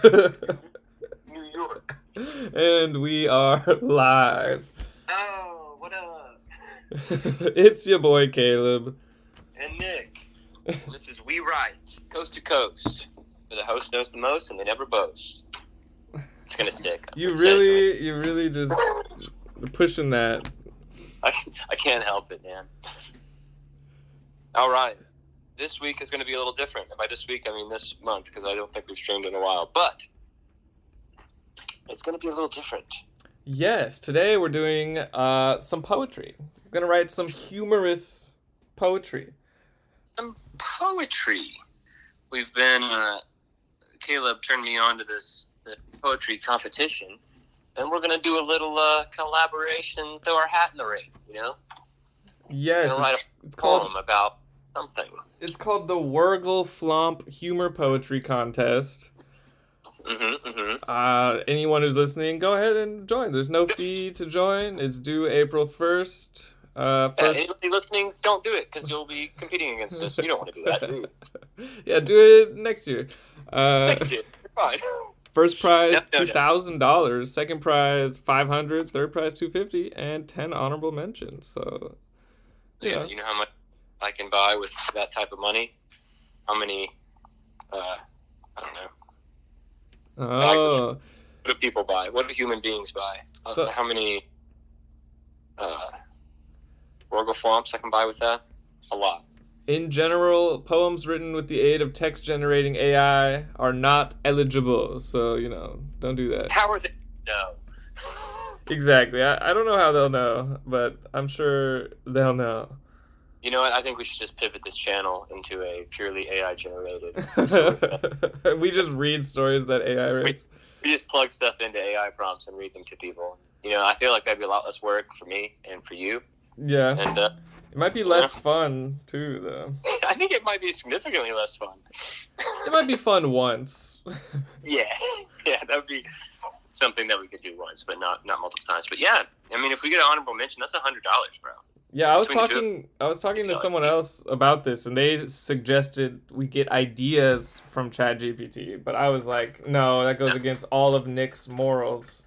New York. And we are live. Oh, what up? It's your boy Caleb. And Nick. And this is WeWrite, coast to coast. Where the host knows the most and they never boast. It's gonna stick. You Said it to me. really just pushing that. I can't help it, man. All right. This week is going to be a little different. And by this week, I mean this month, because I don't think we've streamed in a while. But it's going to be a little different. Yes, today we're doing some poetry. We're gonna write some humorous poetry. Some poetry. We've been, Caleb turned me on to the poetry competition. And we're going to do a little collaboration, throw our hat in the ring, you know? Yes, We're going to write it's a poem called about something. it's called the Wergle Flomp Humor Poetry Contest. Anyone who's listening, go ahead and join. There's no fee to join. It's due April 1st. Yeah, anybody listening, don't do it, because you'll be competing against us. You don't want to do that, do you? Yeah, do it next year. Next year. You're fine. First prize No. $2,000, second prize $500, third prize $250, and 10 honorable mentions. So, Yeah, you know how much I can buy with that type of money? How many, I don't know, bags of oh, what do people buy? What do human beings buy? So- How many Wergle Flomps I can buy with that? A lot. in general, poems written with the aid of text generating AI are not eligible. So, don't do that. How are they? No. Exactly. I don't know how they'll know, but I'm sure they'll know. You know what? I think we should just pivot this channel into a purely AI generated. We just read stories that AI writes. We just plug stuff into AI prompts and read them to people. You know, I feel like that'd be a lot less work for me and for you. Yeah. And it might be less fun, too, though. I think it might be significantly less fun. It might be fun once. Yeah, that would be something that we could do once, but not multiple times. But yeah, I mean, if we get an honorable mention, that's $100, bro. Yeah, I was talking to someone else about this, and they suggested we get ideas from ChatGPT, but I was like, no, that goes against all of Nick's morals.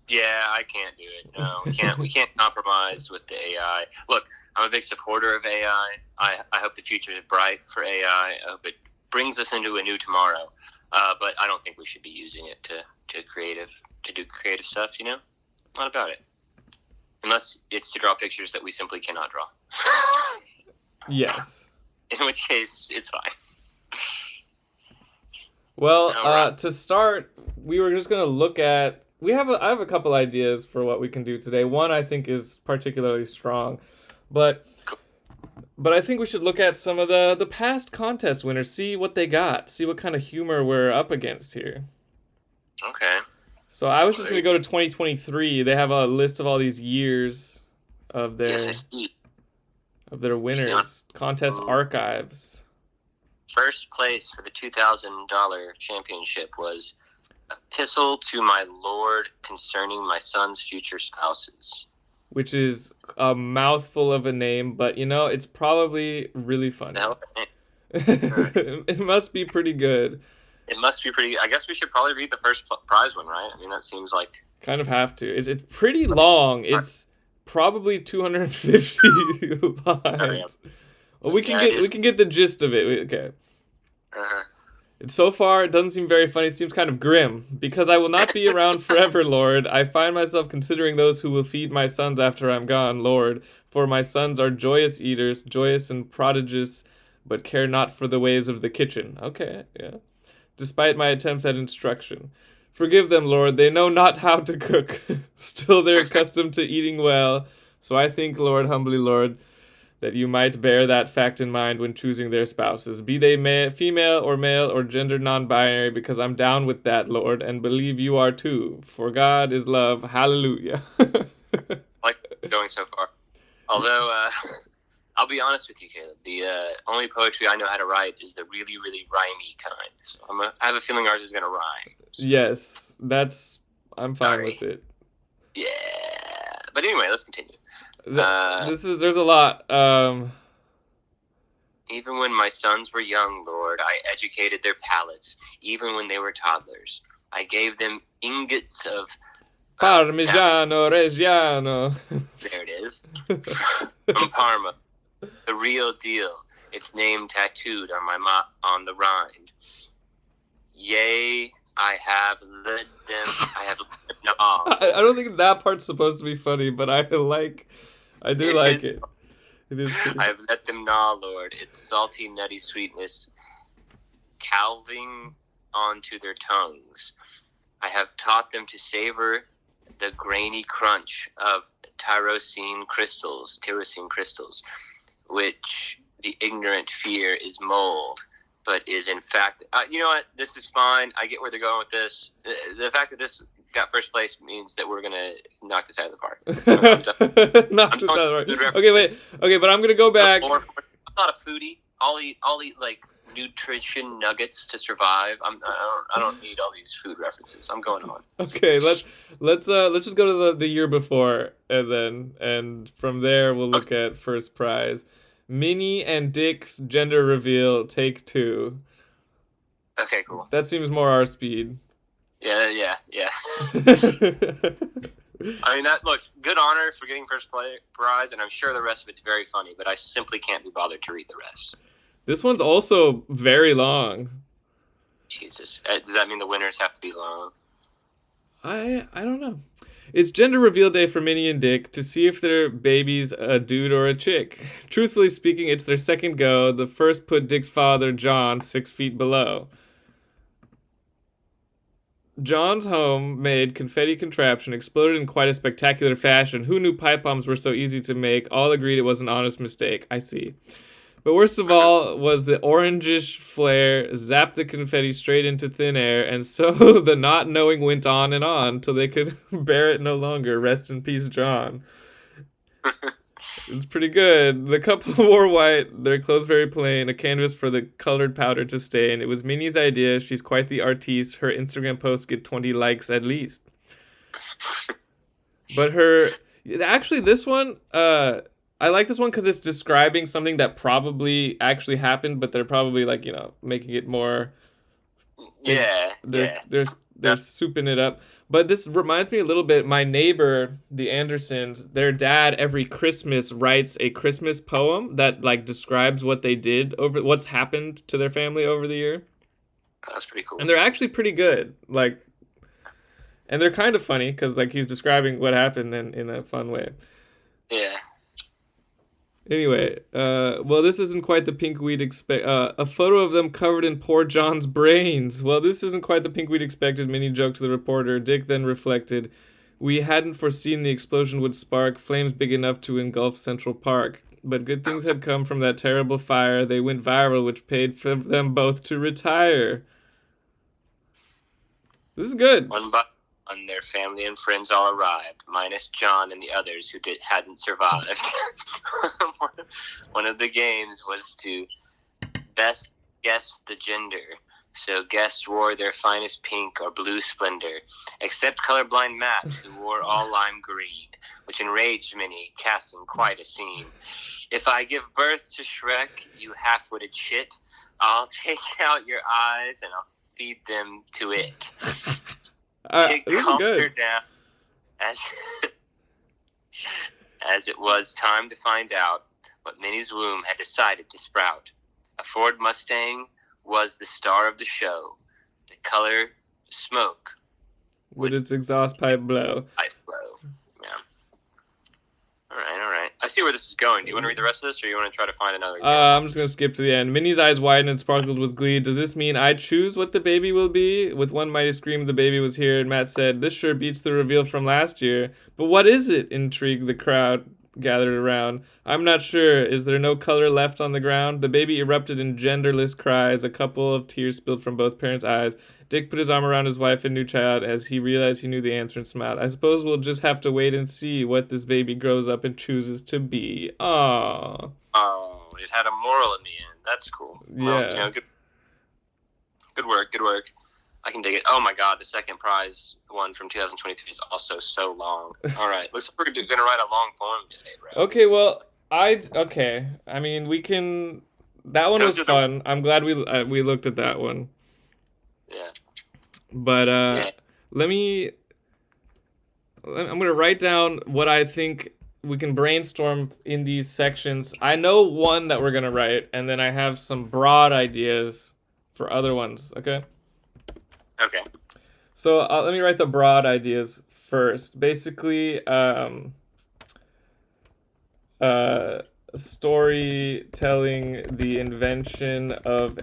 Yeah, I can't do it. No, we can't compromise with the AI. Look, I'm a big supporter of AI. I hope the future is bright for AI. I hope it brings us into a new tomorrow. But I don't think we should be using it to do creative stuff. You know, not about it. Unless it's to draw pictures that we simply cannot draw. Yes. In which case, it's fine. Well, Alright. to start, we were just gonna look at. I have a couple ideas for what we can do today. One I think is particularly strong, but I think we should look at some of the past contest winners, see what they got, see what kind of humor we're up against here. Okay. So I was just gonna go to 2023. They have a list of all these years of Yes, I see. winners, contest archives. First place for the $2,000 championship was Epistle to My Lord Concerning My Son's Future Spouses. Which is a mouthful of a name, but it's probably really funny. It must be pretty good. It must be pretty. I guess we should probably read the first prize one, right? I mean, that seems like Kind of have to. It's pretty long. It's probably 250 lines. Well, we can get the gist of it. Okay. So far, it doesn't seem very funny. It seems kind of grim. Because I will not be around forever, Lord. I find myself considering those who will feed my sons after I'm gone, Lord. For my sons are joyous eaters, joyous and prodigious, but care not for the ways of the kitchen. Okay, yeah. Despite my attempts at instruction. Forgive them, Lord. They know not how to cook. Still they're accustomed to eating well. So I think, Lord, humbly, Lord, that you might bear that fact in mind when choosing their spouses, be they female or male or gender non-binary, because I'm down with that, Lord, and believe you are too. For God is love. Hallelujah. like going so far. Although, I'll be honest with you, Caleb. The only poetry I know how to write is the really, really rhymey kind. So I have a feeling ours is going to rhyme. So. Yes, I'm fine with it. Yeah. But anyway, let's continue. There's a lot. Even when my sons were young, Lord, I educated their palates. Even when they were toddlers, I gave them ingots of Parmigiano Reggiano. There it is. From Parma, the real deal. Its name tattooed on the rind. Yea, I have let them gnaw. I don't think that part's supposed to be funny, but I do like it. It is pretty. I have let them gnaw, Lord, its salty, nutty sweetness calving onto their tongues. I have taught them to savor the grainy crunch of tyrosine crystals, which the ignorant fear is mold, but is in fact, you know what, this is fine. I get where they're going with this. The fact that this got first place means that we're going to knock this out of the park. Knock this out of the park. Okay, wait. Okay, but I'm going to go back. I'm not a foodie. I'll eat like nutrition nuggets to survive. I don't need all these food references. I'm going on. Okay, let's just go to the year before, and from there we'll look at first prize. Minnie and Dick's gender reveal, take 2. Okay, cool. That seems more our speed. Yeah. I mean, look, good honor for getting first prize, and I'm sure the rest of it's very funny, but I simply can't be bothered to read the rest. This one's also very long. Jesus. Does that mean the winners have to be long? I don't know. It's gender reveal day for Minnie and Dick to see if their baby's a dude or a chick. Truthfully speaking, it's their second go. The first put Dick's father, John, 6 feet below. John's homemade confetti contraption exploded in quite a spectacular fashion. Who knew pipe bombs were so easy to make? All agreed it was an honest mistake. I see. But worst of all was the orangish flare zapped the confetti straight into thin air, and so the not knowing went on and on till they could bear it no longer. Rest in peace, John. It's pretty good. The couple wore white, their clothes very plain, a canvas for the colored powder to stain. It was Minnie's idea. She's quite the artiste. Her Instagram posts get 20 likes at least. But actually this one, I like this one because it's describing something that probably actually happened, but they're probably like, making it more. Yeah. They're souping it up. But this reminds me a little bit, my neighbor, the Andersons, their dad every Christmas writes a Christmas poem that like describes what they did what's happened to their family over the year. That's pretty cool. And they're actually pretty good. Like, and they're kind of funny because like he's describing what happened in a fun way. Yeah. Anyway, well, this isn't quite the pink we'd expect. A photo of them covered in poor John's brains. Well, this isn't quite the pink we'd expected, Minnie joked to the reporter. Dick then reflected, we hadn't foreseen the explosion would spark flames big enough to engulf Central Park. But good things had come from that terrible fire. They went viral, which paid for them both to retire. This is good. One by one, their family and friends all arrived, minus John and the others who hadn't survived. One of the games was to best guess the gender. So guests wore their finest pink or blue splendor, except colorblind Matt, who wore all lime green, which enraged Minnie, casting quite a scene. If I give birth to Shrek, you half-witted shit, I'll take out your eyes and I'll feed them to it. Dick calmed her down as it was time to find out what Minnie's womb had decided to sprout. A Ford Mustang was the star of the show. The color smoke would its exhaust pipe blow. Yeah. All right. I see where this is going. Do you want to read the rest of this, or you want to try to find another example? I'm just going to skip to the end. Minnie's eyes widened and sparkled with glee. Does this mean I choose what the baby will be? With one mighty scream, the baby was here, and Matt said, this sure beats the reveal from last year. But what is it? Intrigued the crowd gathered around. I'm not sure. Is there no color left on the ground? The baby erupted in genderless cries. A couple of tears spilled from both parents' eyes. Dick put his arm around his wife and new child as he realized he knew the answer and smiled. I suppose we'll just have to wait and see what this baby grows up and chooses to be. Aww. Oh, it had a moral in the end. That's cool. Yeah. Well, good work. I can dig it. Oh my god, the second prize one from 2023 is also so long. All right, looks like we're going to write a long poem today, bro. Okay, well, I mean, we can that one was fun. I'm glad we looked at that one. Yeah. But I'm gonna write down what I think we can brainstorm in these sections. I know one that we're gonna write, and then I have some broad ideas for other ones. Okay. Okay. So let me write the broad ideas first. Basically, story telling the invention of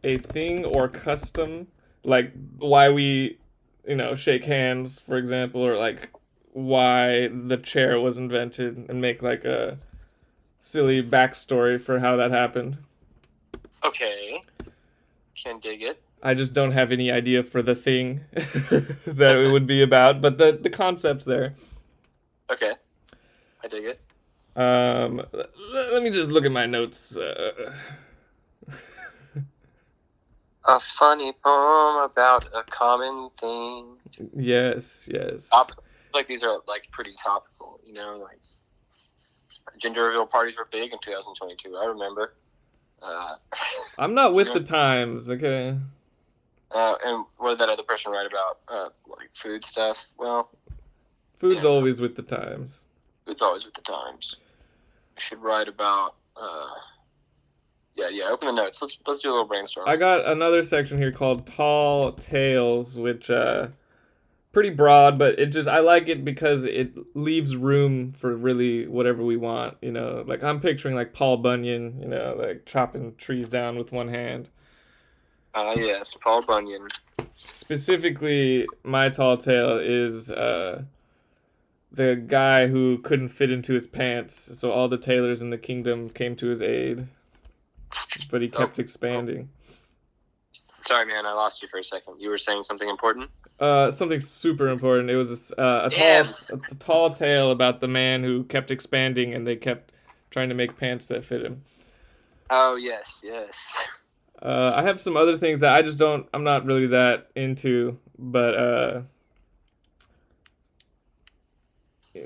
a thing or custom, like why we, shake hands, for example, or like why the chair was invented, and make like a silly backstory for how that happened. Okay. Can dig it. I just don't have any idea for the thing that it would be about, but the concept's there. Okay. I dig it. Let me just look at my notes. A funny poem about a common thing. Yes. Like these are like pretty topical, like gender reveal parties were big in 2022. I remember. I'm not with the times, okay? And what did that other person write about? Like food stuff? Well, food's always with the times. Food's always with the times. I should write about. Yeah. Open the notes. Let's do a little brainstorm. I got another section here called Tall Tales, which pretty broad, but I like it because it leaves room for really whatever we want. Like I'm picturing like Paul Bunyan, like chopping trees down with one hand. Yes, Paul Bunyan. Specifically, my tall tale is the guy who couldn't fit into his pants, so all the tailors in the kingdom came to his aid, but he kept expanding. Sorry, man, I lost you for a second. You were saying something important? Something super important. It was a tall tale about the man who kept expanding, and they kept trying to make pants that fit him. Oh, yes. I have some other things that I'm not really that into, but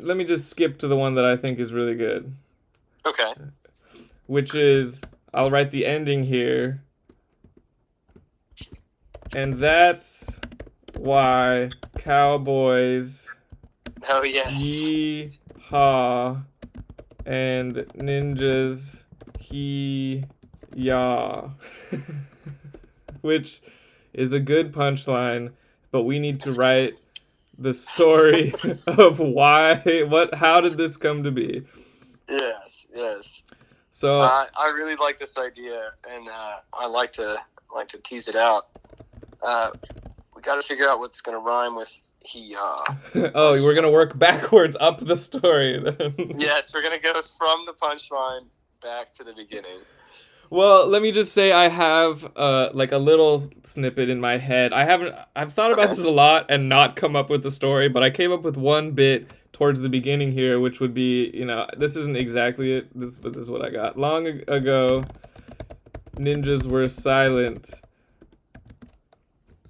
let me just skip to the one that I think is really good. Okay. Which is, I'll write the ending here. And that's why cowboys, oh yes, yee-haw, and ninjas, hee-yaw. Which is a good punchline, but we need to write the story of how did this come to be? Yes. So I really like this idea, and I like to tease it out. We got to figure out what's going to rhyme with he-yaw. Oh, we're going to work backwards up the story then. Yes, we're going to go from the punchline back to the beginning. Well, let me just say I have like a little snippet in my head. I've thought about this a lot and not come up with the story, but I came up with one bit towards the beginning here, which would be, this isn't exactly it, but this is what I got. Long ago, ninjas were silent.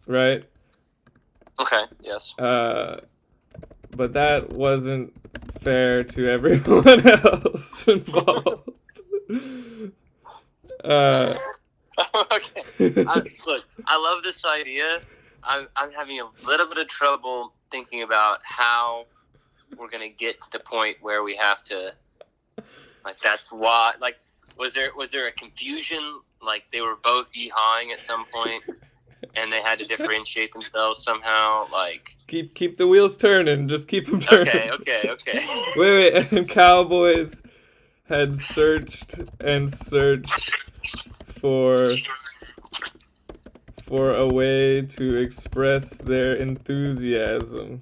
Right? Okay, yes. But that wasn't fair to everyone else involved. Okay. Look, I love this idea. I'm having a little bit of trouble thinking about how we're going to get to the point where we have to, like, that's why, like, was there a confusion? Like, they were both yee-hawing at some point? And they had to differentiate themselves somehow, like... Keep the wheels turning. Just keep them turning. Okay. Wait. And cowboys had searched and searched for a way to express their enthusiasm.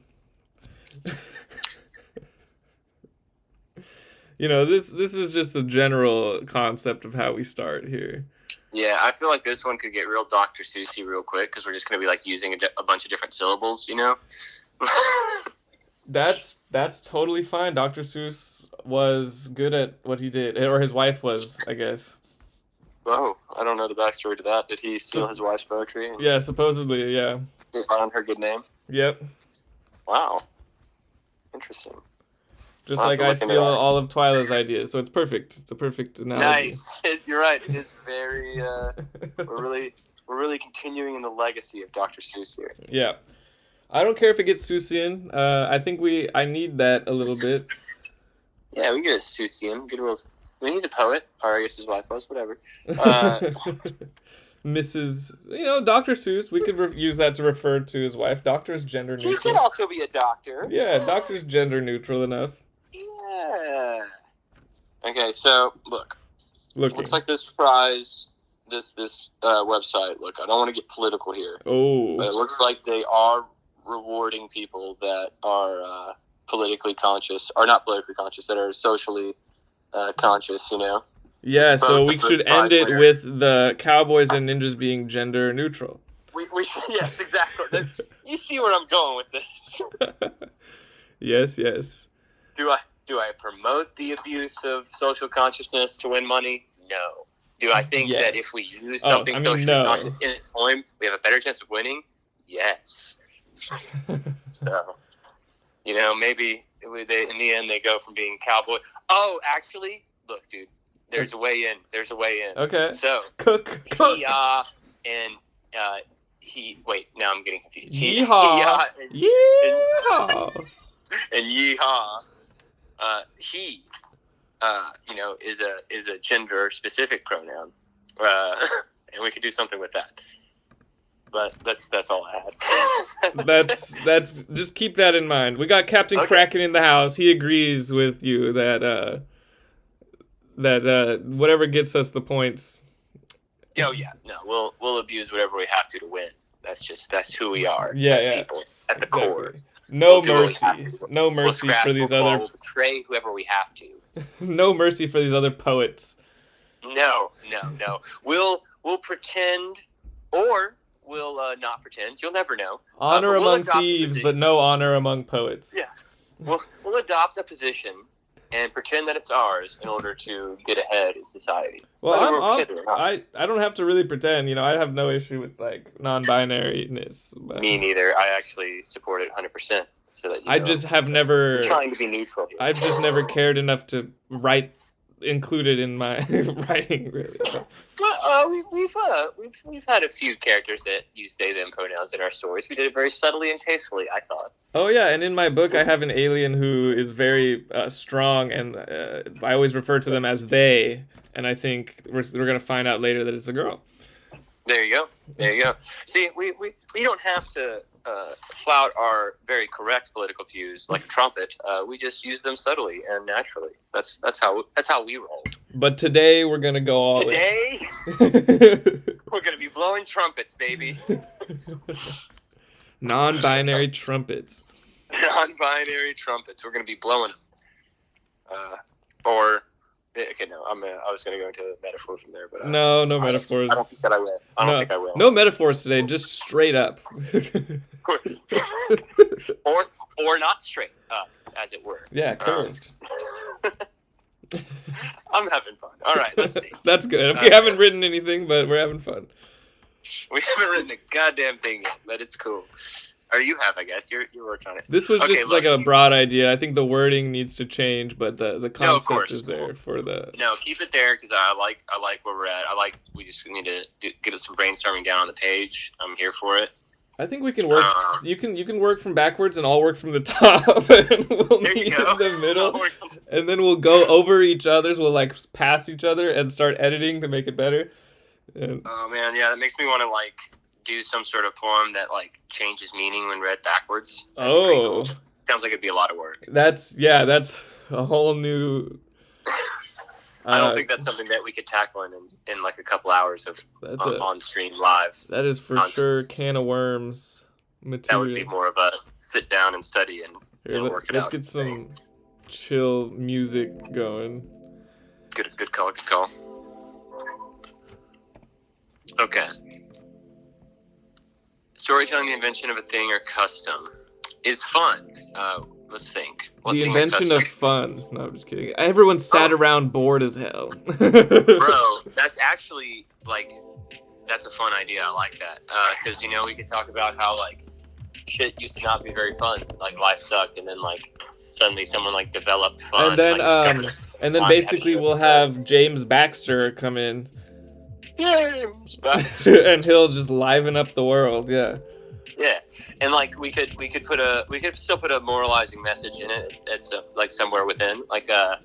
This is just the general concept of how we start here. Yeah, I feel like this one could get real Dr. Seussy real quick because we're just going to be like using a bunch of different syllables, That's totally fine. Dr. Seuss was good at what he did, or his wife was, I guess. Oh, I don't know the backstory to that. Did he steal his wife's poetry? Yeah, supposedly, yeah. On her good name? Yep. Wow. Interesting. Just like I steal all of Twyla's ideas, so it's perfect. It's a perfect analogy. Nice. You're right. It is very. We're really continuing in the legacy of Dr. Seuss here. Yeah, I don't care if it gets Seussian. I think I need that a little bit. Yeah, we get a Seussian. Good rules. I mean, he's a poet, or I guess his wife was. Whatever. Mrs. Dr. Seuss. We could use that to refer to his wife. Doctor is gender neutral. She could also be a doctor. Yeah, doctor's gender neutral enough. Yeah. Okay, so look. Looking. Looks like this prize, this website. Look, I don't want to get political here. Oh. But it looks like they are rewarding people that are politically conscious, or not politically conscious, that are socially conscious. Yeah, so we should end it with the cowboys and ninjas being gender neutral. We yes, exactly. You see where I'm going with this. Yes. Do I promote the abuse of social consciousness to win money? No. Do I think that if we use something socially conscious in its poem, we have a better chance of winning? Yes. So, maybe in the end they go from being cowboy. Oh, actually, look, dude. There's a way in. Okay. So cook. He and he. Wait, now I'm getting confused. Yeehaw. Yeehaw. And yeehaw. He. Is a gender specific pronoun. And we could do something with that. But that's all I had. that's just keep that in mind. We got Captain Kraken in the house. He agrees with you that whatever gets us the points. Oh yeah, no, we'll abuse whatever we have to win. That's who we are. Yeah, people at the core. No mercy for these other. We'll betray whoever we have to. No mercy for these other poets. No. We'll pretend, or we'll not pretend. You'll never know. Honor among thieves, but no honor among poets. Yeah, we'll adopt a position and pretend that it's ours in order to get ahead in society. Well, I don't have to really pretend. I have no issue with non-binariness. But me neither. I actually support it 100%. So that I just have never. I'm trying to be neutral here. I've just never cared enough to write included in my writing. Really. Well, we've had a few characters that use they them pronouns in our stories. We did it very subtly and tastefully, I thought. Oh yeah, and in my book I have an alien who is very strong, and I always refer to them as they. And I think we're gonna find out later that it's a girl. There you go. See, we don't have to flout our very correct political views like a trumpet. We just use them subtly and naturally. That's how we roll. But today we're gonna go all in. Today we're gonna be blowing trumpets, baby. Non-binary trumpets. Non-binary trumpets. We're gonna be blowing them. Okay, no. I was gonna go into a metaphor from there, but no metaphors. I don't think that I will. I don't think I will. No metaphors today. Just straight up. or not straight up, as it were. Yeah, curved. I'm having fun. All right, let's see. That's good. We haven't written anything, but we're having fun. We haven't written a goddamn thing yet, but it's cool. Or you have, I guess. You're working on it. This was just like a broad idea. I think the wording needs to change, but the concept is there for the. No, keep it there because I like where we're at. We just need to get some brainstorming down on the page. I'm here for it. I think we can work. You can work from backwards, and I'll work from the top, and we'll meet in the middle, and then we'll go over each other's. We'll pass each other and start editing to make it better. And, oh man, yeah, that makes me want to do some sort of poem that changes meaning when read backwards. Oh, cool. Sounds like it'd be a lot of work. That's a whole new. I don't think that's something that we could tackle in a couple hours of on stream live. That is for sure can of worms material. That would be more of a sit down and study and work it out. Let's get some chill music going. Good call. Okay. Storytelling the invention of a thing or custom is fun. Let's think. The invention of fun. No, I'm just kidding. Everyone sat around bored as hell. Bro, that's actually, that's a fun idea. I like that. Because, we could talk about how, shit used to not be very fun. Life sucked, and then, suddenly someone like developed fun. And then basically we'll have James Baxter come in. James Baxter. And he'll just liven up the world. Yeah. Yeah, and like we could still put a moralizing message in it. It's like somewhere within, like it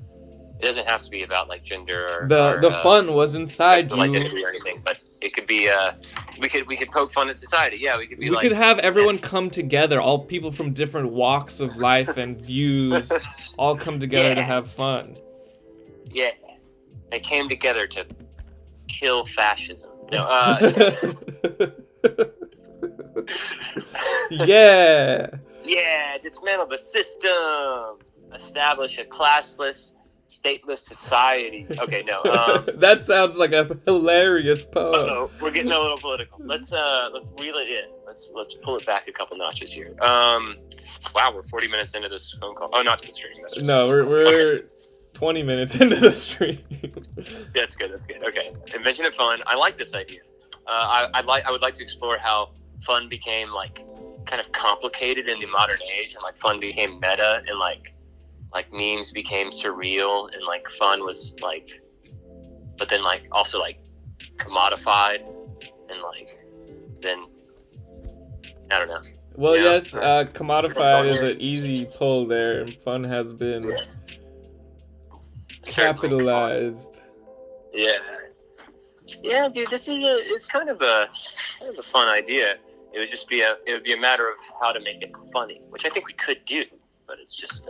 doesn't have to be about like gender or the fun was inside you. Identity or anything, but it could be we could poke fun at society. Yeah, we could have everyone come together, all people from different walks of life and views, all come together to have fun. Yeah, they came together to kill fascism. No, yeah, dismantle the system, establish a classless, stateless society. Okay, no. That sounds like a hilarious poem. Uh-oh, we're getting a little political. Let's reel it in. Let's pull it back a couple notches here. Wow, we're 40 minutes into this phone call. Oh, not to the stream. No, we're 20 minutes into the stream. That's good. Okay, invention of fun. I like this idea. I would like to explore how fun became like kind of complicated in the modern age, and like fun became meta, and like memes became surreal, and like fun was like, but then like also like commodified, and like then I don't know. Well, yes, commodified is an easy pull there, and fun has been capitalized. Yeah, dude, it's kind of a fun idea. It would be a matter of how to make it funny, which I think we could do, but it's just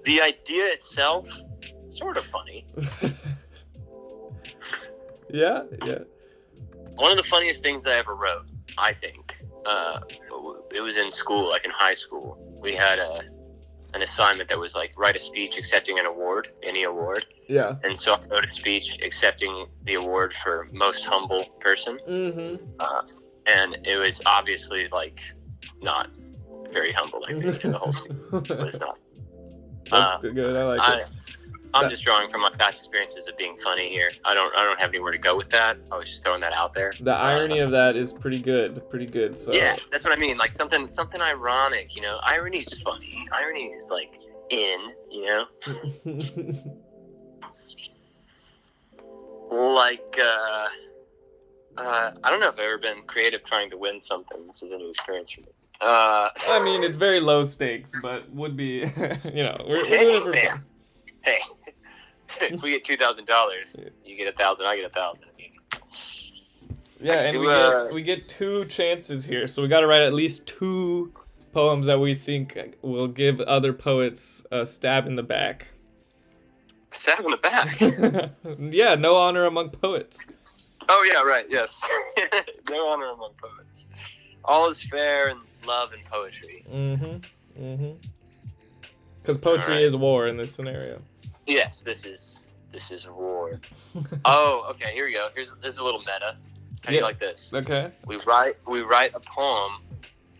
the idea itself sort of funny. Yeah. One of the funniest things I ever wrote, I think, it was in school, like in high school. We had an assignment that was like write a speech accepting an award, any award. Yeah. And so I wrote a speech accepting the award for most humble person. Mm-hmm. And it was obviously like not very humble. Like the whole speech was not. That's good. I like it. I'm just drawing from my past experiences of being funny here. I don't have anywhere to go with that. I was just throwing that out there. The irony of that is pretty good. So yeah, that's what I mean. Like something ironic, you know. Irony's funny. Irony is like in, you know. Like I don't know if I've ever been creative trying to win something. This is a new experience for me. I mean, it's very low stakes, but would be, you know, we're doing it for fun. Hey, if we get $2,000, you get 1,000, I get 1,000. Yeah, and we get 2 chances here, so we got to write at least 2 poems that we think will give other poets a stab in the back. Stab in the back? Yeah, no honor among poets. Oh yeah, right. Yes, no honor among poets. All is fair in love and poetry. Mm-hmm. Because poetry is war in this scenario. Yes, this is war. Oh, okay. Here we go. This is a little meta. How do you like this? Okay. We write a poem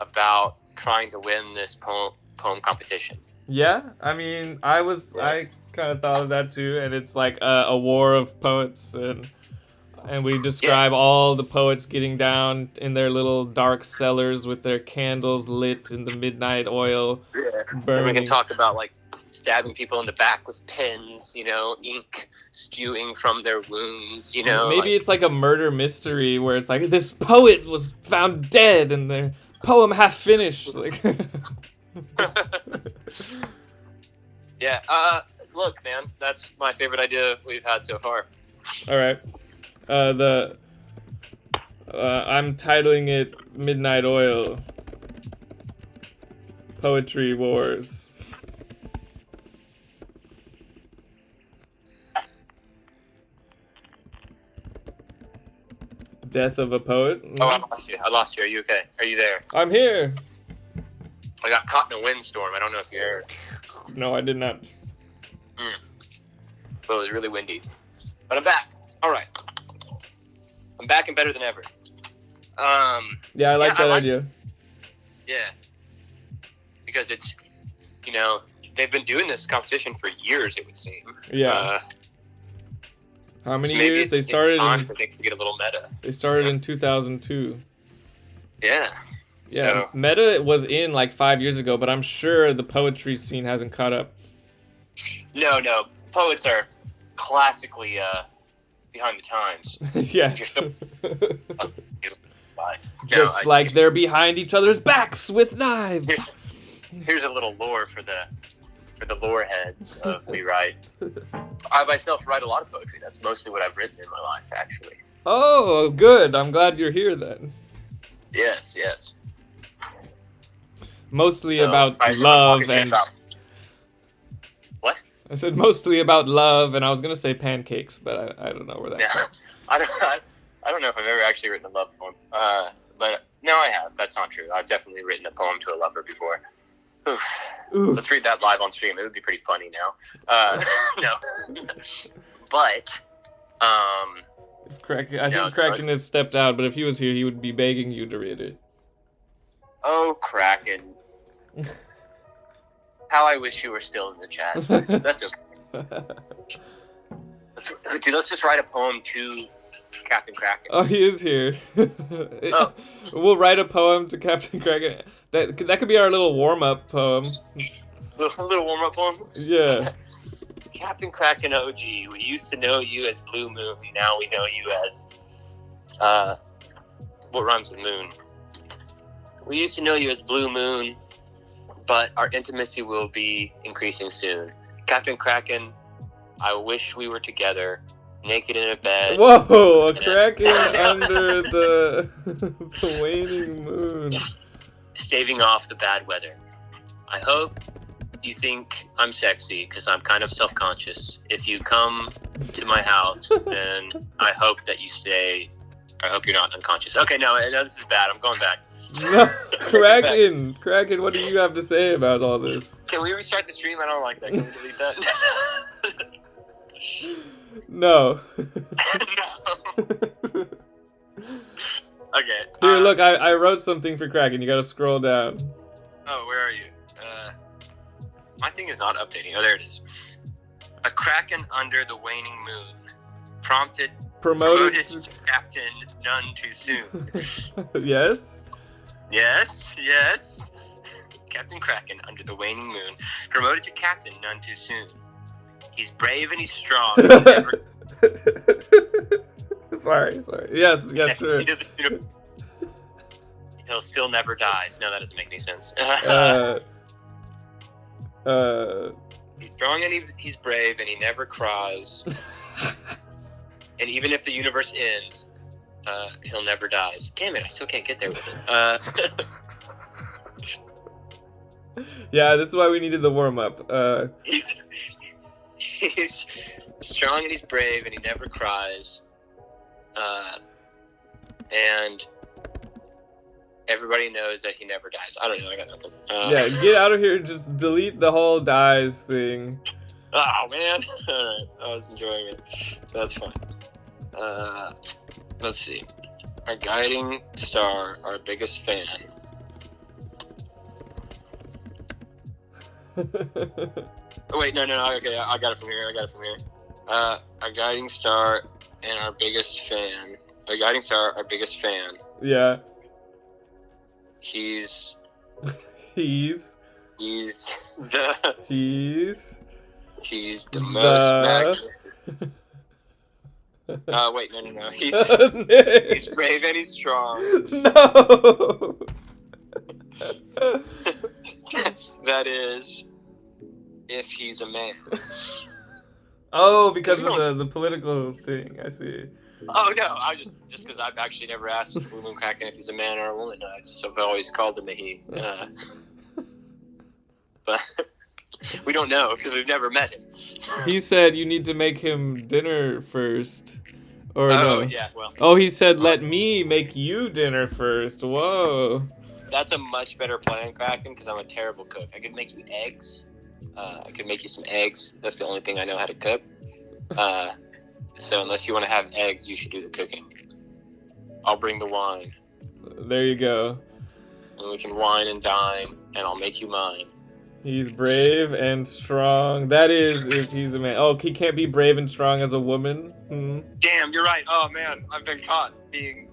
about trying to win this poem competition. Yeah, I mean, I kind of thought of that too, and it's like a war of poets, and we describe all the poets getting down in their little dark cellars with their candles lit in the midnight oil burning. And we can talk about like stabbing people in the back with pens, you know, ink spewing from their wounds, you know. Maybe it's like a murder mystery where it's like, this poet was found dead and their poem half finished. Like. Yeah, look, man, that's my favorite idea we've had so far. All right. I'm titling it Midnight Oil. Poetry Wars. Death of a poet. Oh, I lost you. Are you okay? Are you there? I'm here. I got caught in a windstorm. I don't know if you heard. No, I did not. But it was really windy. But I'm back. All right. I'm back and better than ever. Yeah, I like that idea. Yeah. Because it's, you know, they've been doing this competition for years, it would seem. Yeah. How many so years? They started to get a little meta. They started in 2002. Yeah. Yeah, So, Meta was in like 5 years ago, but I'm sure the poetry scene hasn't caught up. No. Poets are classically behind the times. Yes. No, Just like they're behind each other's backs with knives. Here's a little lore for the lore heads of WeWrite. I myself write a lot of poetry. That's mostly what I've written in my life, actually. Oh, good. I'm glad you're here then. Yes. Mostly about love and... What? I said mostly about love, and I was going to say pancakes, but I don't know where that came. I don't know if I've ever actually written a love poem. But no, I have. That's not true. I've definitely written a poem to a lover before. Oof. Let's read that live on stream. It would be pretty funny now. No. But, I think Kraken has stepped out, but if he was here, he would be begging you to read it. Oh, Kraken. How I wish you were still in the chat. That's okay. Let's just write a poem to Captain Kraken. Oh, he is here. We'll write a poem to Captain Kraken. That could be our little warm-up poem. Little warm-up poem? Yeah. Captain Kraken OG, we used to know you as Blue Moon, now we know you as... what rhymes with moon? We used to know you as Blue Moon, but our intimacy will be increasing soon. Captain Kraken, I wish we were together, naked in a bed. Whoa, a Kraken under the waning moon. Staving off the bad weather. I hope you think I'm sexy, because I'm kind of self-conscious. If you come to my house, then I hope that you stay... I hope you're not unconscious. Okay, no, this is bad. I'm going back. No, Kraken, what do you have to say about all this? Can we restart the stream? I don't like that. Can we delete that? No. No. Okay. Here, look, I wrote something for Kraken. You gotta scroll down. Oh, where are you? My thing is not updating. Oh, there it is. A Kraken under the waning moon. Promoted to captain none too soon. Yes? Yes. Captain Kraken under the waning moon. Promoted to captain none too soon. He's brave and he's strong. Sorry. Yes, sure. He'll still never die. So no, that doesn't make any sense. He's strong and he's brave and he never cries. And even if the universe ends, he'll never die. Damn it, I still can't get there with it. Yeah, this is why we needed the warm-up. He's strong and he's brave and he never cries. And everybody knows that he never dies. I don't know, I got nothing. Yeah, get out of here and just delete the whole dies thing. Oh, man. Alright, I was enjoying it. That's fine. Let's see. Our guiding star, our biggest fan. Oh, wait, no, okay, I got it from here, our guiding star and our biggest fan. Our guiding star, our biggest fan. Yeah. He's the... He's the most magnificent. Wait, no. He's brave and he's strong. No. That is, if he's a man. Oh, because of the political thing. I see. Oh no, I just because I've actually never asked Blue Moon Kraken if he's a man or a woman. I just have always called him a he. But we don't know because we've never met him. He said you need to make him dinner first. Or no. Yeah, well. Oh, he said let me make you dinner first. Whoa. That's a much better plan, Kraken, because I'm a terrible cook. I could make you eggs. I could make you some eggs. That's the only thing I know how to cook. So unless you want to have eggs, you should do the cooking. I'll bring the wine. There you go. And we can wine and dine, and I'll make you mine. He's brave and strong. That is, if he's a man. Oh, he can't be brave and strong as a woman? Damn, you're right. Oh, man. I've been caught being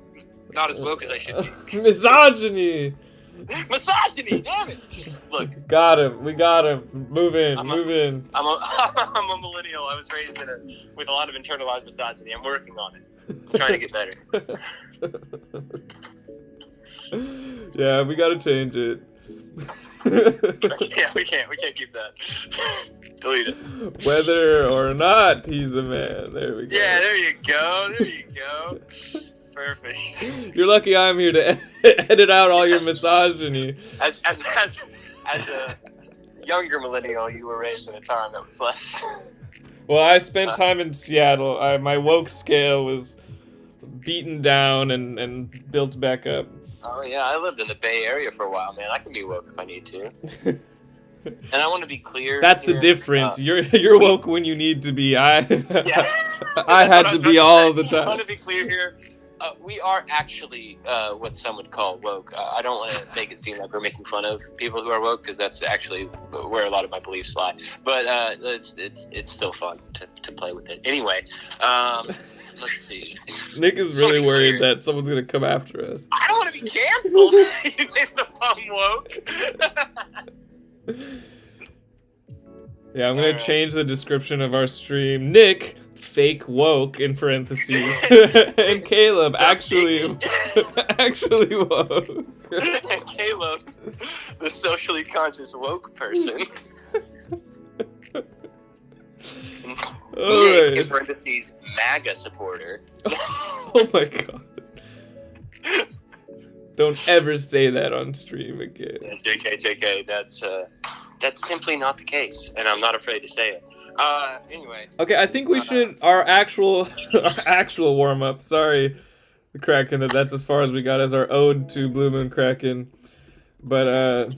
not as woke as I should be. Misogyny! Misogyny, damn it! Look, got him. We got him. Move in. I'm a millennial. I was raised with a lot of internalized misogyny. I'm working on it. I'm trying to get better. Yeah, we gotta change it. Yeah, we can't keep that. Delete it. Whether or not he's a man. There we go. Yeah, there you go. Perfect. You're lucky I'm here to edit out all your misogyny. As a younger millennial, you were raised in a time that was less. Well, I spent time in Seattle. My woke scale was beaten down and built back up. Oh yeah, I lived in the Bay Area for a while, man. I can be woke if I need to. And I want to be clear. That's here. the difference. You're woke when you need to be. I had to be all the time. I want to be clear here. We are actually what some would call woke. I don't want to make it seem like we're making fun of people who are woke, because that's actually where a lot of my beliefs lie. But it's still fun to play with it. Anyway, let's see. Nick is really worried that someone's gonna come after us. I don't want to be canceled. You made the bum woke. Yeah, I'm gonna change the description of our stream. Nick, fake woke in parentheses, and Caleb, actually woke. And Caleb, the socially conscious woke person. Nick, in parentheses, MAGA supporter. Oh my god. Don't ever say that on stream again. Yeah, JK, that's simply not the case, and I'm not afraid to say it. Anyway. Okay, I think we should our actual warm up. Sorry, the Kraken. That's as far as we got as our ode to Blue Moon Kraken. But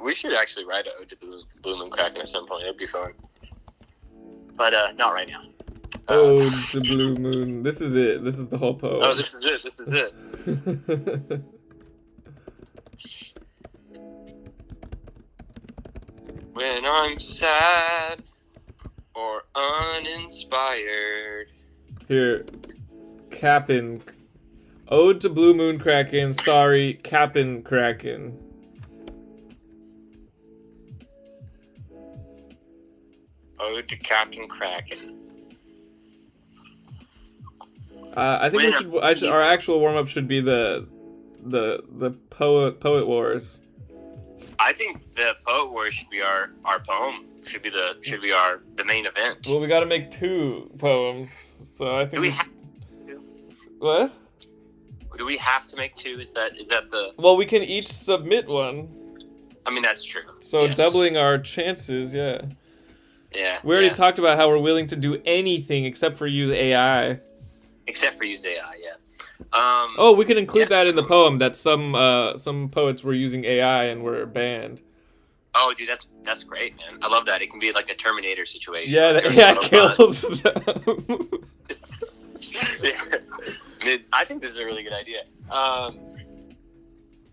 we should actually write an ode to Blue Moon Kraken at some point. It'd be fun. But not right now. Ode to Blue Moon. This is it. This is the whole poem. Oh, this is it. When I'm sad or uninspired. Here, Cap'n. Ode to Blue Moon Kraken. Sorry, Cap'n Kraken. Ode to Captain Kraken. I think our actual warm up should be the poet wars. I think the poet wars should be our poem. Should be the main event. Well, we got to make 2 poems, so I think. Do we have to? What? Do we have to make 2? Is that the? Well, we can each submit one. I mean, that's true. So yes. Doubling our chances, yeah. Yeah. We already talked about how we're willing to do anything except for use AI. Except for use AI, yeah. Oh, we can include that in the poem that some poets were using AI and were banned. Oh, dude, that's great, man. I love that. It can be like a Terminator situation. Yeah, the AI kills them. Yeah. I think this is a really good idea.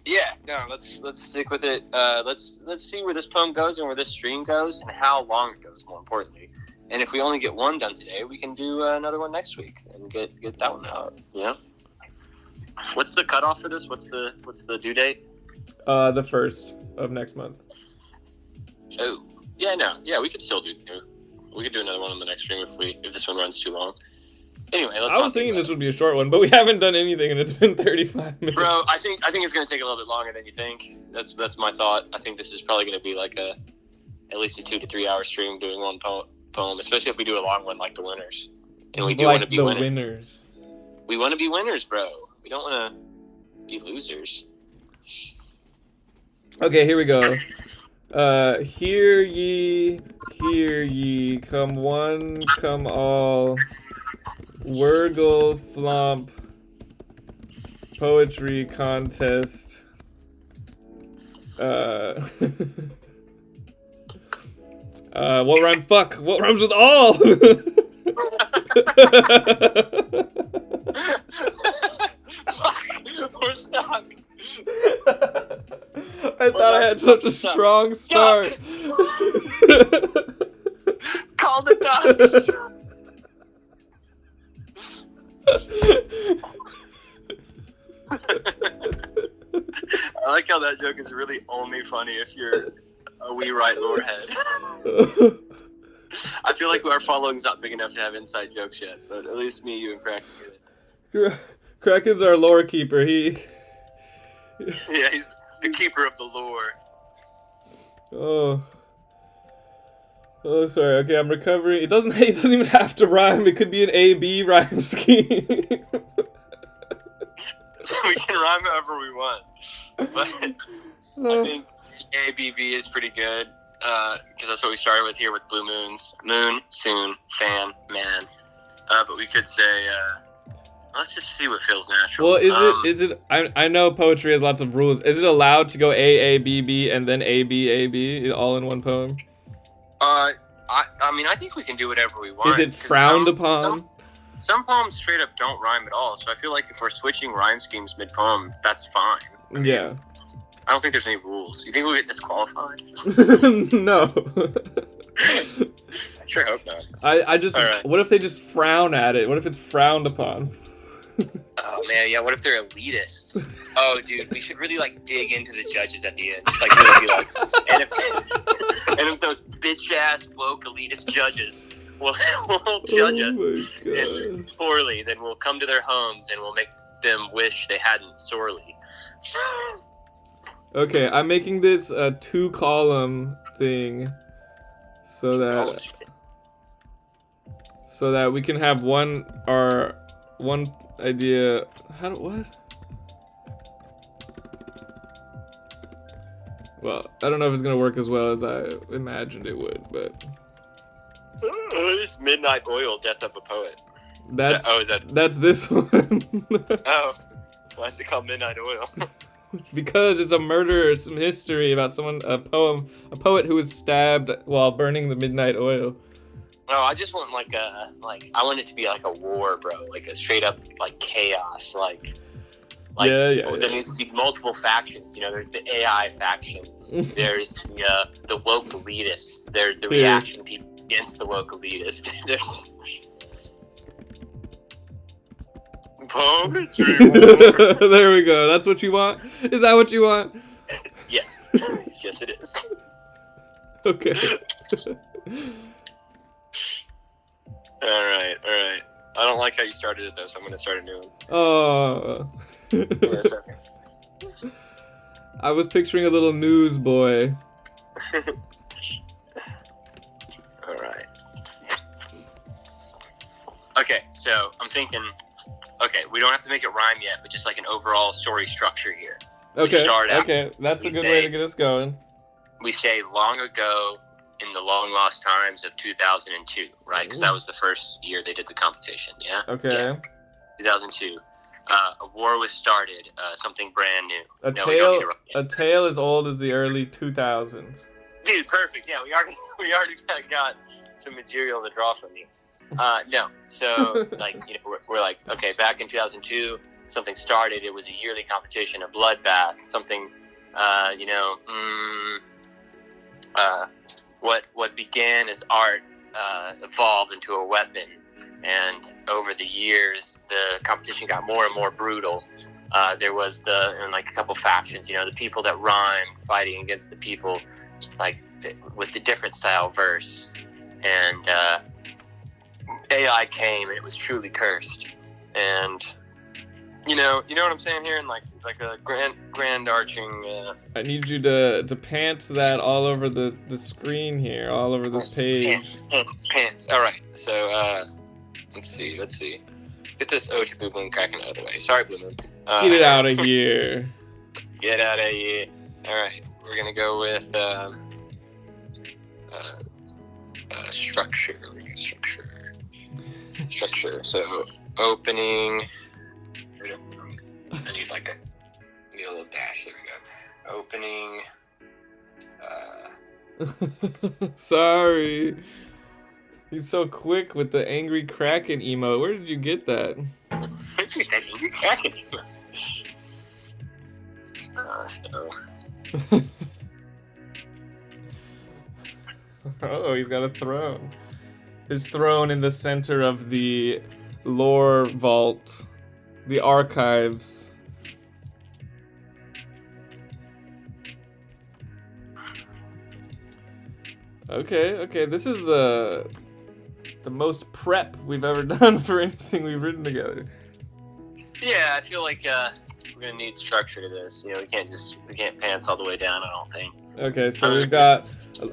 Yeah, no, let's stick with it. Let's see where this poem goes and where this stream goes and how long it goes, more importantly. And if we only get one done today, we can do another one next week and get that one out. Yeah. What's the cutoff for this? What's the due date? The 1st of next month. Oh, yeah, no, yeah, we could still do another one on the next stream if this one runs too long. Anyway, I was thinking this would be a short one, but we haven't done anything and it's been 35 minutes. Bro, I think it's gonna take a little bit longer than you think. That's my thought. I think this is probably gonna be like at least a 2 to 3 hour stream doing one poem, especially if we do a long one like the winners. And we do want to be winners. We want to be winners, bro. We don't want to be losers. Okay, here we go. Hear ye, come one, come all. Wergle, Flomp, poetry contest. What rhymes? Fuck. What rhymes with all? We're stuck. I thought I had such a strong start. Call the ducks. I like how that joke is really only funny if you're a WeWrite lore head. I feel like our following's not big enough to have inside jokes yet, but at least me, you, and Kraken get it. Kraken's our lore keeper. Yeah, he's the keeper of the lore. Oh, sorry. Okay, I'm recovering. It doesn't even have to rhyme. It could be an A-B rhyme scheme. We can rhyme however we want. But I think A-B-B is pretty good. Because that's what we started with here with Blue Moons. Moon, soon, fan, man. But we could say, let's just see what feels natural. Well, is it, I know poetry has lots of rules. Is it allowed to go A-A-B-B and then A-B-A-B all in one poem? I mean, I think we can do whatever we want. Is it frowned upon? Some poems straight up don't rhyme at all, so I feel like if we're switching rhyme schemes mid-poem, that's fine. Yeah. I don't think there's any rules. You think we'll get disqualified? No. I sure hope not. I just... Right. What if they just frown at it? What if it's frowned upon? Oh, man, yeah, what if they're elitists? Oh, dude, we should really, like, dig into the judges at the end. Just, like, really be like... And if those bitch-ass, woke, elitist judges will judge us poorly, then we'll come to their homes and we'll make them wish they hadn't sorely. Okay, I'm making this a 2-column thing so that we can have one idea. What? Well, I don't know if it's gonna work as well as I imagined it would, but this Midnight Oil, Death of a Poet. That's this one. Oh, why is it called Midnight Oil? Because it's a murder, some history about a poet who was stabbed while burning the midnight oil. No, I just want I want it to be like a war, bro, like a straight up like chaos, yeah. There needs to be multiple factions. You know, there's the AI faction, there's the woke elitists, there's the reaction people against the woke elitists. There's poetry. There we go. That's what you want? Is that what you want? Yes. Yes, it is. Okay. All right. I don't like how you started it, though, so I'm going to start a new one. Oh. I was picturing a little newsboy. All right. Okay, so I'm thinking... Okay, we don't have to make it rhyme yet, but just like an overall story structure here. Okay, that's a good way to get us going. We say long ago in the long lost times of 2002, right? Because that was the first year they did the competition, yeah? Okay. Yeah. 2002. A war was started, something brand new. A tale as old as the early 2000s. Dude, perfect. Yeah, we already got some material to draw from you. No. So, we're like, okay, back in 2002, something started. It was a yearly competition, a bloodbath, something, what began as art, evolved into a weapon. And over the years, the competition got more and more brutal. There was a couple factions, the people that rhymed fighting against the people, with the different style verse. And, AI came and it was truly cursed, and you know what I'm saying here, and like a grand arching. I need you to pant that all over the screen here, all over this page. Pants. All right. So let's see. Get this ode to Blue Moon Kraken out of the way. Sorry, Blue Moon. Get it out of here. Get out of here. All right. We're gonna go with structure. Structure. So opening. I need a little dash. There we go. Opening. Sorry. He's so quick with the angry Kraken emote. Where did you get that? Where did you get that angry Kraken emote? Oh, he's got a throne. His throne in the center of the lore vault, the archives. Okay. This is the most prep we've ever done for anything we've written together. Yeah, I feel like we're gonna need structure to this. You know, we can't pants all the way down, I don't think. Okay, so we've got.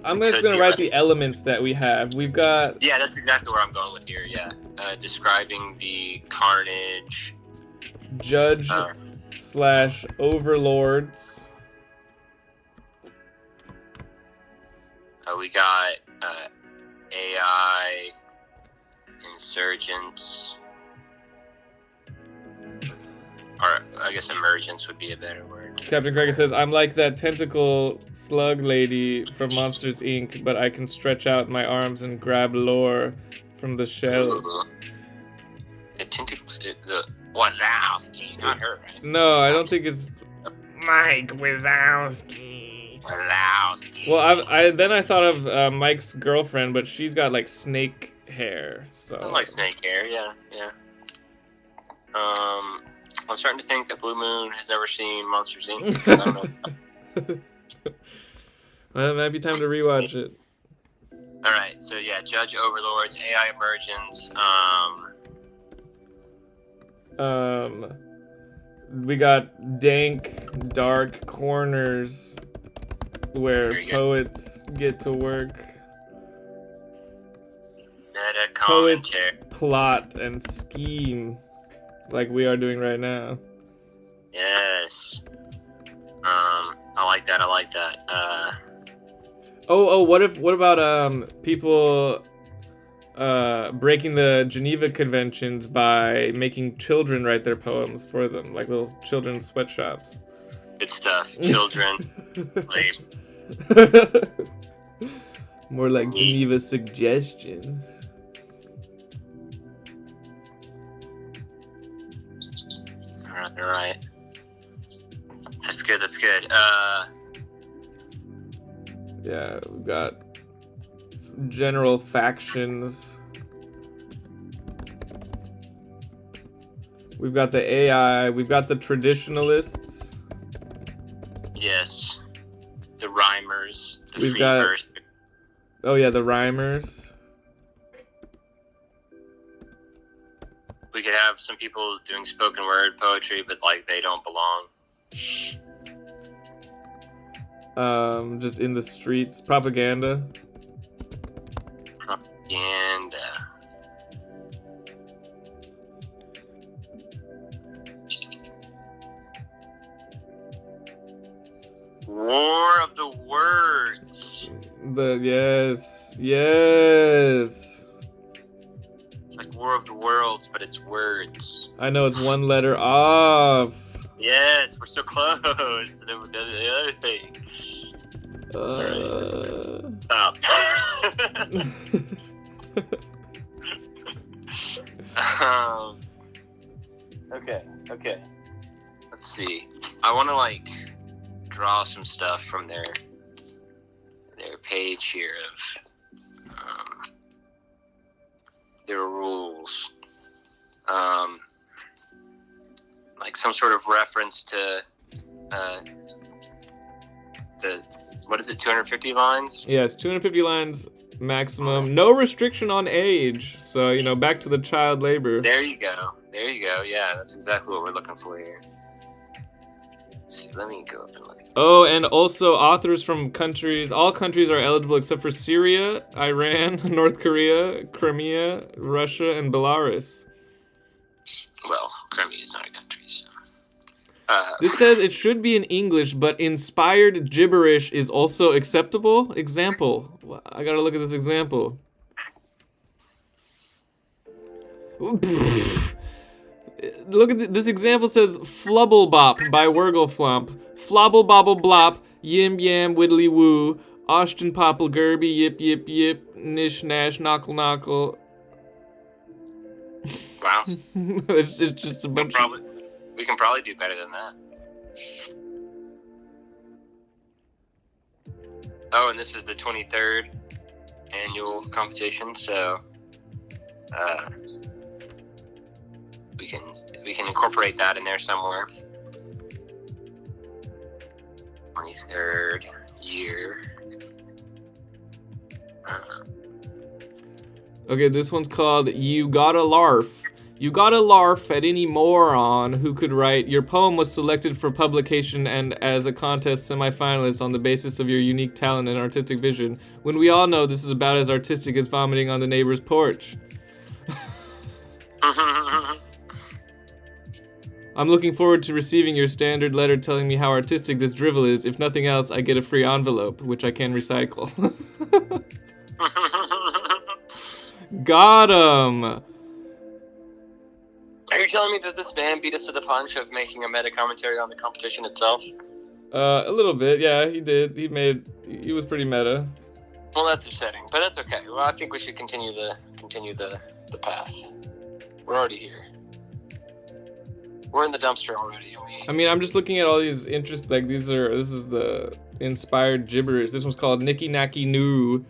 I'm just gonna write the elements that we have. We've got. Yeah, that's exactly where I'm going with here. Yeah, describing the carnage. Judge / overlords. We got AI insurgents. Or I guess emergence would be a better word. Captain Craig says, I'm like that tentacle slug lady from Monsters, Inc., but I can stretch out my arms and grab lore from the shells. The tentacles, the Wazowski, not her, right? No, I don't think it's Mike Wazowski. Well, I thought of Mike's girlfriend, but she's got like snake hair, so. I like snake hair, yeah. I'm starting to think that Blue Moon has never seen Monsters, Inc. I don't know. Well, it might be time to rewatch it. Alright, so yeah, Judge Overlords, AI Emergence, we got dank, dark corners where poets get to work. Meta Poets commentary. plot and scheme, like we are doing right now. Yes. I like that. What about people breaking the Geneva Conventions by making children write their poems for them, like little children's sweatshops? Good stuff. Children. Lame. More like Geneva suggestions. Alright. That's good. Yeah, we've got general factions. We've got the AI. We've got the traditionalists. Yes. The rhymers. We've got. Verse. Oh yeah, the rhymers. We could have some people doing spoken word poetry, but like they don't belong. Just in the streets, propaganda. War of the words. Yes. It's like War of the Worlds, but it's words. I know, it's one letter off. Yes, we're so close to the other thing. Stop. Okay. Let's see. I want to draw some stuff from their page here of their rules. Like some sort of reference to what is it, 250 lines? Yes, 250 lines maximum. No restriction on age. So, back to the child labor. There you go. Yeah, that's exactly what we're looking for here. Let's see, let me go up and look. Oh, and also authors from countries. All countries are eligible except for Syria, Iran, North Korea, Crimea, Russia, and Belarus. Well, Crimea is not a country, so. This says it should be in English, but inspired gibberish is also acceptable. Example. I gotta look at this example. Look at this example says Flubble Bop by Wergle Flomp. Flobble Bobble Blop, Yim Yam Widdly Woo, Ashton Popple Gerby, Yip Yip Yip, Nish Nash Knockle Knockle. Wow. It's just a bunch we can probably do better than that. Oh, and this is the 23rd annual competition, so we can incorporate that in there somewhere. 23rd year. Okay, this one's called You Gotta Larf. You gotta larf at any moron who could write. Your poem was selected for publication and as a contest semifinalist on the basis of your unique talent and artistic vision, when we all know this is about as artistic as vomiting on the neighbor's porch. I'm looking forward to receiving your standard letter telling me how artistic this drivel is. If nothing else, I get a free envelope, which I can recycle. Got him! Are you telling me that this man beat us to the punch of making a meta commentary on the competition itself? A little bit, yeah, he did. He was pretty meta. Well, that's upsetting, but that's okay. Well, I think we should continue the path. We're already here. We're in the dumpster already. I mean, I'm just looking at all these this is the inspired gibberish. This one's called Nicky Nacky Noo.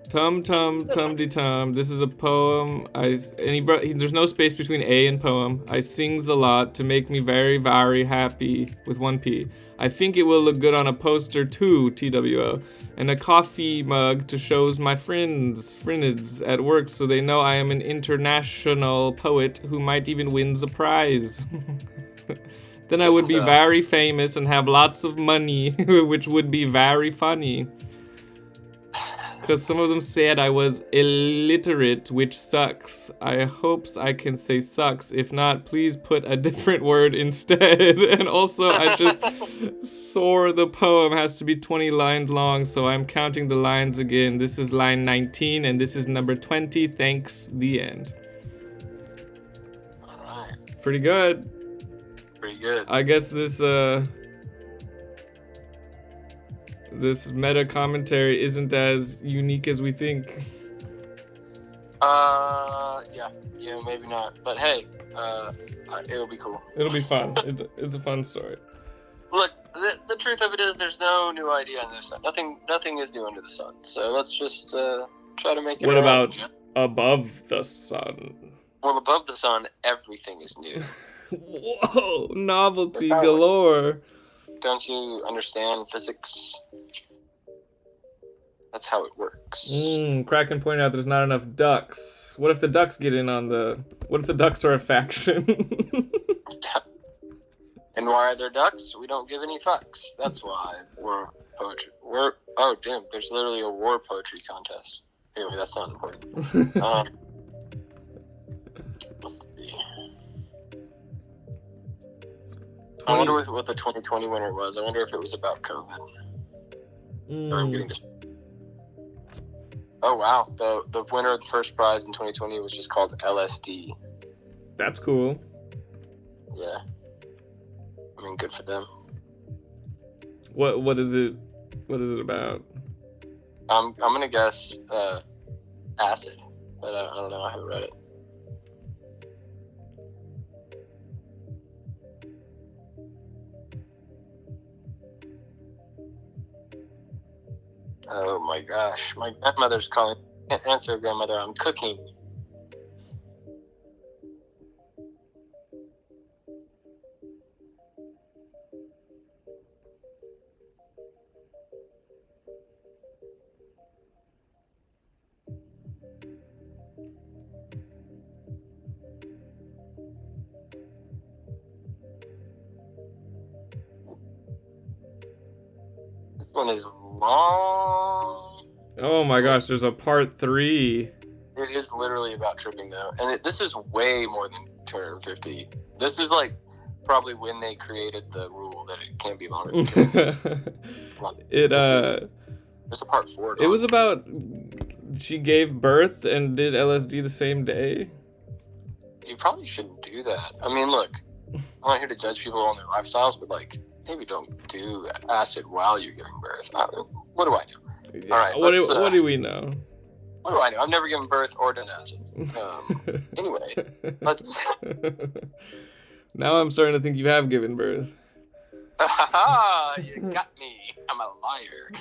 Tum tum tum de tum. This is a poem. There's no space between A and poem. I sings a lot to make me very, very happy with one P. I think it will look good on a poster too, TWO. And a coffee mug to shows my friends at work so they know I am an international poet who might even wins a prize. Then I would be very famous and have lots of money, which would be very funny. Because some of them said I was illiterate, which sucks. I hopes I can say sucks. If not, please put a different word instead. And also, I just saw the poem has to be 20 lines long, so I'm counting the lines again. This is line 19, and this is number 20. Thanks, the end. Alright. Pretty good. Pretty good. I guess this meta commentary isn't as unique as we think. Yeah, maybe not. But hey, it'll be cool. It'll be fun. It's a fun story. Look, the truth of it is there's no new idea under the sun. Nothing is new under the sun. So let's just try to make it. What about above the sun? Well, above the sun, everything is new. Whoa, novelty galore. Don't you understand physics? That's how it works. Kraken pointed out there's not enough ducks. What if the ducks get in on what if the ducks are a faction? And why are there ducks? We don't give any fucks. That's why we're poetry. Oh, damn, there's literally a war poetry contest. Anyway, that's not important. Let's see. I wonder what the 2020 winner was. I wonder if it was about COVID. I'm getting this. Oh wow, the winner of the first prize in 2020 was just called LSD. That's cool. Yeah. I mean, good for them. What is it? What is it about? I'm gonna guess acid, but I don't know. I haven't read it. Oh my gosh, my grandmother's calling. I can't answer, grandmother. I'm cooking. This one is long. Oh my gosh, there's a part 3. It is literally about tripping though, and this is way more than 250. This is like probably when they created the rule that it can't be longer than 250. There's a part 4. It was about she gave birth and did LSD the same day. You probably shouldn't do that. I mean, look, I'm not here to judge people on their lifestyles, but like, maybe don't do acid while you're giving birth. What do I know? Yeah. All right. What do we know? What do I know? I've never given birth or done acid. Anyway, let's. Now I'm starting to think you have given birth. You got me. I'm a liar.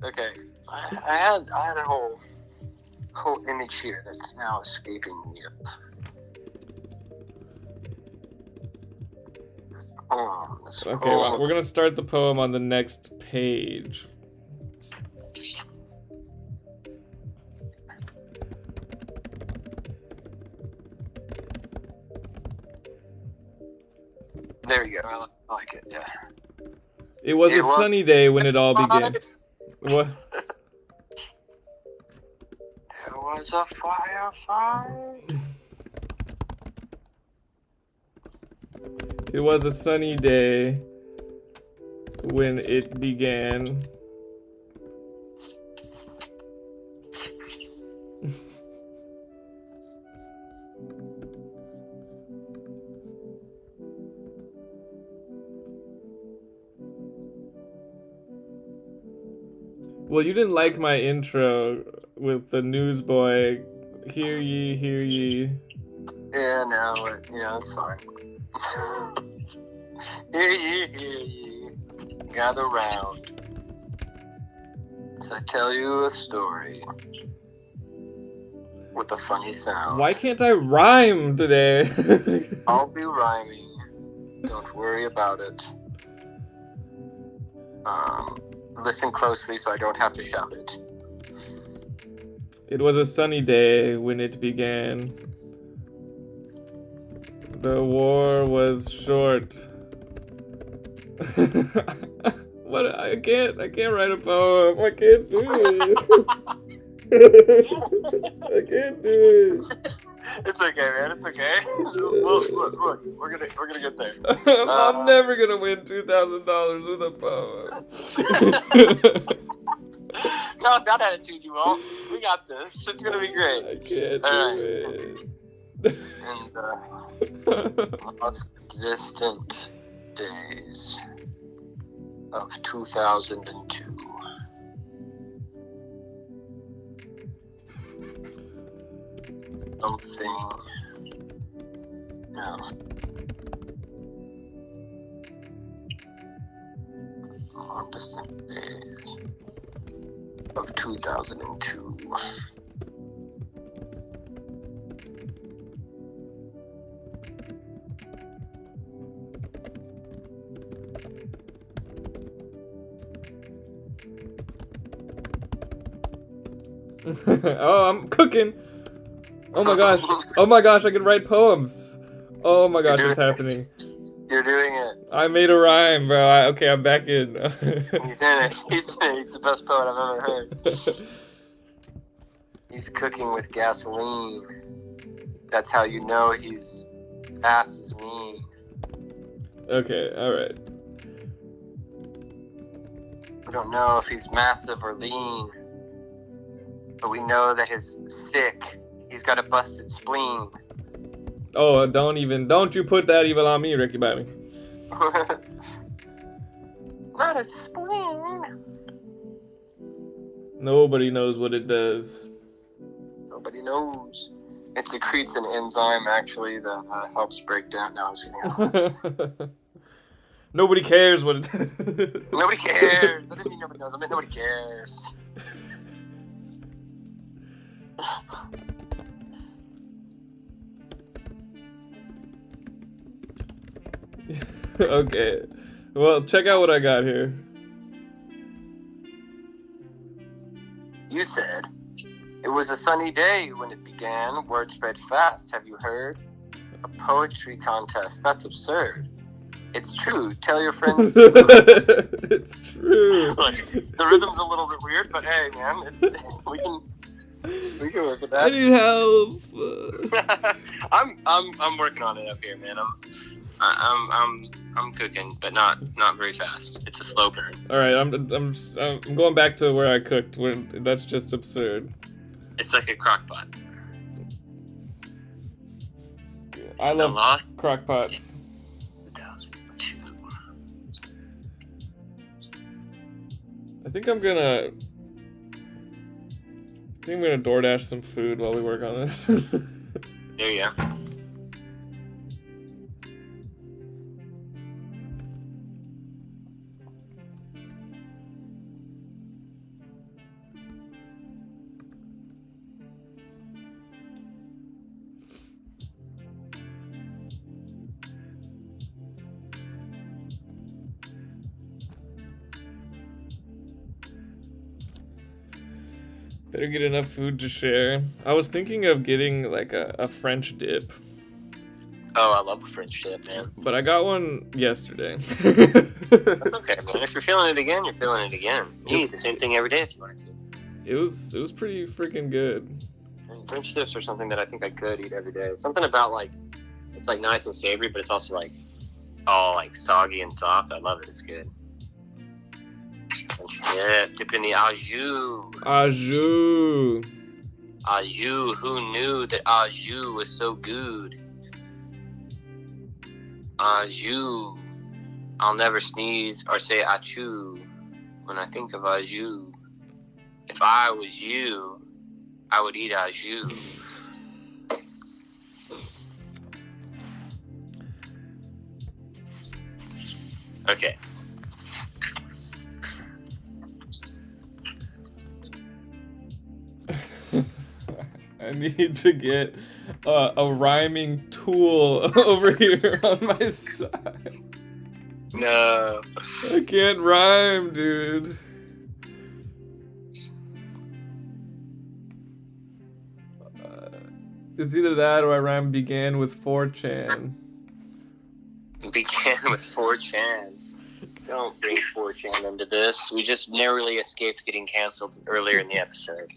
Okay. I had a whole image here that's now escaping me. Okay, well, we're gonna start the poem on the next page. There you go. I like it. Yeah. It was a sunny day when it all began. What? There was a firefight. It was a sunny day when it began. Well, you didn't like my intro with the newsboy. Hear ye, hear ye. Yeah, no, it's fine. Hear ye, gather round. As I tell you a story with a funny sound. Why can't I rhyme today? I'll be rhyming. Don't worry about it. Listen closely so I don't have to shout it. It was a sunny day when it began. The war was short. What? I can't write a poem. I can't do it. I can't do it. It's okay, man. It's okay. Look, we're gonna get there. I'm never gonna win $2,000 with a poem. No, that attitude you won't. We got this. It's gonna be great. I can't do it. And lost distant days of 2002. Something. No. On distant days of 2002. Oh, I'm cooking. Oh my gosh. Oh my gosh, I can write poems. Oh my gosh, it's happening. You're doing it. I made a rhyme, bro. Okay, I'm back in. He's in it. He's the best poet I've ever heard. He's cooking with gasoline. That's how you know his ass is mean. Okay, alright. We don't know if he's massive or lean, but we know that he's sick. He's got a busted spleen. Oh, don't you put that evil on me, Ricky Bobby. Not a spleen. Nobody knows what it does. Nobody knows. It secretes an enzyme, actually, that helps break down. No, I'm just kidding. Nobody cares what it does. Nobody cares. I didn't mean nobody knows. I meant nobody cares. Okay. Well, check out what I got here. You said, it was a sunny day when it began. Word spread fast. Have you heard? A poetry contest. That's absurd. It's true. Tell your friends too. It's true. Look, the rhythm's a little bit weird, but hey, man, we can work with that. I need help. I'm working on it up here, man. I'm cooking, but not very fast. It's a slow burn. All right, I'm going back to where I cooked. That's just absurd. It's like a crock pot. I love crock pots. I think I'm gonna DoorDash some food while we work on this. There you go. Better get enough food to share. I was thinking of getting like a French dip. Oh, Oh, I love a French dip, man. But I got one yesterday. That's okay, man. If you're feeling it again, you're feeling it again. You eat the same thing every day if you want to. It was pretty freaking good. And French dips are something that I think I could eat every day. Something about like it's like nice and savory, but it's also like all like soggy and soft. I love it. It's good. French dip, dip in the au jus. Au jus. Au jus. Who knew that au jus was so good? Au jus. I'll never sneeze or say achoo when I think of au jus. If I was you, I would eat au jus. Okay. I need to get a rhyming tool over here on my side. No. I can't rhyme, dude. It's either that or I rhyme began with 4chan. Began with 4chan. Don't bring 4chan into this. We just narrowly escaped getting canceled earlier in the episode.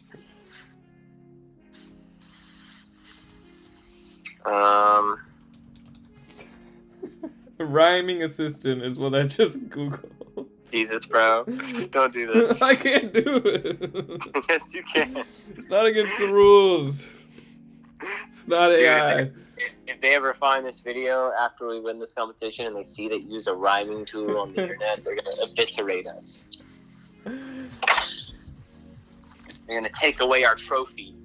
Rhyming assistant is what I just Googled. Jesus, bro. Don't do this. I can't do it. Yes, you can. It's not against the rules. It's not AI. Dude, if they ever find this video after we win this competition and they see that you use a rhyming tool on the internet, they're going to eviscerate us. They're going to take away our trophy.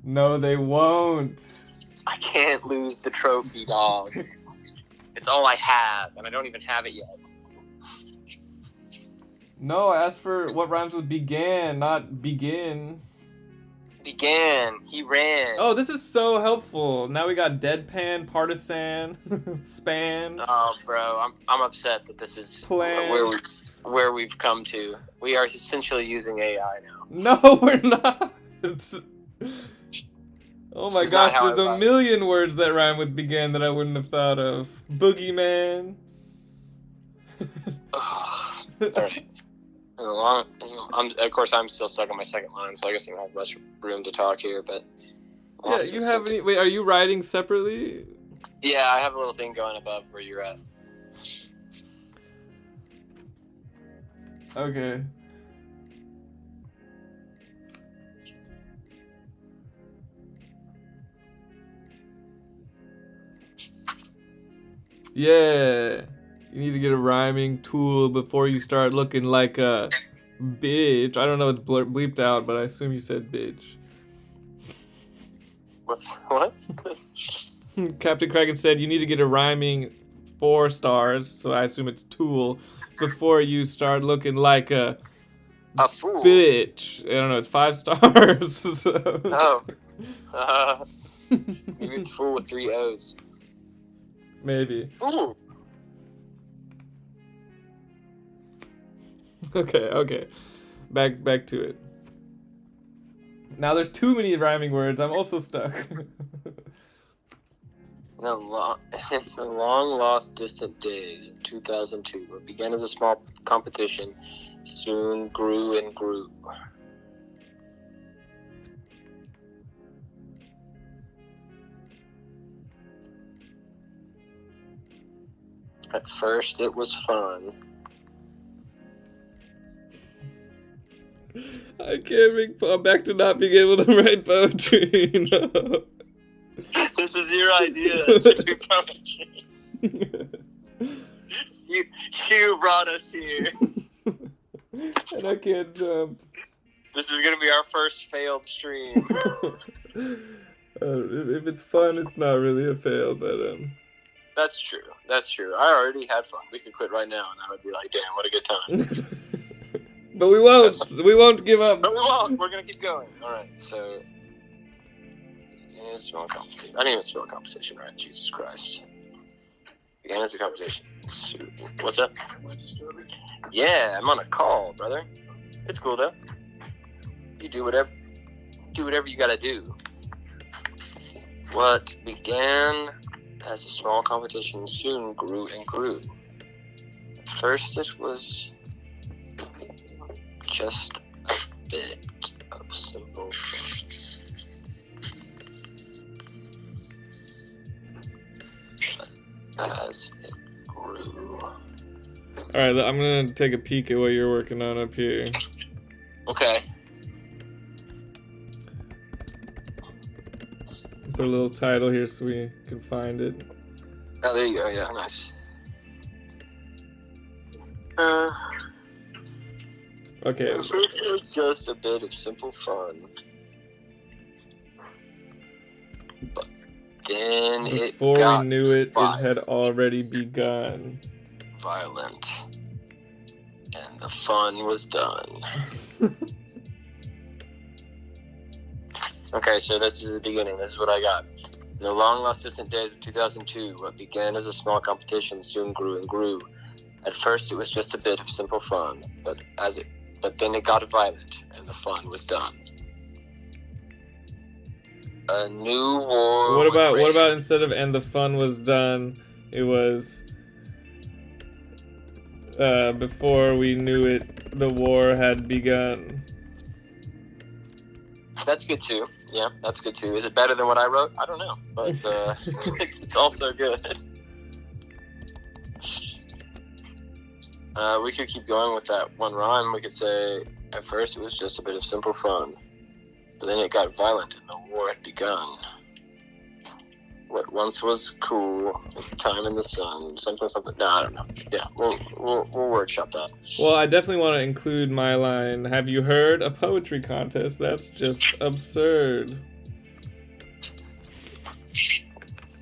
No, they won't. I can't lose the trophy, dog. It's all I have, and I don't even have it yet. No, I asked for what rhymes with began, not begin. Began. He ran. Oh, this is so helpful. Now we got deadpan, partisan, span. Oh, bro, I'm upset that this is plan. where we've come to. We are essentially using AI now. No, we're not. Oh my gosh, there's a million words that rhyme with began that I wouldn't have thought of. Boogeyman. Alright. Of course, I'm still stuck on my second line, so I guess I don't have much room to talk here, but... Yeah, you have any... Wait, are you writing separately? Yeah, I have a little thing going above where you're at. Okay. Yeah. You need to get a rhyming tool before you start looking like a bitch. I don't know, it's bleeped out, but I assume you said bitch. What? Captain Kraken said you need to get a rhyming 4 stars, so I assume it's tool, before you start looking like a fool. Bitch. I don't know, it's 5 stars. So. Oh. Maybe it's fool with 3 O's. Maybe. Fool. Okay. Back to it. Now there's too many rhyming words. I'm also stuck. The long lost distant days of 2002, what began as a small competition, soon grew and grew. At first, it was fun. I can't I'm back to not being able to write poetry. No. This is your idea to do poetry. You brought us here. And I can't jump. This is going to be our first failed stream. If it's fun, it's not really a fail, but That's true. I already had fun. We could quit right now, and I would be like, damn, what a good time. But we won't. We won't give up. But we won't. We're going to keep going. All right, so... Spell competition. I didn't even spell competition right. Jesus Christ. Began as a competition. What's up? Yeah, I'm on a call, brother. It's cool though. You do whatever you gotta do. What began as a small competition soon grew and grew. At first it was just a bit of simple fun. As it grew. Alright, I'm gonna take a peek at what you're working on up here. Okay. Put a little title here so we can find it. Oh, there you go. Yeah, nice. Okay. It's just a bit of simple fun. But then Before it got we knew it, violent. it had already begun. Violent. And the fun was done. Okay, so this is the beginning. This is what I got. In the long lost distant days of 2002, what began as a small competition soon grew and grew. At first it was just a bit of simple fun, but then it got violent and the fun was done. A new war. What about instead of "and the fun was done," it was before we knew it, the war had begun. That's good too. Yeah, that's good too. Is it better than what I wrote? I don't know, but it's also good. We could keep going with that one rhyme. We could say, at first it was just a bit of simple fun, but then it got violent and the war had begun. What once was cool, time in the sun, something. No, I don't know. Yeah, we'll workshop that. Well, I definitely want to include my line. Have you heard a poetry contest? That's just absurd.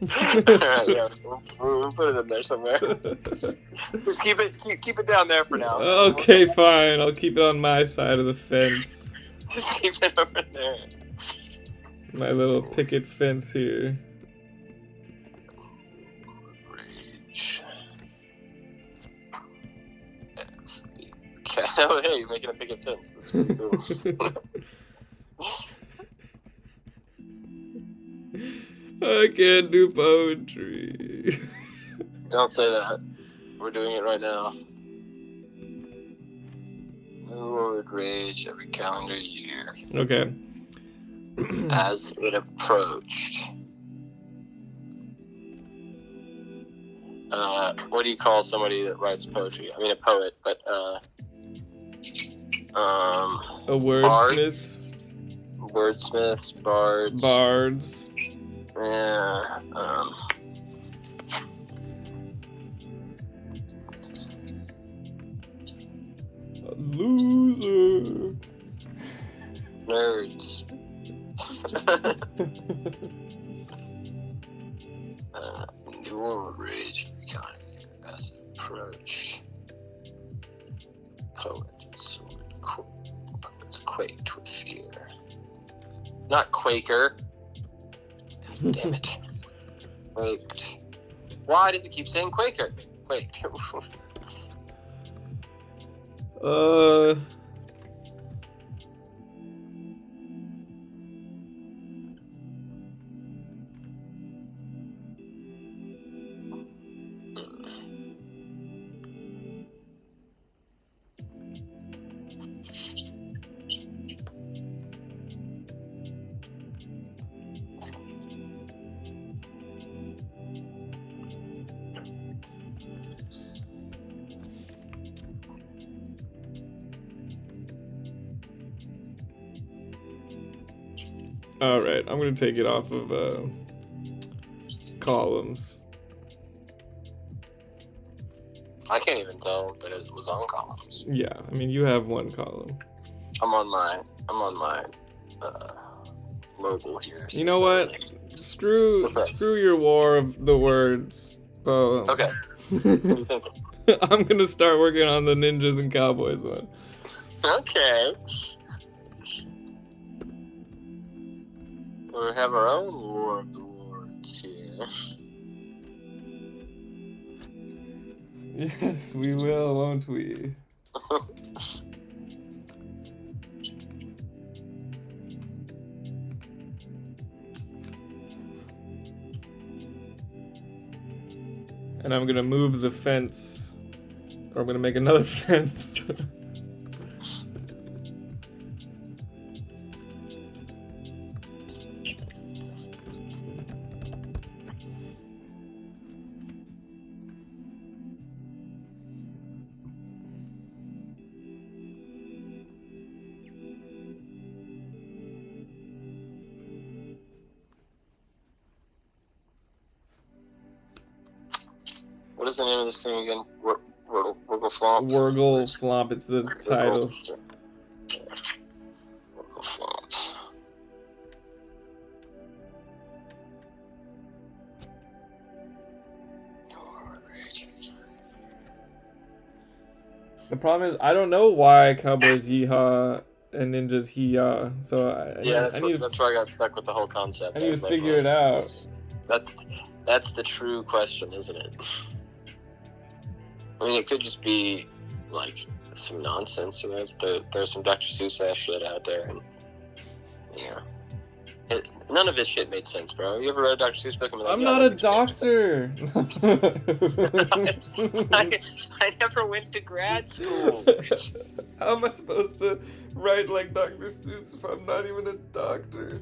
Alright, yeah, we'll put it in there somewhere. Just keep it down there for now. Okay, fine. I'll keep it on my side of the fence. Keep it over there. My little picket fence here. Okay. Oh, hey, you're making a picket fence. That's pretty cool. I can't do poetry. Don't say that. We're doing it right now. New road rage every calendar year. Okay. As it approached. What do you call somebody that writes poetry? I mean, a poet, but a wordsmith. Wordsmiths, bards. Bards. Yeah. A loser. Nerds. New world rage economy as an approach. Poets quaked with fear. Not Quaker. Damn it. Quaked. Why does it keep saying Quaker? Quaked. Alright, I'm gonna take it off of columns. I can't even tell that it was on columns. Yeah, I mean you have one column. I'm on my mobile here. You know what? Screw your war of the words. Okay. What do you think? I'm gonna start working on the ninjas and cowboys one. Okay. We have our own war of the words here. Yes, we will, won't we? And I'm gonna move the fence. Or I'm gonna make another fence. What is the name of this thing again? Wergle Flomp? Wergle Flomp, it's the title. Wergle Flomp. The problem is, I don't know why cowboys yeehaw and ninjas hee-yaw, so that's why I got stuck with the whole concept. I need to figure it out. That's the true question, isn't it? I mean, it could just be like some nonsense, you know. There's some Dr. Seuss ass shit out there, and none of this shit made sense, bro. You ever read a Dr. Seuss book? And I'm not a doctor. I never went to grad school. How am I supposed to write like Dr. Seuss if I'm not even a doctor?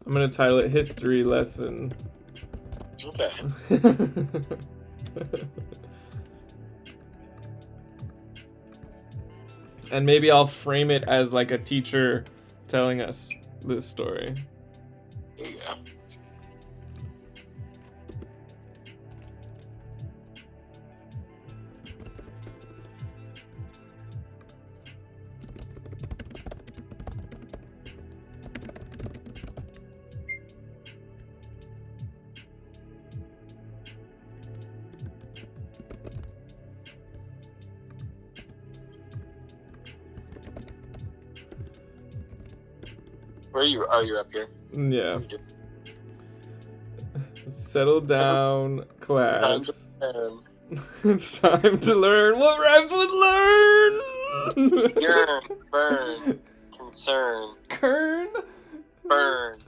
I'm gonna title it History Lesson. Okay. And maybe I'll frame it as like a teacher telling us this story. There you go. Where are you? Oh, you're up here. Yeah. Settle down, class. It's time to learn. What rhymes with learn? Yearn, burn, concern. Kern. Burn.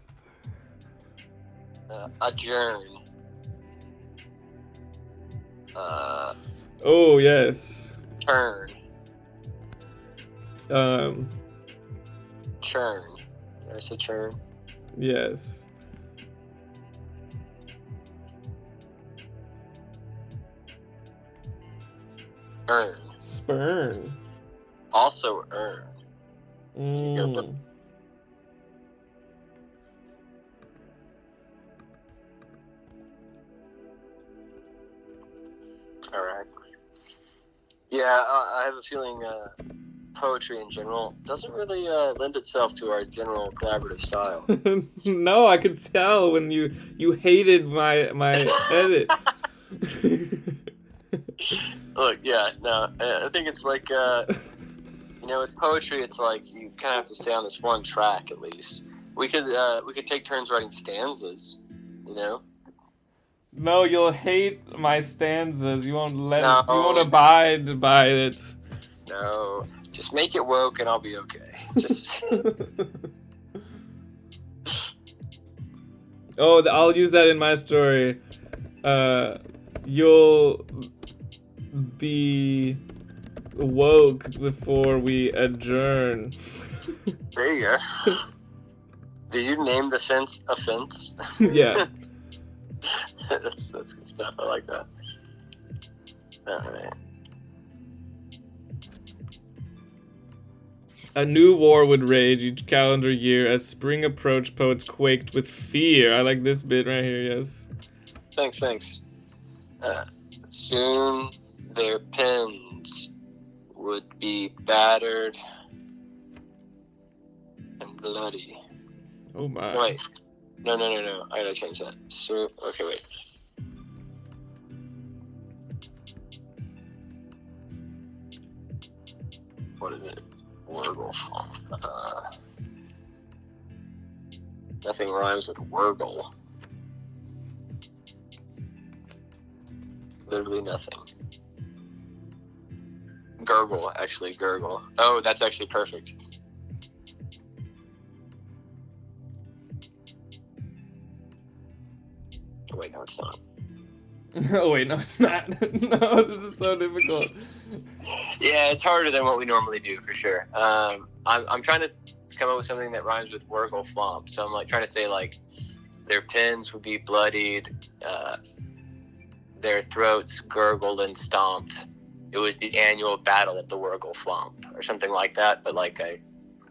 Adjourn. Oh yes. Turn. Churn. Did I say churn? Yes. Earn. Spurn. Also earn. Mm. Alright. Yeah, I have a feeling poetry in general doesn't really lend itself to our general collaborative style. No, I could tell when you hated my edit. Look, yeah, no, I think it's like, with poetry, it's like you kind of have to stay on this one track at least. We could take turns writing stanzas, you know. No, you'll hate my stanzas. You won't let it. You won't abide by it. No, just make it woke and I'll be okay. Just. Oh, I'll use that in my story. You'll be woke before we adjourn. There you go. Did you name the fence a fence? Yeah. That's good stuff. I like that. Alright. A new war would rage each calendar year. As spring approached, poets quaked with fear. I like this bit right here, yes. Thanks. Soon their pens would be battered and bloody. Oh my. Wait. No. I gotta change that. So, okay, wait. What is it? Wergle. Nothing rhymes with Wergle. Literally nothing. Gurgle, actually, gurgle. Oh, that's actually perfect. Oh, wait, no, it's not. Oh, wait, no, it's not. No, this is so difficult. Yeah, it's harder than what we normally do, for sure. I'm trying to come up with something that rhymes with Wergle Flomp. So I'm like trying to say like their pins would be bloodied, their throats gurgled and stomped. It was the annual battle of the Wergle Flomp, or something like that. But like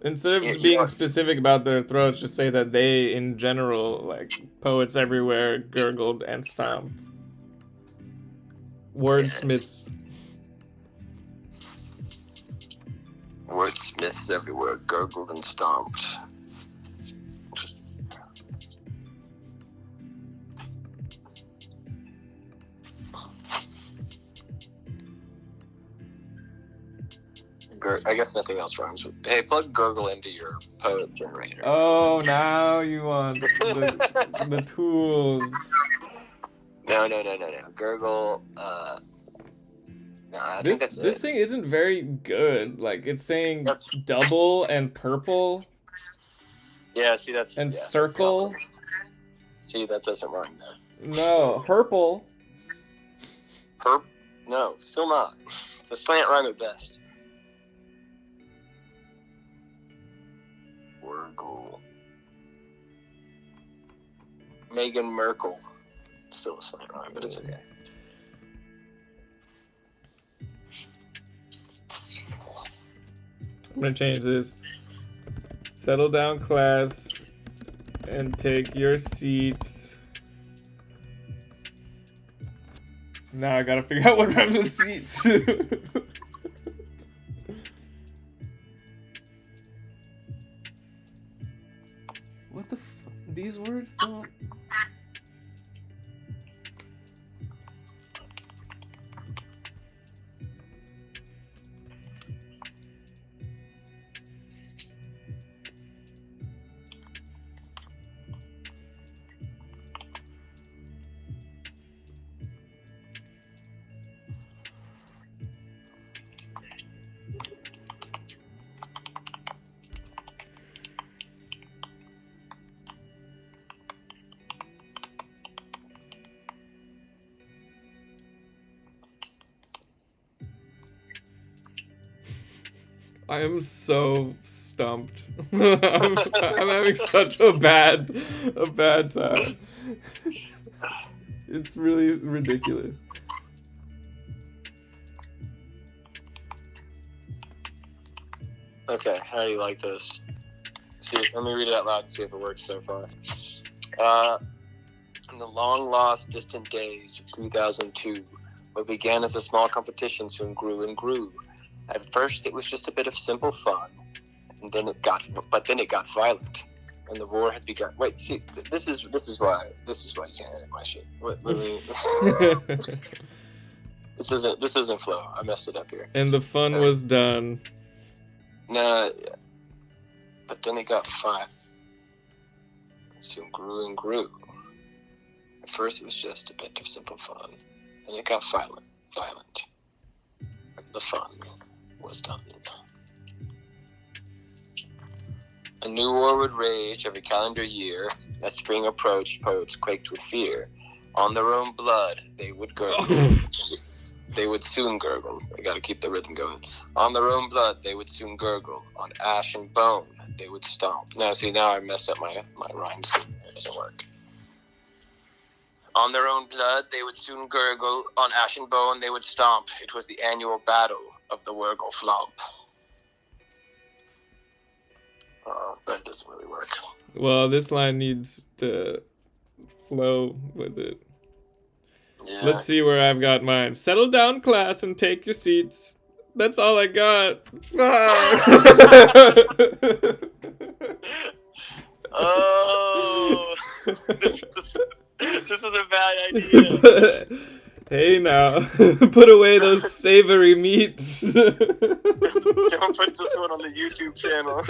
instead of being specific about their throats, just say that they, in general, like poets everywhere, gurgled and stomped. Wordsmiths. Wordsmiths everywhere gurgled and stomped. I guess nothing else rhymes with. Hey, plug gurgle into your poet generator. Oh, now you want the tools. No. Gurgle. No, I think that's this it. thing isn't very good. Like, it's saying double and purple. Yeah, see, that's... And yeah, circle. See, that doesn't rhyme there. No, herple. Herp? No, still not. The slant rhyme at best. Wergle. Meghan Merkel. Still a slant rhyme, but it's okay. I'm gonna change this. Settle down, class, and take your seats. Now I gotta figure out what rhymes with seats. What the fuck? These words don't... I am so stumped. I'm having such a bad time. It's really ridiculous. Okay, how do you like this? See, let me read it out loud and see if it works so far. In the long-lost distant days of 2002, what began as a small competition soon grew and grew. At first, it was just a bit of simple fun, and then it got violent, and the war had begun. Wait, see, this is why you can't edit my shit. This isn't flow. I messed it up here. And the fun was done. Nah, but then it got violent. It soon grew and grew. At first, it was just a bit of simple fun, and it got violent. The fun was done. A new war would rage every calendar year. As spring approached, poets quaked with fear. On their own blood, they would gurgle. They would soon gurgle. I gotta keep the rhythm going. On their own blood, they would soon gurgle. On ash and bone, they would stomp. Now, see, now I messed up my rhyme scheme. It doesn't work. On their own blood, they would soon gurgle. On ash and bone, they would stomp. It was the annual battle of the Wergle Flomp. That doesn't really work. Well, this line needs to flow with it. Yeah. Let's see where I've got mine. Settle down, class, and take your seats. That's all I got. Oh, this was a bad idea. Hey now, put away those savory meats. Don't put this one on the YouTube channel.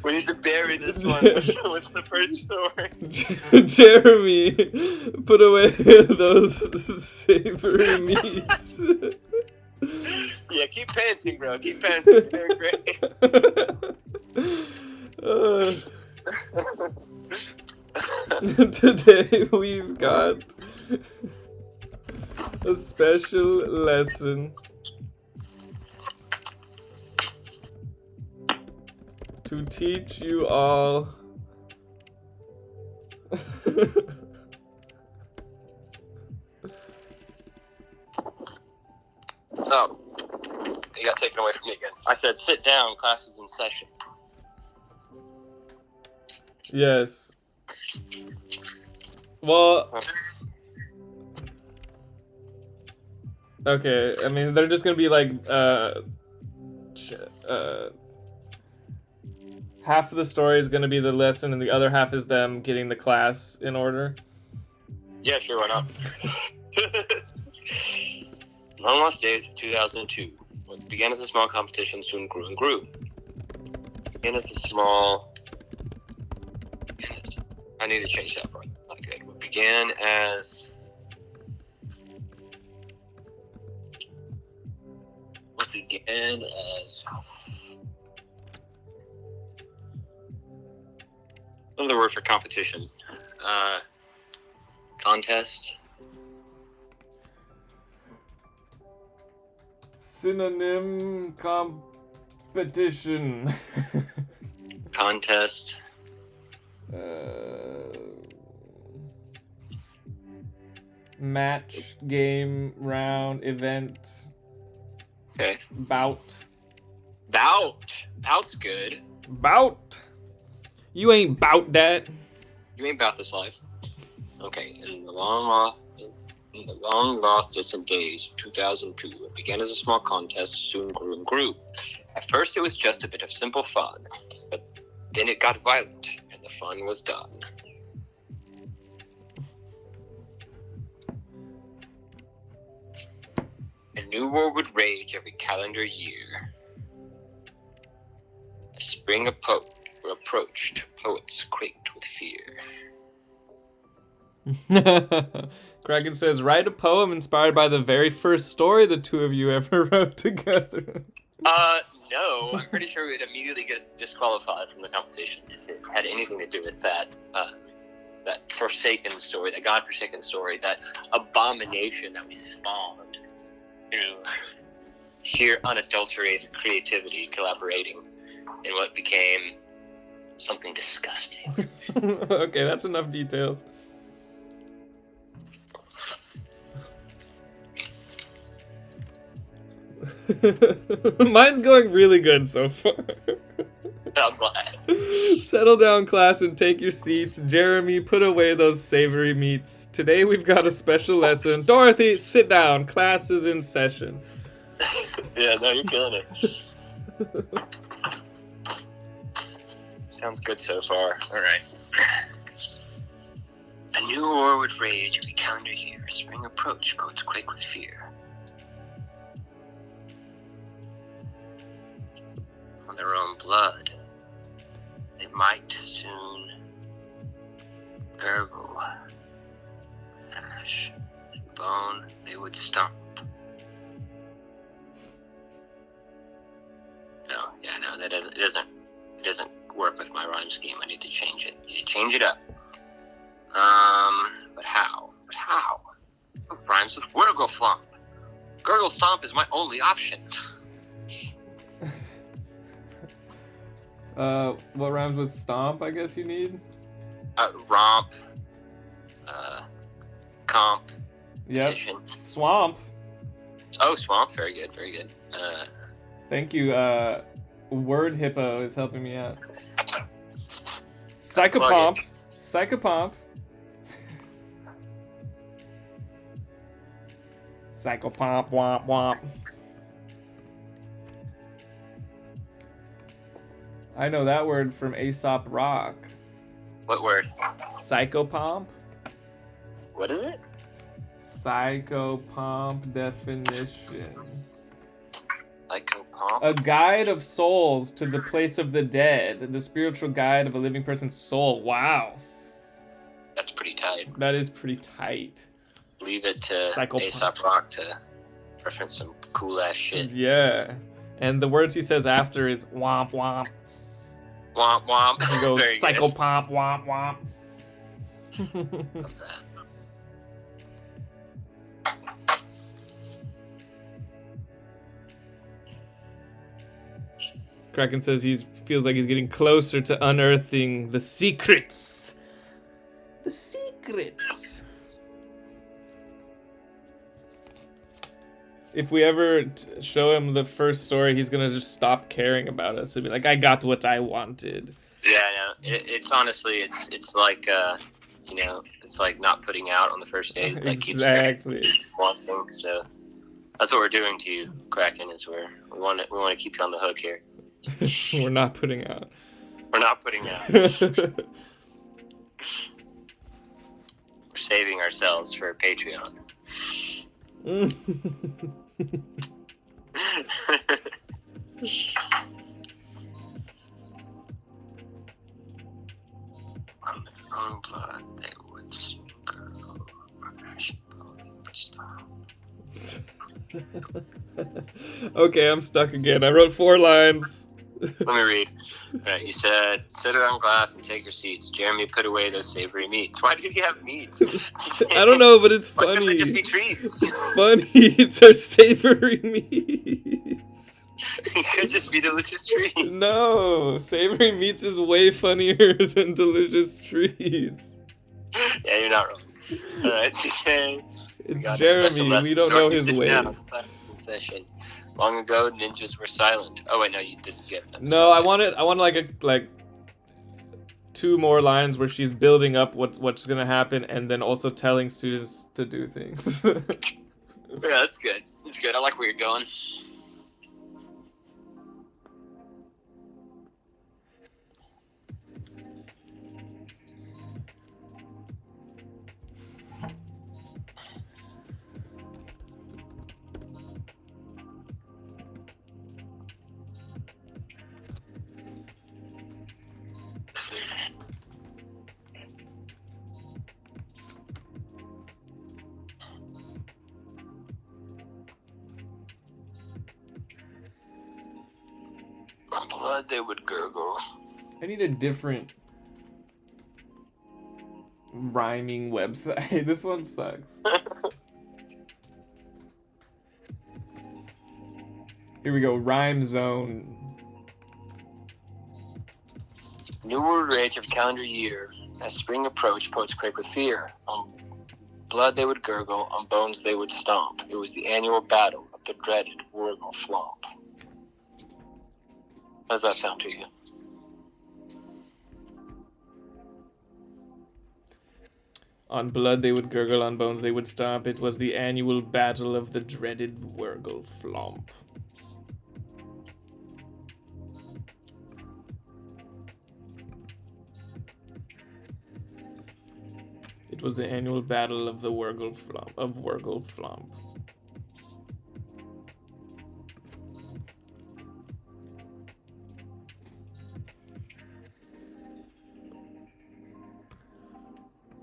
We need to bury this one with the first story. Jeremy, put away those savory meats. Yeah, keep pantsing, bro. Keep pantsing. You're great. Today we've got a special lesson to teach you all Oh, you got taken away from me again. I said, sit down, class is in session. Yes. Well, okay, I mean, they're just gonna be like, half of the story is gonna be the lesson and the other half is them getting the class in order. Yeah, sure, why not? Long lost days of 2002. What began as a small competition soon grew and grew. Began as a small... I need to change that part. Not good. What began as... What began as... Another word for competition. Contest. Synonym competition. Contest. Match, game, round, event. Okay. Bout. Bout's good. Bout. You ain't bout that. You ain't about this life. Okay. In the long lost distant days of 2002, it began as a small contest, soon grew and grew. At first, it was just a bit of simple fun, but then it got violent, and the fun was done. A new war would rage every calendar year. A spring approached, poets quaked with fear. Kraken says, write a poem inspired by the very first story the two of you ever wrote together. No. I'm pretty sure we'd immediately get disqualified from the competition if it had anything to do with that forsaken story, that God-forsaken story, that abomination that we spawned through sheer unadulterated creativity collaborating in what became something disgusting. Okay, that's enough details. Mine's going really good so far. I'm glad. Settle down, class, and take your seats. Jeremy, put away those savory meats. Today we've got a special lesson. Dorothy, sit down. Class is in session. Yeah, no, you're killing it. Sounds good so far. All right. A new war would rage every calendar year. Spring approached, poets quake with fear. On their own blood, they might soon gurgle, ash, and bone they would stomp. No, that doesn't work with my rhyme scheme. I need to change it. Change it up. But how? What rhymes with Wergle Flomp? Gurgle Stomp is my only option. What rhymes with stomp, I guess you need? Romp. Comp. Yep. Petition. Swamp. Oh, Swamp. Very good, very good. Thank you. Word Hippo is helping me out. Psychopomp. Psychopomp. Psychopomp, womp womp. I know that word from Aesop Rock. What word? Psychopomp. What is it? Psychopomp definition. Psychopomp? A guide of souls to the place of the dead. The spiritual guide of a living person's soul. Wow. That's pretty tight. That is pretty tight. Leave it to Aesop Rock to reference some cool ass shit. Yeah. And the words he says after is womp womp. Womp womp. He goes psychopomp womp womp. Love that. Kraken says he feels like he's getting closer to unearthing the secrets. The secrets. If we ever show him the first story, he's gonna just stop caring about us. He'll be like, I got what I wanted. Yeah, it's honestly, it's like, it's like not putting out on the first date. It's like exactly. One thing, so that's what we're doing to you, Kraken. Is we want to keep you on the hook here. We're not putting out. We're not putting out. We're saving ourselves for Patreon. On their own blood, they would girl. Okay, I'm stuck again. I wrote 4 lines. Let me read. Alright, you said, sit around glass and take your seats. Jeremy, put away those savory meats. Why did he have meats? I don't know, but it's funny. Why couldn't they just be treats? It's funny. It's our savory meats. It could just be delicious treats. No, savory meats is way funnier than delicious treats. Yeah, you're not wrong. Alright, today. It's Jeremy. We don't know his ways. Session. Long ago, ninjas were silent. Oh wait, no, you just get. No, I wanted like 2 more lines where she's building up what's gonna happen, and then also telling students to do things. Yeah, that's good. That's good. I like where you're going. Blood they would gurgle. I need a different rhyming website. This one sucks. Here we go. Rhyme zone. New order age of calendar year. As spring approached, poets quake with fear. On blood they would gurgle, on bones they would stomp. It was the annual battle of the dreaded Wergle Flomp. How does that sound to you? On blood they would gurgle, on bones they would stomp. It was the annual battle of the dreaded Wergle Flomp. It was the annual battle of the Wergle Flomp.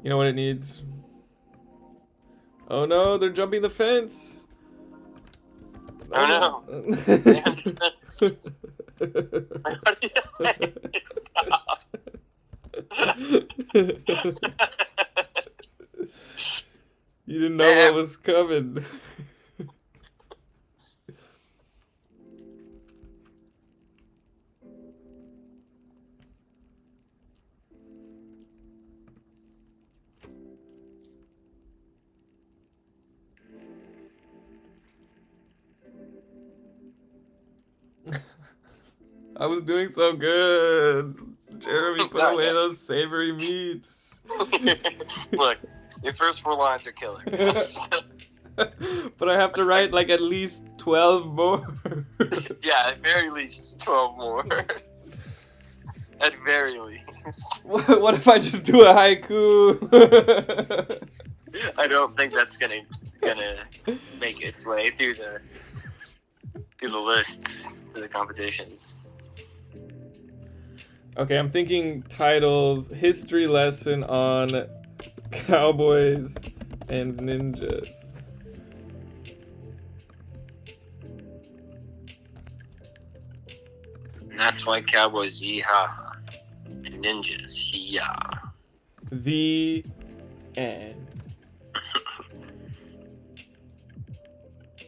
You know what it needs? Oh no, they're jumping the fence! Oh no! Damn fence! You didn't know what was coming. I was doing so good. Jeremy, put away those savory meats. Look, your first 4 lines are killer. But I have to write like at least 12 more. Yeah, at very least 12 more. At very least. What if I just do a haiku? I don't think that's gonna make its way through the lists for the competition. Okay, I'm thinking titles: history lesson on cowboys and ninjas. And that's why cowboys yeehaw and ninjas yah. The end.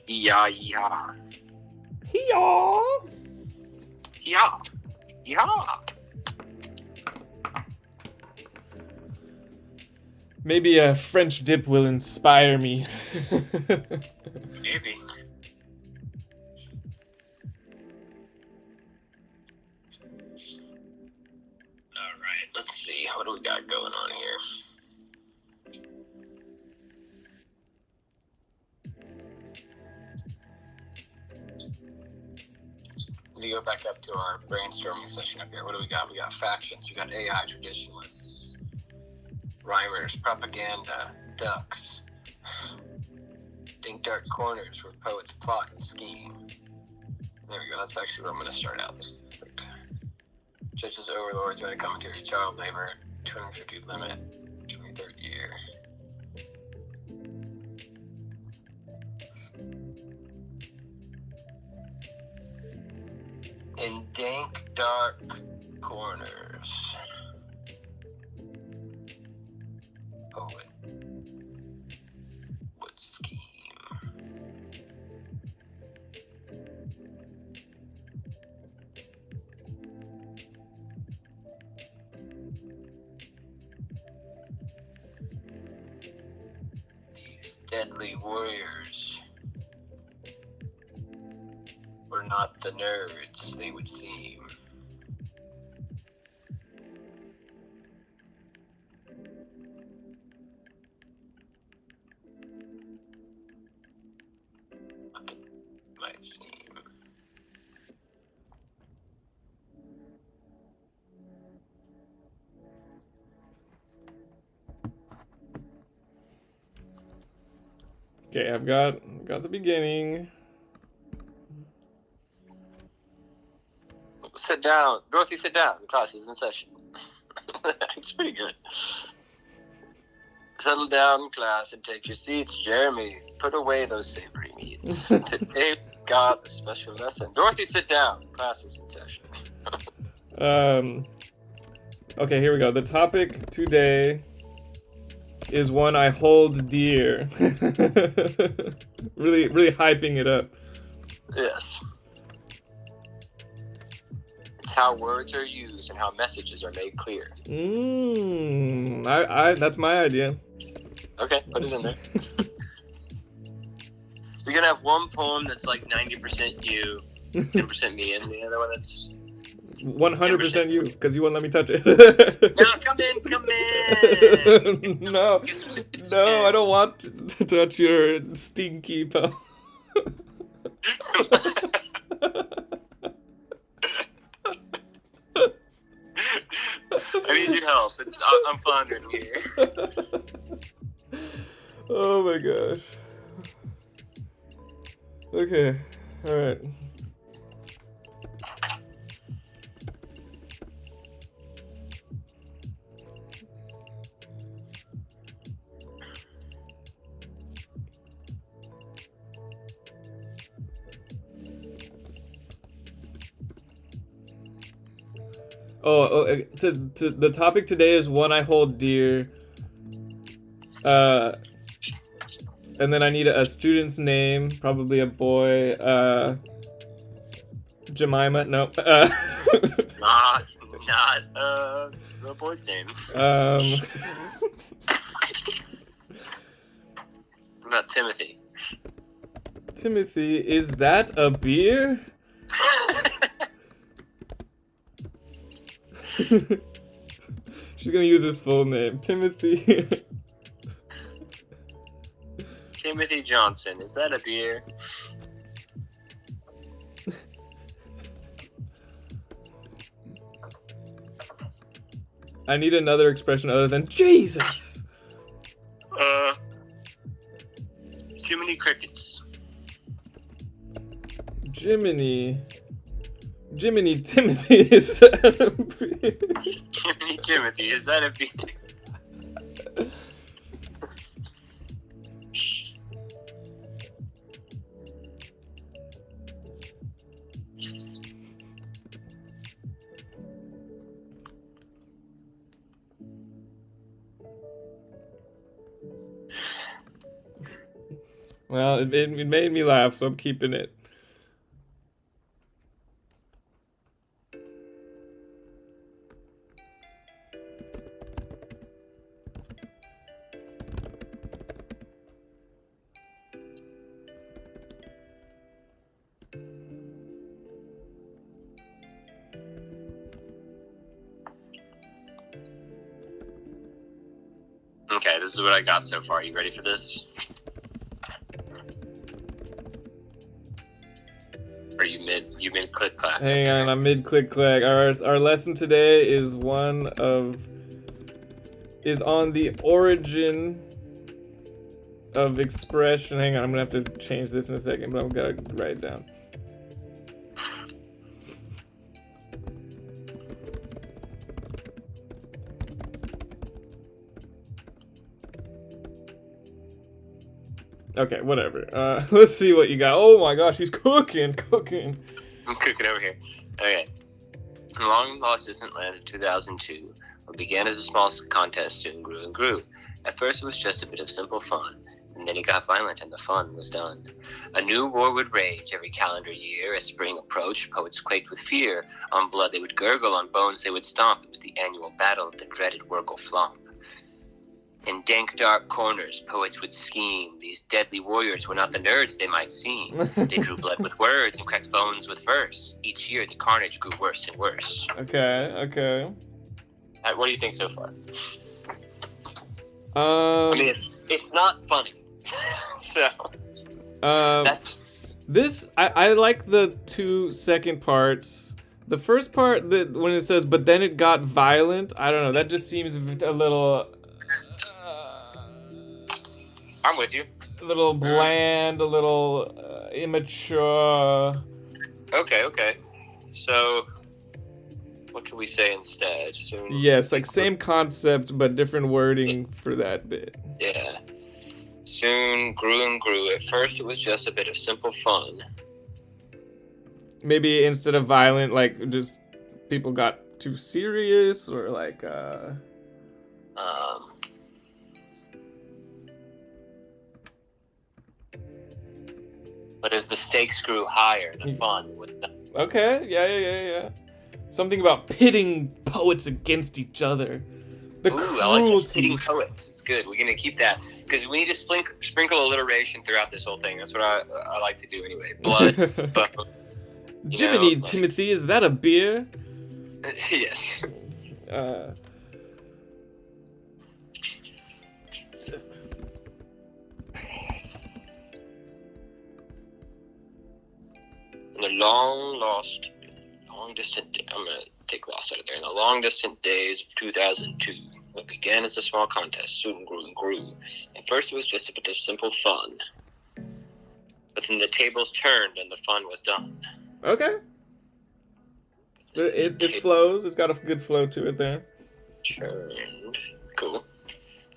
Yeah, yeah. Hee-yaw. Yeah. Yeah. Maybe a French dip will inspire me. Maybe. Alright, let's see. What do we got going on here? We go back up to our brainstorming session up here. What do we got? We got factions. We got AI traditionalists, rhymers, propaganda, ducks, dink dark corners where poets plot and scheme. There we go. That's actually where I'm going to start out. Perfect. Judges, overlords, meta commentary, child labor, 250 limit, 23rd year. In dank, dark corners. Poet would scheme. These deadly warriors were not the nerds they would seem. What they might seem. Okay, I've got the beginning. Sit down. Dorothy, sit down. The class is in session. It's pretty good. Settle down, class, and take your seats. Jeremy, put away those savory meats. Today, we got a special lesson. Dorothy, sit down. Class is in session. Okay, here we go. The topic today is one I hold dear. really hyping it up. Yes. It's how words are used and how messages are made clear. That's my idea. Okay, put it in there. You're gonna have one poem that's like 90% you, 10% me, and the other one that's 100% you, because you won't let me touch it. No, come in. No, I don't want to touch your stinky poem. I need your help. I'm floundering here. Oh my gosh. Okay, alright. The topic today is one I hold dear. And then I need a student's name, probably a boy. Jemima, no. Not the boy's name. What about Timothy? Timothy, is that a beer? She's gonna use his full name. Timothy. Timothy Johnson, is that a beer? I need another expression other than Jesus. Jiminy Crickets. Jiminy Timothy, is that a beer? Jiminy Timothy, is that a beer? Well, it made me laugh, so I'm keeping it. Okay, this is what I got so far. You ready for this? Or you mid click class? Hang on, I'm mid click clack. Our lesson today is on the origin of expression. Hang on, I'm gonna have to change this in a second, but I've gotta write it down. Okay, whatever. Let's see what you got. Oh my gosh, he's cooking. I'm cooking over here. Okay. In a long lost distant land of 2002, what began as a small contest soon grew and grew. At first it was just a bit of simple fun, and then it got violent and the fun was done. A new war would rage every calendar year. As spring approached, poets quaked with fear. On blood they would gurgle, on bones they would stomp. It was the annual battle of the dreaded Wergle Flomp. In dank, dark corners, poets would scheme. These deadly warriors were not the nerds they might seem. They drew blood with words and cracked bones with verse. Each year, the carnage grew worse and worse. Okay. What do you think so far? I mean, it's not funny. So, that's... This, I like the 2 second parts. The first part, when it says, but then it got violent, I don't know, that just seems a little... I'm with you. A little bland, a little immature. Okay. So, what can we say instead? Soon, yes, like same concept, but different wording for that bit. Yeah. Soon grew and grew. At first, it was just a bit of simple fun. Maybe instead of violent, like just people got too serious, or like But as the stakes grew higher, the fun was done. Okay, yeah. Something about pitting poets against each other. The cruelty. I like pitting poets. It's good. We're gonna keep that because we need to sprinkle alliteration throughout this whole thing. That's what I like to do anyway. Blood, but Jiminy Timothy, is that a beer? Yes. In the I'm going to take lost out of there. In the long distant days of 2002, what began as a small contest soon grew and grew. At first it was just a bit of simple fun. But then the tables turned and the fun was done. Okay. It flows. It's got a good flow to it there. Turned. Cool.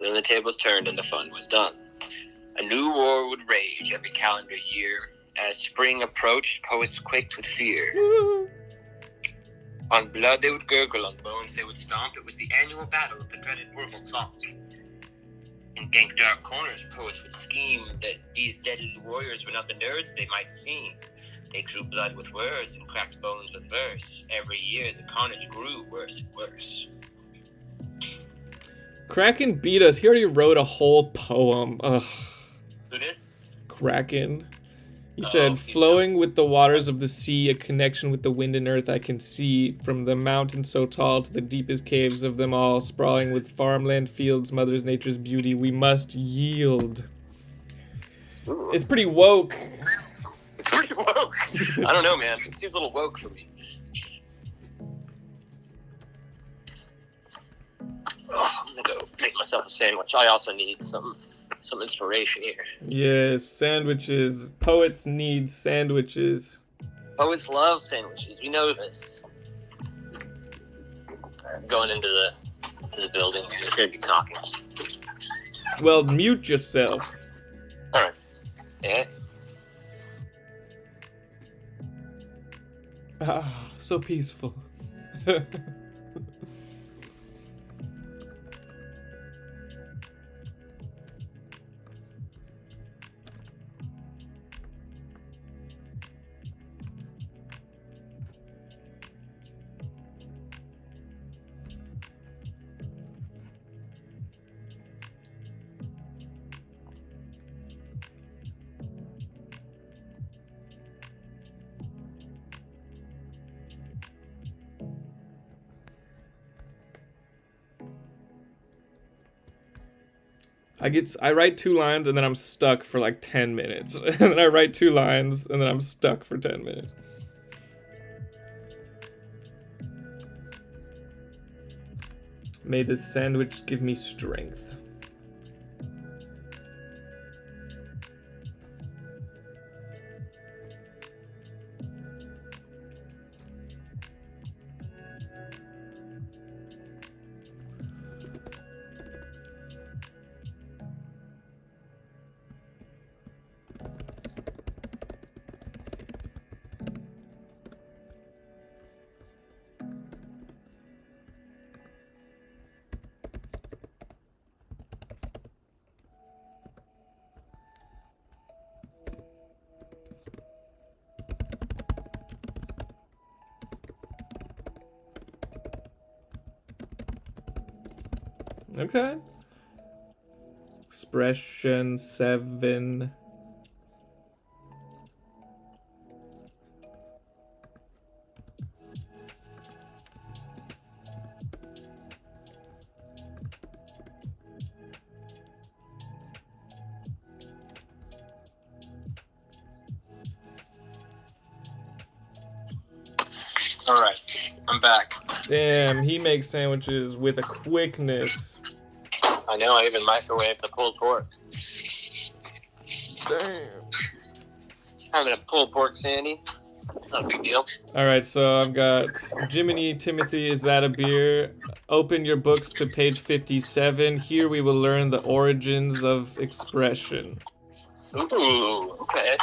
Then the tables turned and the fun was done. A new war would rage every calendar year. As spring approached, poets quaked with fear. On blood they would gurgle, on bones they would stomp. It was the annual battle of the dreaded Wergle Flomp. In dank, dark corners, poets would scheme that these deadly warriors were not the nerds they might seem. They drew blood with words and cracked bones with verse. Every year the carnage grew worse and worse. Kraken beat us. He already wrote a whole poem. Ugh. Who did? Kraken. He said, flowing with the waters of the sea, a connection with the wind and earth I can see, from the mountain so tall to the deepest caves of them all, sprawling with farmland, fields, Mother Nature's beauty, we must yield. Ooh. It's pretty woke. It's pretty woke. I don't know, man. It seems a little woke for me. gonna go make myself a sandwich. I also need some inspiration here. Yes, sandwiches. Poets need sandwiches. Poets love sandwiches. We know this. I'm going into the building. You're gonna be talking. Well, mute yourself. All right. Yeah. Ah, so peaceful. I write 2 lines and then I'm stuck for like 10 minutes. And then I write 2 lines and then I'm stuck for 10 minutes. May this sandwich give me strength. Okay. Expression 7. All right, I'm back. Damn, he makes sandwiches with a quickness. I know. I even microwaved the pulled pork. Damn. Having a pulled pork sandy. Not a big deal. All right, so I've got Jiminy Timothy, is that a beer? Open your books to page 57. Here we will learn the origins of expression. Ooh, okay.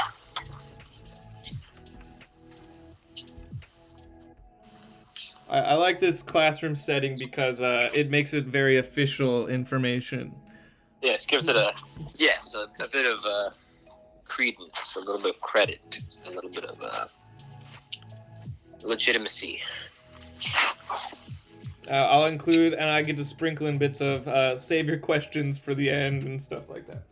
I like this classroom setting because it makes it very official information. Yes, gives it a bit of credence, a little bit of credit, a little bit of legitimacy. I'll include, and I get to sprinkle in bits of save your questions for the end and stuff like that.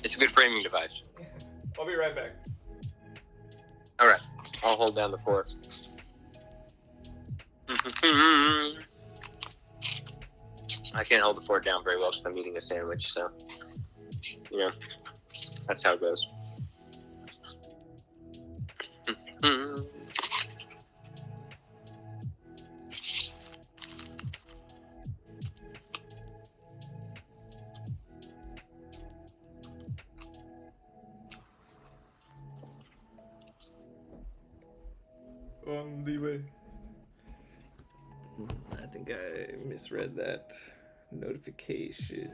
It's a good framing device. I'll be right back. All right, I'll hold down the fork. I can't hold the fork down very well because I'm eating a sandwich, so that's how it goes. On the way. I think I misread that notification.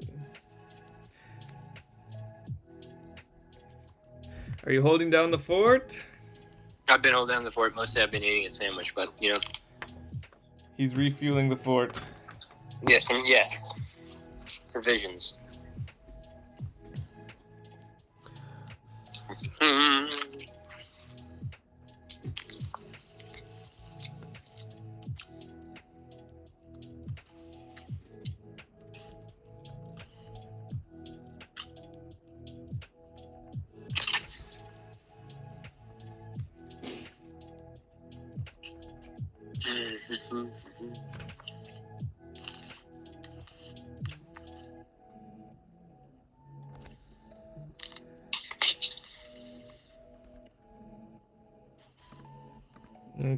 Are you holding down the fort? I've been holding down the fort. Mostly I've been eating a sandwich, but He's refueling the fort. Yes. Provisions.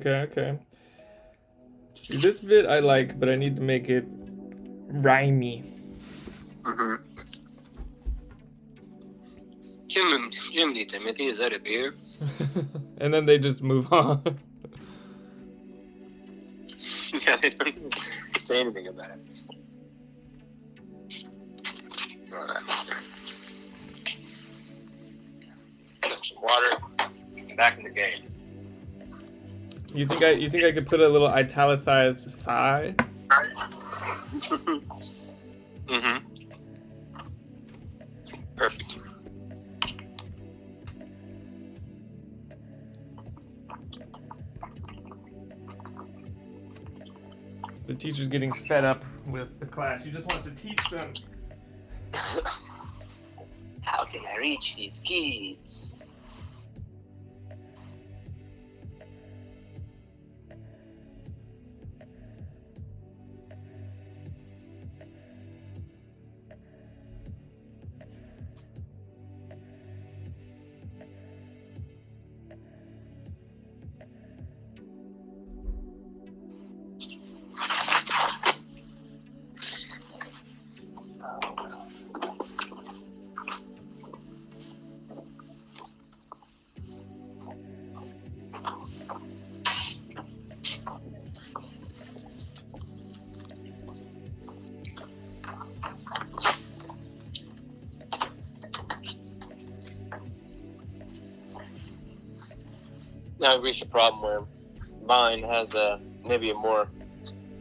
Okay. See, this bit I like, but I need to make it rhymey. Mm-hmm. Jiminy Timothy, is that a beer? And then they just move on. Yeah, they don't say anything about it. Alright. Some water. Back in the game. You think I could put a little italicized sigh? Mm-hmm. Perfect. The teacher's getting fed up with the class. She just wants to teach them. How can I reach these kids? Now I've reached a problem where mine has maybe a more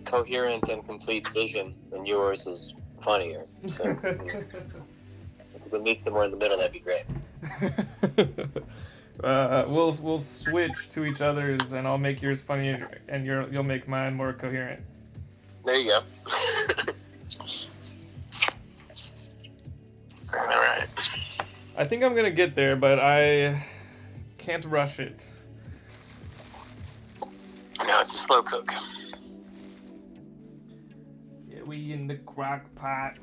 coherent and complete vision, and yours is funnier. So if we can meet somewhere in the middle, that'd be great. We'll switch to each other's, and I'll make yours funnier, and you'll make mine more coherent. There you go. All right. I think I'm gonna get there, but I can't rush it. No, it's a slow cook. Yeah, we in the crock pot.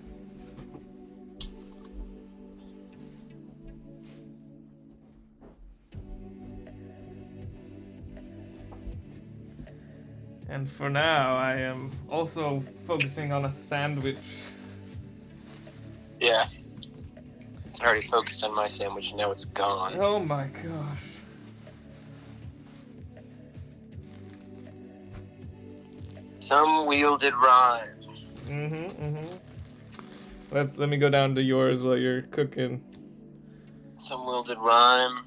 And for now, I am also focusing on a sandwich. Yeah. I already focused on my sandwich, now it's gone. Oh my gosh. Some wielded rhyme. Let me go down to yours while you're cooking. Some wielded rhyme.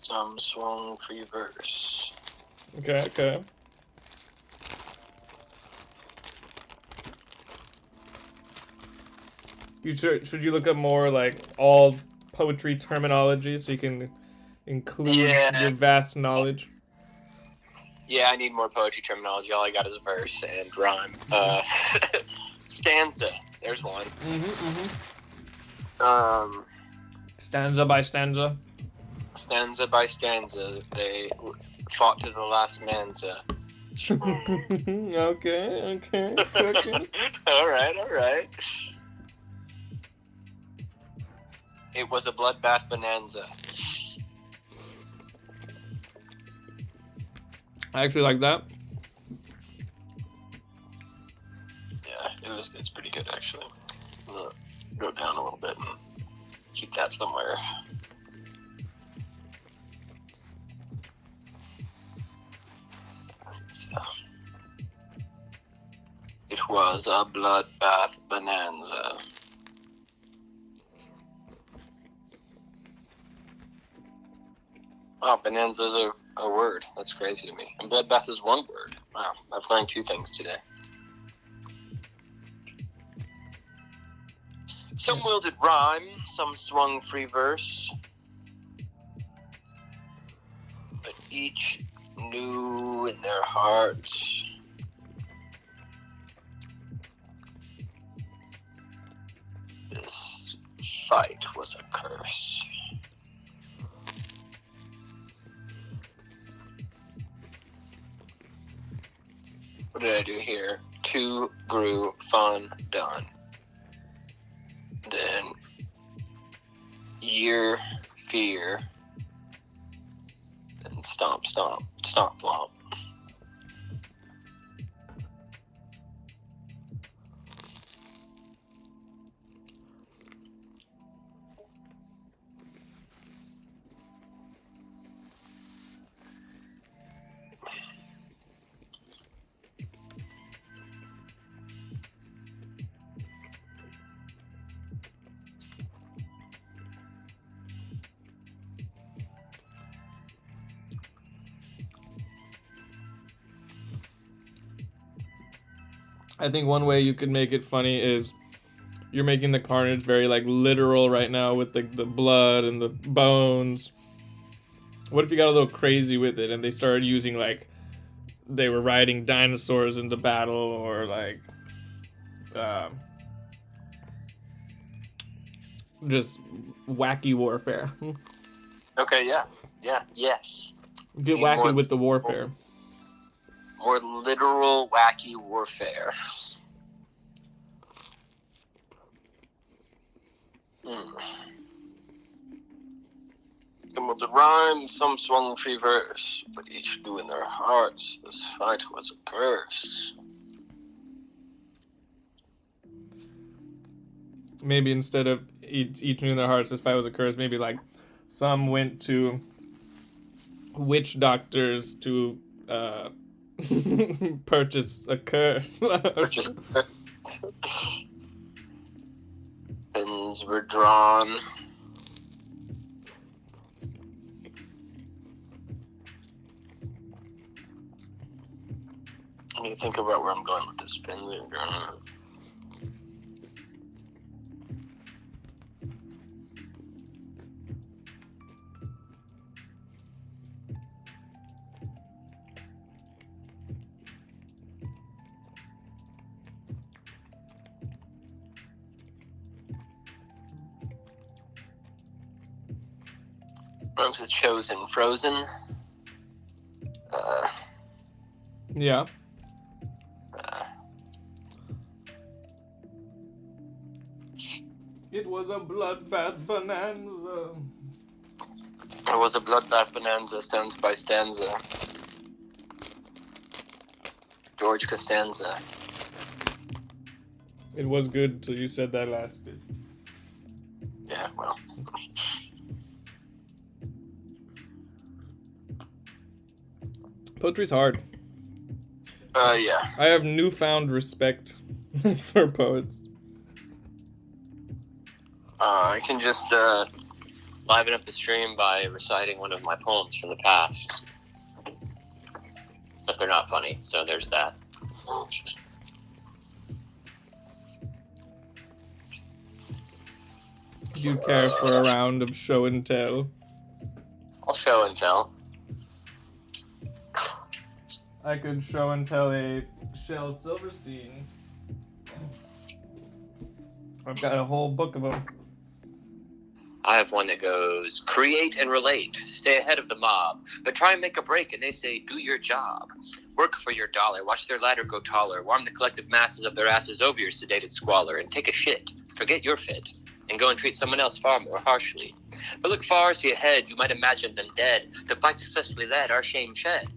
Some swung free verse. Okay. Should you look up more like all poetry terminology so you can include your vast knowledge? Yeah, I need more poetry terminology. All I got is verse and rhyme. Stanza. There's one. Stanza by stanza. Stanza by stanza. They fought to the last manza. Okay. All right. It was a bloodbath bonanza. I actually like that. Yeah, it's pretty good actually. I'm gonna go down a little bit and keep that somewhere. So, it was a bloodbath bonanza. Wow, bonanza's a word. That's crazy to me. And bloodbath is one word. Wow, I've learned two things today. Some wielded rhyme, some swung free verse, but each knew in their hearts this fight was a curse. What did I do here? two grew, fun, done. Then year, fear, then stomp, flomp. I think one way you could make it funny is you're making the carnage very like literal right now with the blood and the bones. What if you got a little crazy with it and they started using like they were riding dinosaurs into battle or like just wacky warfare. Okay, yeah, yes. Get wacky with the warfare. More literal, wacky warfare. Some of the rhymes, some swung free verse, but each knew in their hearts this fight was a curse. Maybe instead of each knew in their hearts this fight was a curse, maybe like some went to witch doctors to purchase a curse. Pins were drawn. I need to think about where I'm going with this. Pins were drawn. Rhymes with chosen, frozen. Yeah. It was a bloodbath bonanza. It was a bloodbath bonanza, stanza by stanza. George Costanza. It was good till you said that last bit. Yeah, well. Poetry's hard. Yeah. I have newfound respect for poets. I can just liven up the stream by reciting one of my poems from the past. But they're not funny, so there's that. Do you care for a round of show and tell? I'll show and tell. I could show and tell a Shel Silverstein. I've got a whole book of them. I have one that goes, create and relate, stay ahead of the mob, but try and make a break and they say, do your job. Work for your dollar, watch their ladder go taller, warm the collective masses of their asses over your sedated squalor, and take a shit, forget your fit, and go and treat someone else far more harshly. But look far, see ahead, you might imagine them dead, the fight successfully led, our shame shed.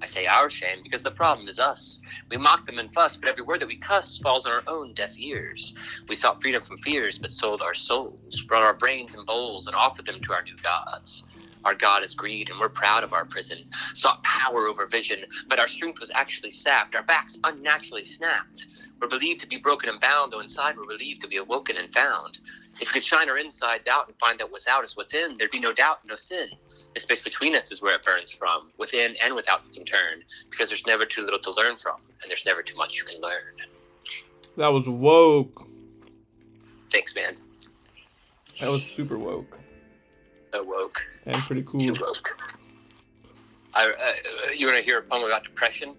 I say our shame because the problem is us. We mock them and fuss, but every word that we cuss falls on our own deaf ears. We sought freedom from fears, but sold our souls, brought our brains in bowls and offered them to our new gods. Our god is greed, and we're proud of our prison. Sought power over vision, but our strength was actually sapped, our backs unnaturally snapped. We're believed to be broken and bound, though inside we're relieved to be awoken and found. If we could shine our insides out and find out what's out is what's in, there'd be no doubt, no sin. The space between us is where it burns from. Within and without you can turn, because there's never too little to learn from, and there's never too much you can learn. That was woke. Thanks, man. That was super woke. So woke. And pretty cool. Too woke. You want to hear a poem about depression?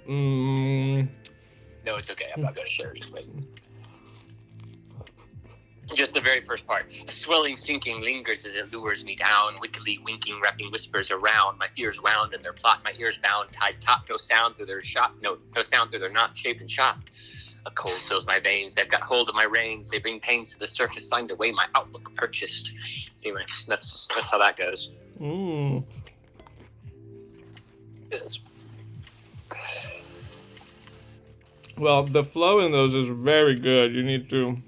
No, it's okay. I'm not going to share it. Wait. Just the very first part. A swelling sinking lingers as it lures me down. Wickedly winking, wrapping whispers around. My ears wound in their plot. My ears bound, tied taut. No sound through their shot. No sound through their knot, shape, and shot. A cold fills my veins. They've got hold of my reins. They bring pains to the surface, signed away my outlook purchased. Anyway, that's how that goes. Mm. Yes. Well, the flow in those is very good. You need to.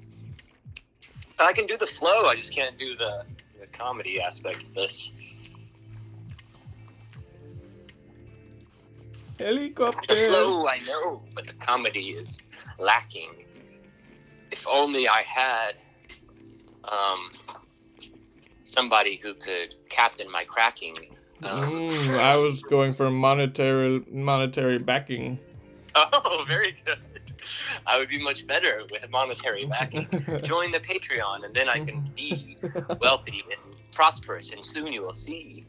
I can do the flow. I just can't do the comedy aspect of this. Helicopter. The flow I know, but the comedy is lacking. If only I had somebody who could captain my cracking. I was going for monetary backing. Oh, very good. I would be much better with monetary backing. Join the Patreon, and then I can be wealthy and prosperous, and soon you will see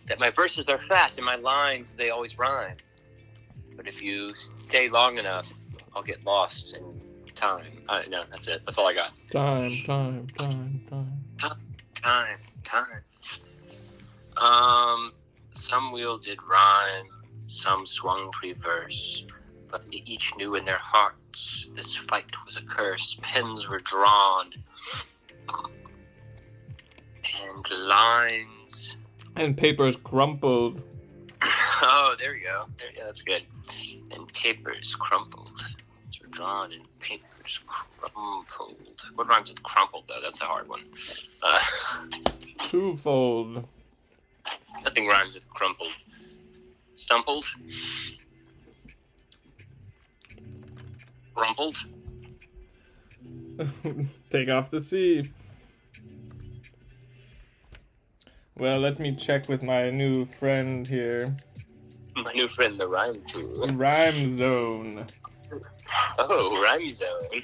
that my verses are fat and my lines, they always rhyme. But if you stay long enough, I'll get lost in time. No, that's it. That's all I got. Time. Some wielded rhyme, some swung free-verse, but they each knew in their hearts this fight was a curse. Pens were drawn, and lines... And papers crumpled. Oh, there we go. Yeah, that's good. And papers crumpled. Pens were drawn, and papers crumpled. What rhymes with crumpled, though? That's a hard one. Twofold. Nothing rhymes with crumpled. Stumpled? Rumpled? Take off the C. Well, let me check with my new friend here. My new friend, the rhyme tool. Rhyme zone. Oh, rhyme zone.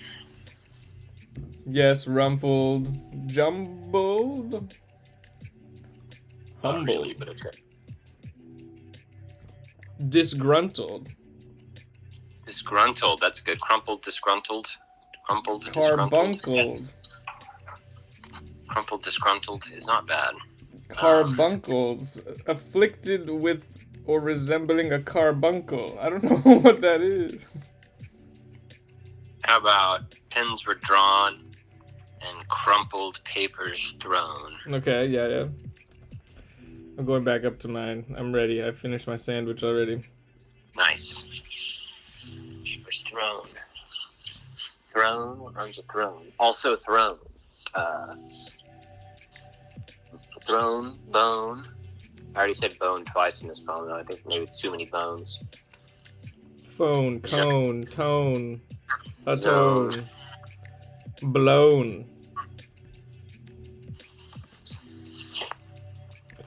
Yes, rumpled. Jumbled. Not Humbled. really, but okay. Disgruntled. Disgruntled, that's good. Crumpled, disgruntled. Crumpled, disgruntled. Carbunkled. Crumpled, disgruntled is not bad. Carbuncles. Afflicted with or resembling a carbuncle. I don't know what that is. How about pens were drawn and crumpled papers thrown? Okay, yeah. I'm going back up to mine. I'm ready. I finished my sandwich already. Nice. Papers thrown. Thrown? What rhymes with thrown? Also thrown. Thrown, bone. I already said bone twice in this poem, though. I think maybe it's too many bones. Phone, cone, tone. A Zone. tone. Blown.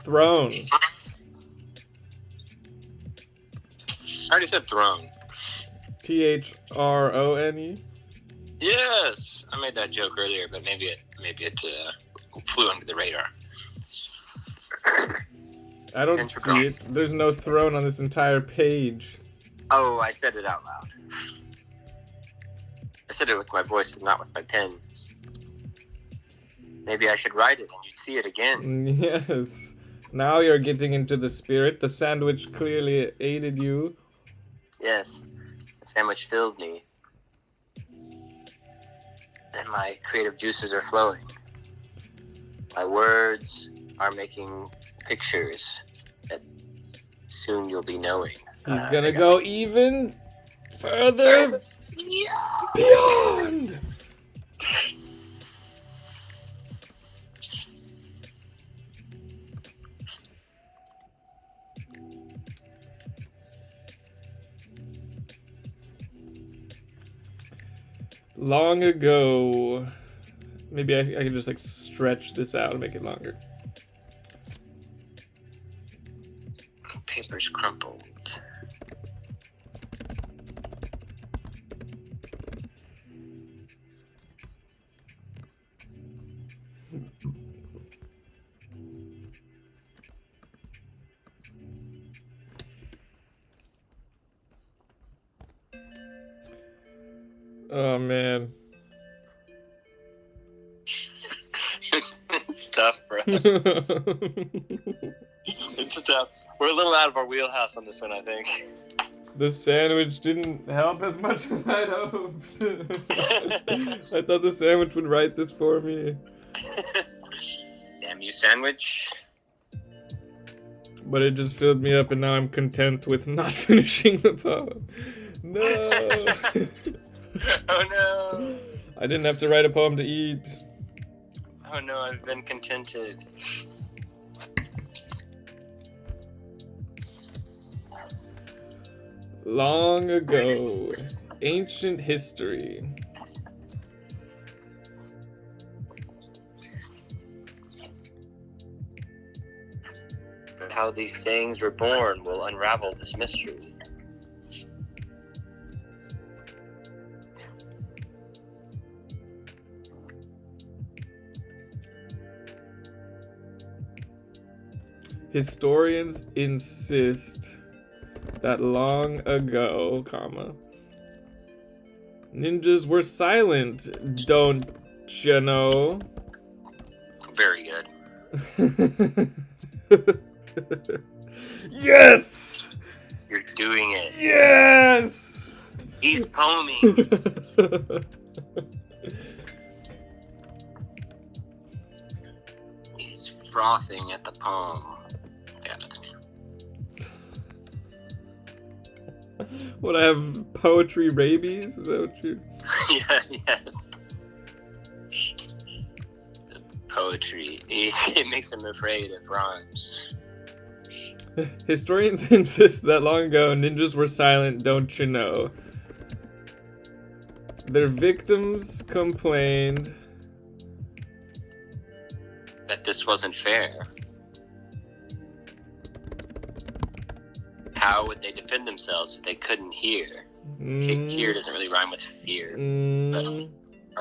Thrown. I already said throne. THRONE. Yes! I made that joke earlier, but maybe it flew under the radar. I don't see it. There's no throne on this entire page. Oh, I said it out loud. I said it with my voice and not with my pen. Maybe I should write it and you'd see it again. Yes. Now you're getting into the spirit. The sandwich clearly aided you. Yes. The sandwich filled me. And my creative juices are flowing. My words are making pictures that soon you'll be knowing. He's gonna go even further beyond. Long ago. Maybe I can just like stretch this out and make it longer. Papers crumpled. Oh man. tough, bro. It's tough. We're a little out of our wheelhouse on this one, I think. The sandwich didn't help as much as I'd hoped. I thought the sandwich would write this for me. Damn you, sandwich. But it just filled me up, and now I'm content with not finishing the poem. No! Oh no! I didn't have to write a poem to eat. Oh no, I've been contented. Long ago, ancient history. How these sayings were born will unravel this mystery. Historians insist that long ago, comma, ninjas were silent, don't you know? Very good. Yes! You're doing it. Yes! He's poeming. He's frothing at the poem. Yeah, What, I have poetry rabies? Is that what you... yeah, yes. The poetry. It makes him afraid of rhymes. Historians insist that long ago ninjas were silent, don't you know? Their victims complained That this wasn't fair. How would they defend themselves if they couldn't hear? Hear doesn't really rhyme with fear, but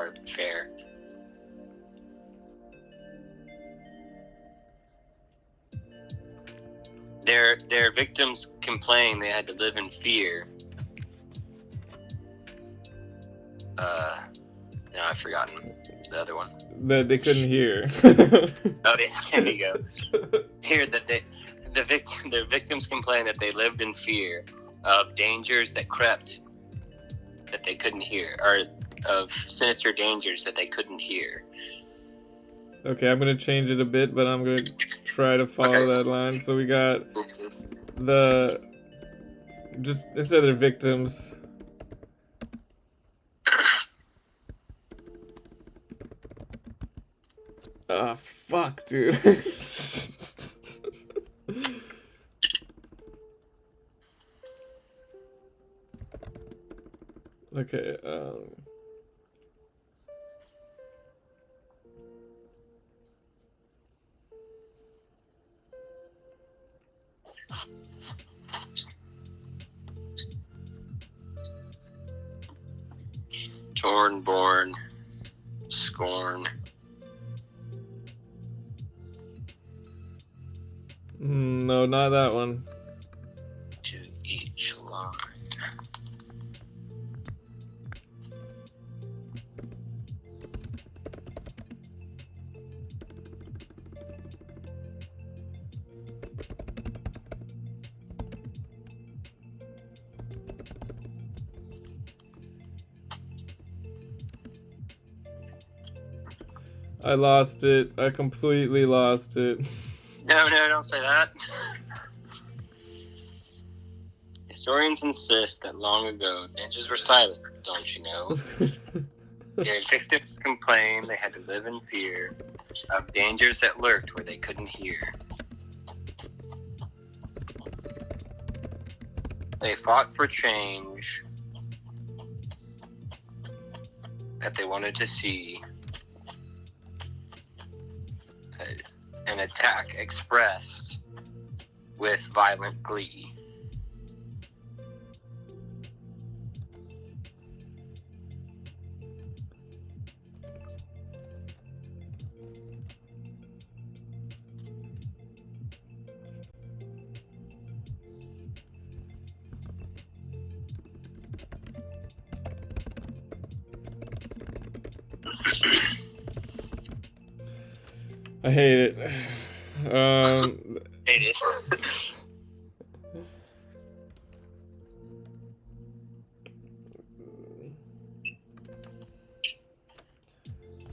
or fair. Their victims complained they had to live in fear. No, I've forgotten the other one. that they couldn't hear. Oh, there you go. Here, that their victims complained that they lived in fear of dangers that crept that they couldn't hear, or of sinister dangers that they couldn't hear. Okay, I'm gonna change it a bit, but I'm gonna try to follow that line. So we got just instead of their victims. Ah, fuck, dude. Okay, Torn, born, scorn. no, not that one. To each line. I lost it. I completely lost it. No, don't say that. Historians insist that long ago, ninjas were silent, don't you know? Their victims complained they had to live in fear of dangers that lurked where they couldn't hear. They fought for change that they wanted to see. An attack expressed with violent glee. I hate it. Hate it.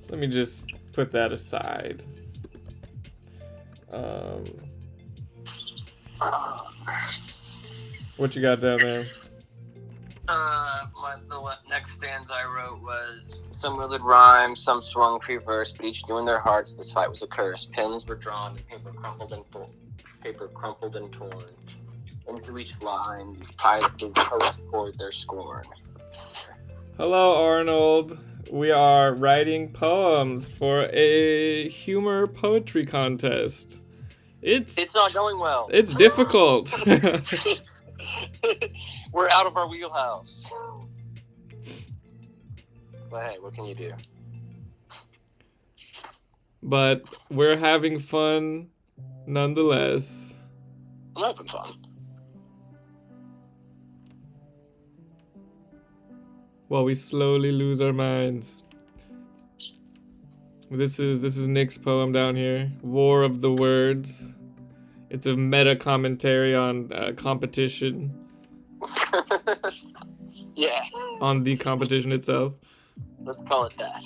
Let me just put that aside. What you got down there? The next stanza I wrote was, some wielded rhyme, some swung free verse, but each knew in their hearts this fight was a curse. Pens were drawn, and paper crumpled and torn. Into each line, these poets poured their scorn. Hello, Arnold. We are writing poems for a humor poetry contest. It's not going well. It's difficult. We're out of our wheelhouse. But hey, what can you do? But we're having fun nonetheless. I'm having fun. While we slowly lose our minds. This is Nick's poem down here, War of the Words. It's a meta commentary on competition. Yeah. On the competition itself. Let's call it that.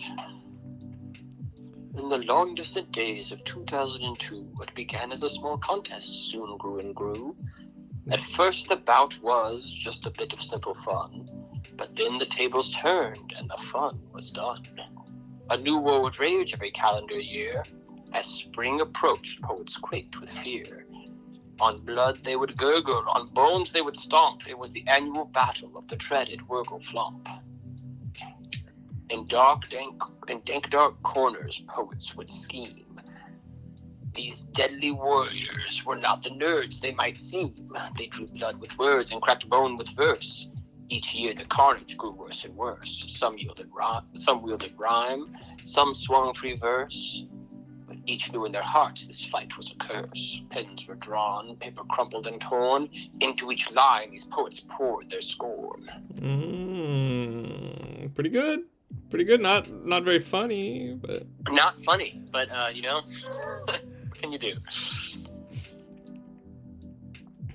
In the long distant days of 2002, what began as a small contest soon grew and grew. At first the bout was just a bit of simple fun, but then the tables turned and the fun was done. A new war would rage every calendar year. As spring approached, poets quaked with fear. On blood they would gurgle, on bones they would stomp. It was the annual battle of the dreaded Wergle Flomp. In dank dark corners, poets would scheme. These deadly warriors were not the nerds they might seem. They drew blood with words and cracked bone with verse. Each year the carnage grew worse and worse. Some wielded rhyme, some swung free verse. But each knew in their hearts this fight was a curse. Pens were drawn, paper crumpled and torn. Into each line these poets poured their scorn. Pretty good. Pretty good. Not very funny, but... Not funny, but, what can you do?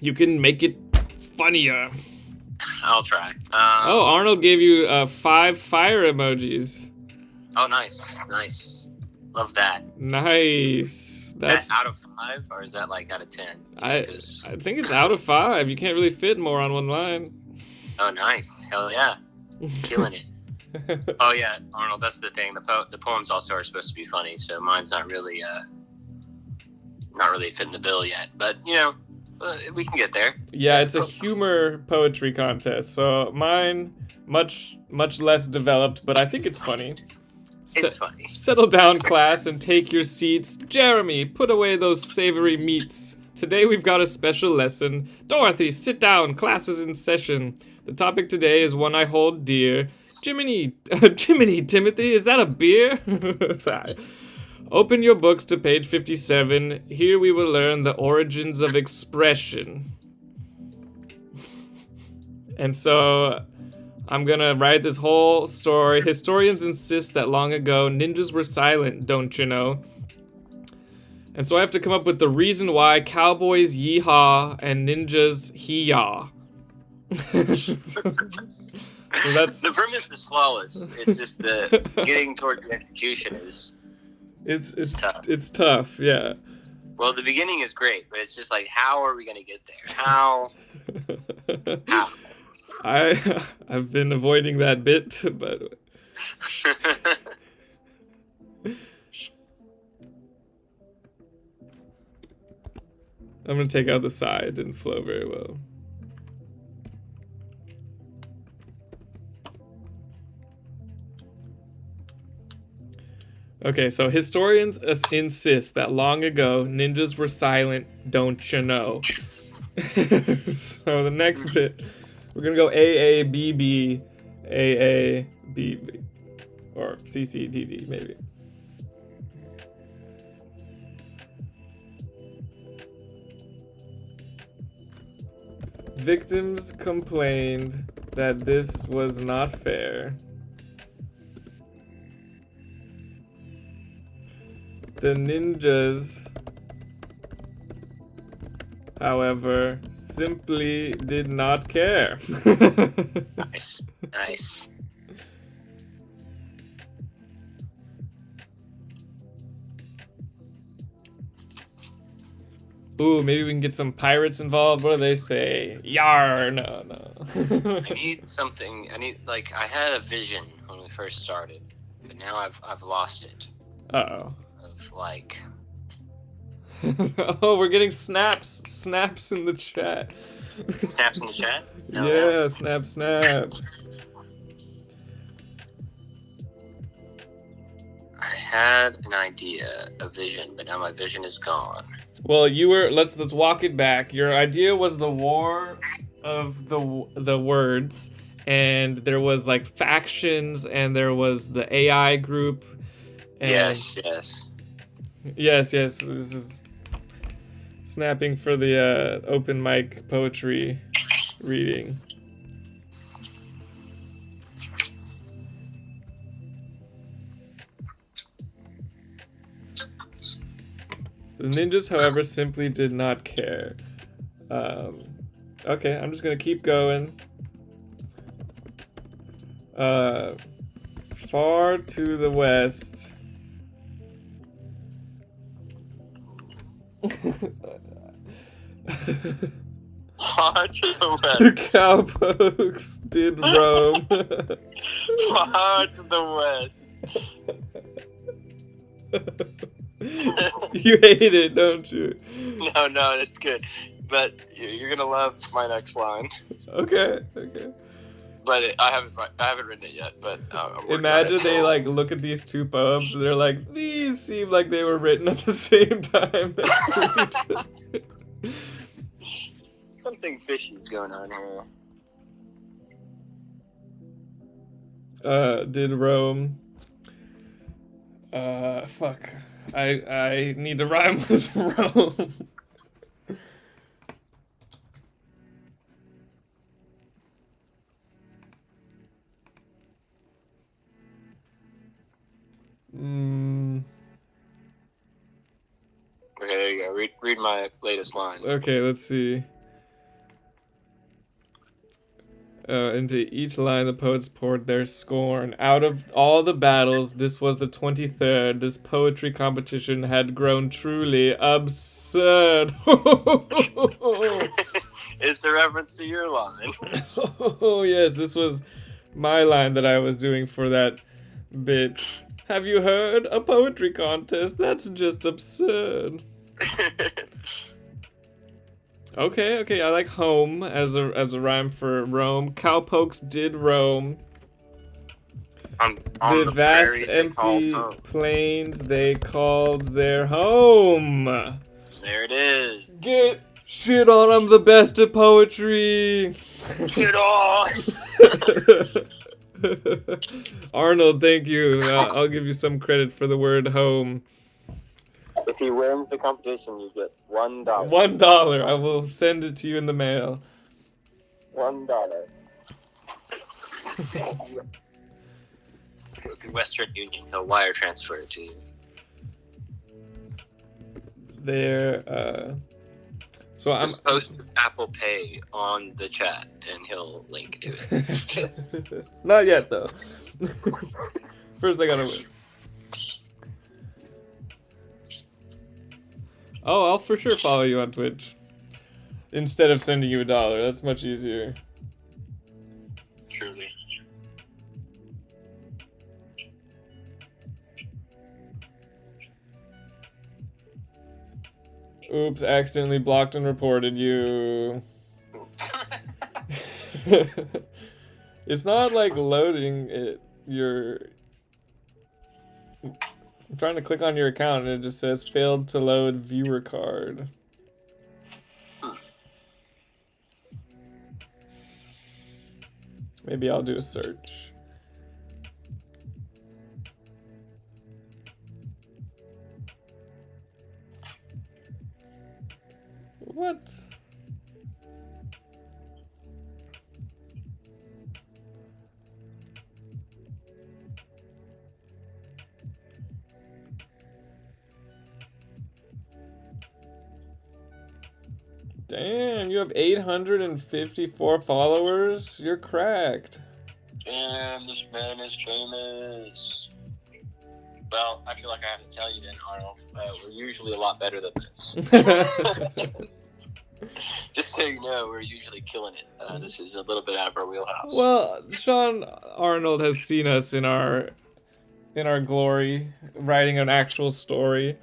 You can make it funnier. I'll try. Arnold gave you 5 fire emojis. Oh, nice. Love that. Nice. That's out of 5, or is that like out of 10? I think it's out of 5. You can't really fit more on one line. Oh, nice. Hell yeah. Killing it. Oh yeah, Arnold. That's the thing. The poems also are supposed to be funny, so mine's not really fitting the bill yet. But we can get there. Yeah, it's a humor poetry contest. So mine much less developed, but I think it's funny. It's funny. Settle down, class, and take your seats. Jeremy, put away those savory meats. Today we've got a special lesson. Dorothy, sit down. Class is in session. The topic today is one I hold dear. Jiminy, Timothy, is that a beer? Sorry. Open your books to page 57. Here we will learn the origins of expression. And so I'm gonna write this whole story. Historians insist that long ago ninjas were silent, don't you know? And so I have to come up with the reason why cowboys yeehaw and ninjas hee-yaw. So that's the premise is flawless. It's just the getting towards the execution is it's tough. It's tough, yeah. Well, the beginning is great, but it's just like, how are we gonna get there? How? I've been avoiding that bit, but I'm gonna take out the sigh. It didn't flow very well. Okay, so historians insist that long ago ninjas were silent, don't you know? So the next bit, we're gonna go AABB, AABB, or CCDD maybe. Victims complained that this was not fair. The ninjas, however, simply did not care. Nice. Nice. Ooh, maybe we can get some pirates involved. What do they say? Yar! No, no. I need something. I had a vision when we first started, but now I've lost it. Uh-oh. Of like. Oh, we're getting snaps in the chat. Snaps in the chat? No, yeah, snaps. I had an idea, a vision, but now my vision is gone. Well, let's walk it back. Your idea was the war of the words, and there was like factions, and there was the AI group. And Yes. Yes. This is snapping for the open mic poetry reading. The ninjas, however, simply did not care. Okay, I'm just gonna keep going. Far to the west. Far to the The west. cowpokes did roam. Far to the west. You hate it, don't you? No, it's good. But you're gonna love my next line. Okay. But I haven't written it yet. But I'm working on Imagine it. they like look at these two poems and they're like, these seem like they were written at the same time next to each other. Something fishy's going on here. Did Rome. Fuck. I need to rhyme with Rome. Okay, there you go. Read my latest line. Okay, let's see. Into each line the poets poured their scorn. Out of all the battles, this was the 23rd. This poetry competition had grown truly absurd. It's a reference to your line. Oh yes, this was my line that I was doing for that bit. Have you heard? A poetry contest? That's just absurd. Okay, I like home as a rhyme for Rome. Cowpokes did roam. On The vast prairies they called empty home. plains they called their home. There it is. Get shit on, I'm the best at poetry. Shit on. Arnold, thank you. I'll give you some credit for the word home. If he wins the competition, you get $1. $1. I will send it to you in the mail. $1. Through Western Union, he'll wire transfer it to you. There. So I'm. Just post Apple Pay on the chat, and he'll link to it. Not yet, though. First, I gotta win. Oh, I'll for sure follow you on Twitch. Instead of sending you $1, that's much easier. Truly. Oops, accidentally blocked and reported you. It's not like loading it. I'm trying to click on your account and it just says failed to load viewer card. Maybe I'll do a search. What? Damn, you have 854 followers? You're cracked. Damn, this man is famous. Well, I feel like I have to tell you then, Arnold. We're usually a lot better than this. Just so you know, we're usually killing it. This is a little bit out of our wheelhouse. Well, Sean Arnold has seen us in our glory, writing an actual story.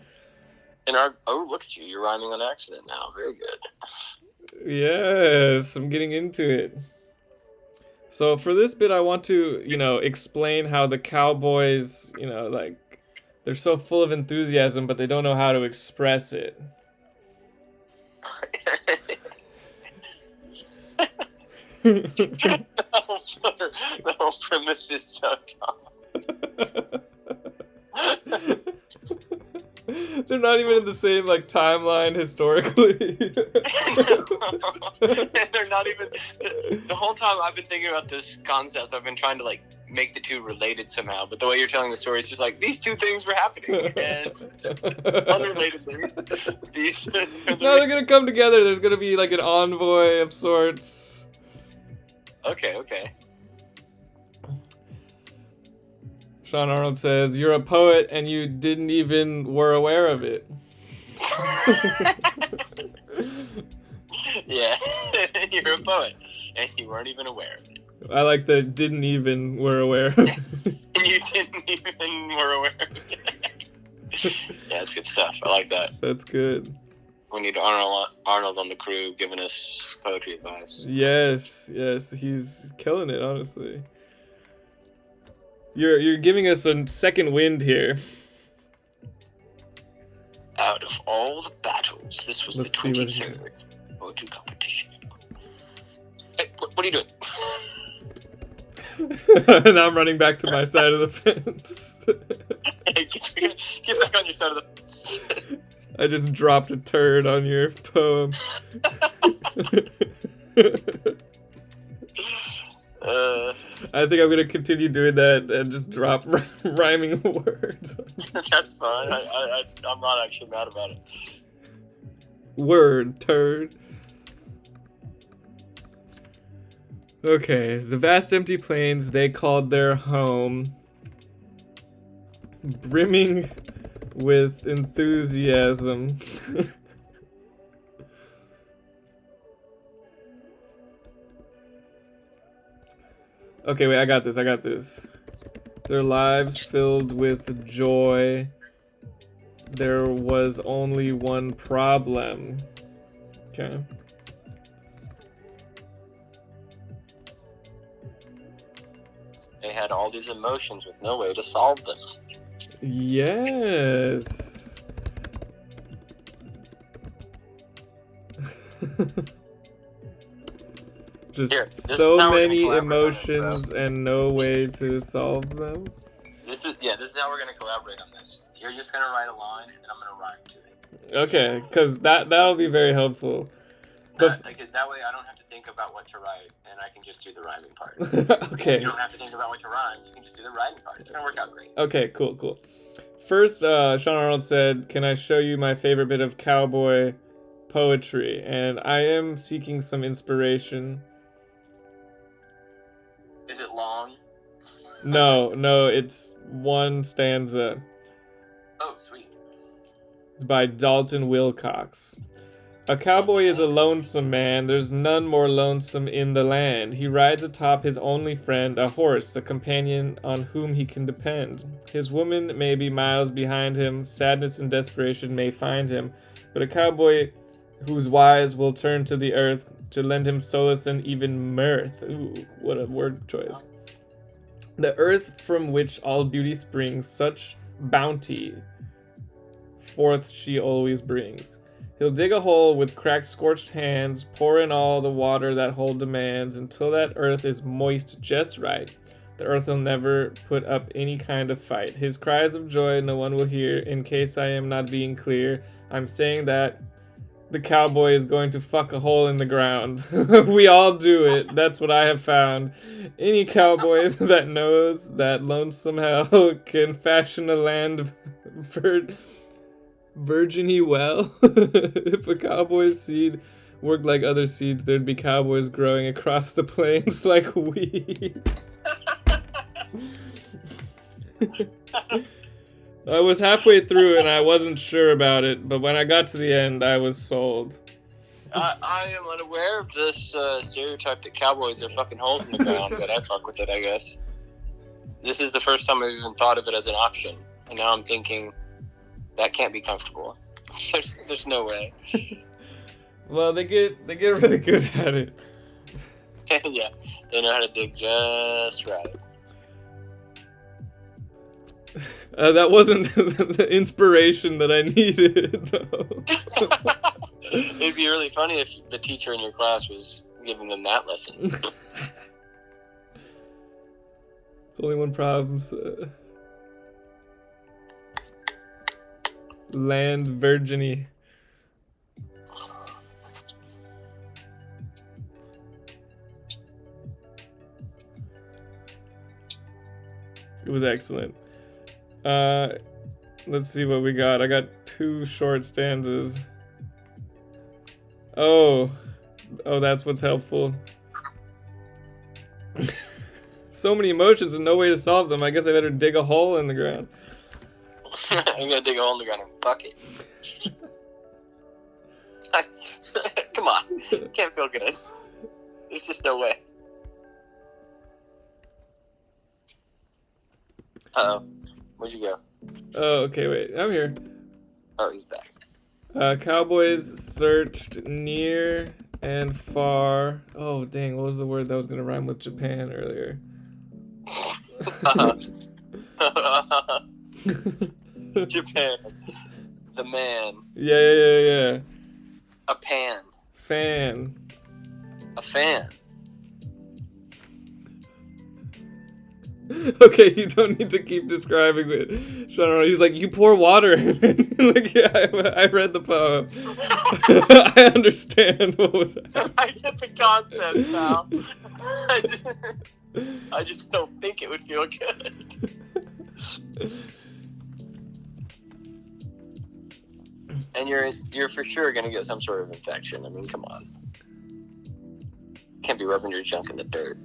Oh, look at you! You're rhyming on accident now. Very good. Yes, I'm getting into it. So for this bit, I want to, explain how the cowboys, they're so full of enthusiasm, but they don't know how to express it. The whole premise is so dumb. They're not even in the same timeline historically. They're not even. The whole time I've been thinking about this concept, I've been trying to make the two related somehow. But the way you're telling the story is just these two things were happening, and unrelatedly, these. No, they're gonna come together. There's gonna be an envoy of sorts. Okay. Sean Arnold says, "You're a poet and you didn't even were aware of it." Yeah, you're a poet and you weren't even aware of it. I like the didn't even were aware of it. You didn't even were aware of it. Yeah, that's good stuff. I like that. That's good. We need Arnold on the crew giving us poetry advice. Yes, he's killing it, honestly. You're giving us a second wind here. Out of all the battles, this was Let's the see 23rd poetry competition. Hey, what are you doing? And I'm running back to my side of the fence. Hey, get back on your side of the fence. I just dropped a turd on your poem. I think I'm gonna continue doing that and just drop rhyming words. That's fine. I'm not actually mad about it. Word, turd. Okay, the vast empty plains they called their home, brimming with enthusiasm. Okay, wait, I got this. Their lives filled with joy. There was only one problem. Okay. They had all these emotions with no way to solve them. Yes. Just so many emotions and no way to solve them. This is how we're gonna collaborate on this. You're just gonna write a line, and then I'm gonna rhyme to it. Okay, because that'll be very helpful. But that way, I don't have to think about what to write, and I can just do the rhyming part. Okay. You don't have to think about what to rhyme. You can just do the writing part. It's gonna work out great. Okay, cool. First, Sean Arnold said, "Can I show you my favorite bit of cowboy poetry?" And I am seeking some inspiration. Is it long? No, it's one stanza. Oh, sweet. It's by Dalton Wilcox. A cowboy is a lonesome man. There's none more lonesome in the land. He rides atop his only friend, a horse, a companion on whom he can depend. His woman may be miles behind him. Sadness and desperation may find him. But a cowboy whose wise will turn to the earth to lend him solace and even mirth. Ooh, what a word choice. The earth from which all beauty springs, such bounty forth she always brings. He'll dig a hole with cracked, scorched hands, pour in all the water that hole demands, until that earth is moist just right. The earth will never put up any kind of fight. His cries of joy no one will hear. In case I am not being clear, I'm saying that the cowboy is going to fuck a hole in the ground. We all do it. That's what I have found. Any cowboy that knows that lonesome hell can fashion a land virginy well. If a cowboy's seed worked like other seeds, there'd be cowboys growing across the plains like weeds. I was halfway through and I wasn't sure about it, but when I got to the end, I was sold. I am unaware of this stereotype that cowboys are fucking holes in the ground, but I fuck with it, I guess. This is the first time I've even thought of it as an option, and now I'm thinking that can't be comfortable. There's no way. Well, they get really good at it. Yeah, they know how to dig just right. That wasn't the inspiration that I needed, though. It'd be really funny if the teacher in your class was giving them that lesson. It's only one problem. Land virginy. It was excellent. Let's see what we got. I got 2 short stanzas. Oh, that's what's helpful. So many emotions and no way to solve them. I guess I better dig a hole in the ground. I'm gonna dig a hole in the ground and fuck it. Come on. Can't feel good. There's just no way. Uh-oh. Where'd you go? Oh, okay, wait. I'm here. Oh, he's back. Cowboys searched near and far. Oh, dang, what was the word that was going to rhyme with Japan earlier? Japan. The man. Yeah. A pan. Fan. A fan. Okay, you don't need to keep describing it. He's like, you pour water in it. Like, yeah, I read the poem. I understand what was that. I get the concept, pal. I just don't think it would feel good. And you're for sure gonna get some sort of infection. I mean, come on. Can't be rubbing your junk in the dirt.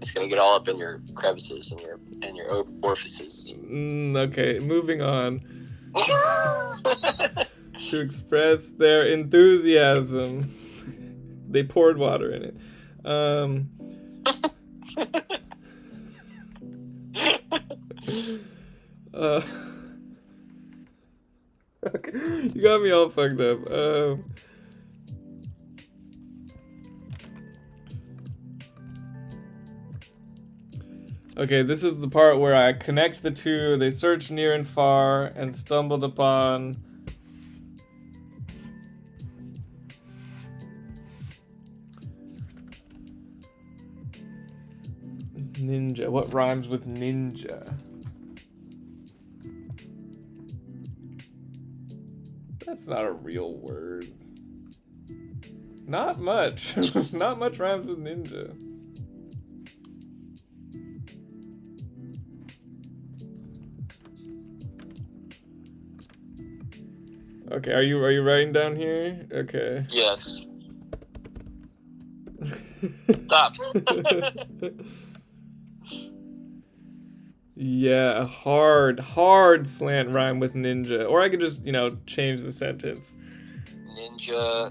It's gonna get all up in your crevices and your orifices. Okay, moving on. To express their enthusiasm, they poured water in it. Okay, you got me all fucked up. Okay, this is the part where I connect the two. They searched near and far and stumbled upon ninja. What rhymes with ninja? That's not a real word. Not much. Not much rhymes with ninja. Okay, are you writing down here? Okay. Yes. Stop. Yeah, hard slant rhyme with ninja. Or I could just, change the sentence. Ninja,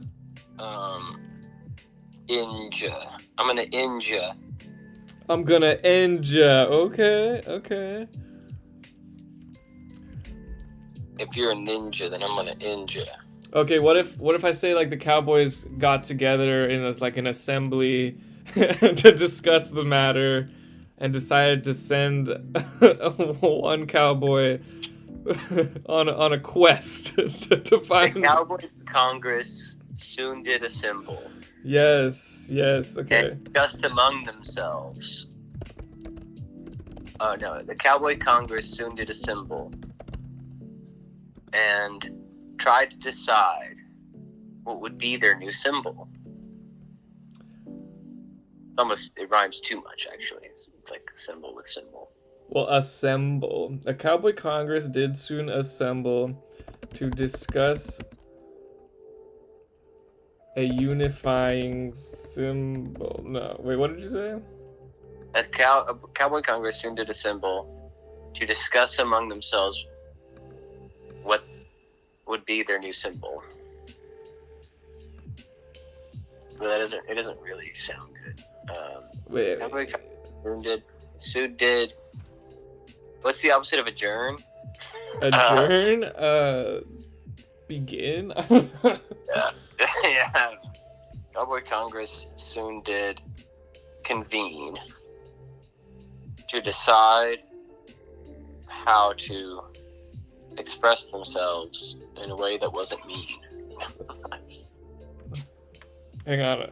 inja. I'm gonna inja. I'm gonna inja. Okay. If you're a ninja, then I'm gonna inja. Okay, what if I say like the cowboys got together in an assembly to discuss the matter and decided to send one cowboy on a quest to find. The Cowboy Congress soon did assemble. Yes, okay. And just among themselves. Oh no, the Cowboy Congress soon did assemble and tried to decide what would be their new symbol. It rhymes too much, actually. It's like symbol with symbol. Well, assemble. A Cowboy Congress did soon assemble to discuss a unifying symbol. No, wait, what did you say? A Cowboy Congress soon did assemble to discuss among themselves what would be their new symbol. But it doesn't really sound good. Wait. Cowboy Congress soon did. What's the opposite of adjourn? Adjourn? Begin? Yeah. Cowboy Congress soon did convene to decide how to express themselves in a way that wasn't mean. Hang on.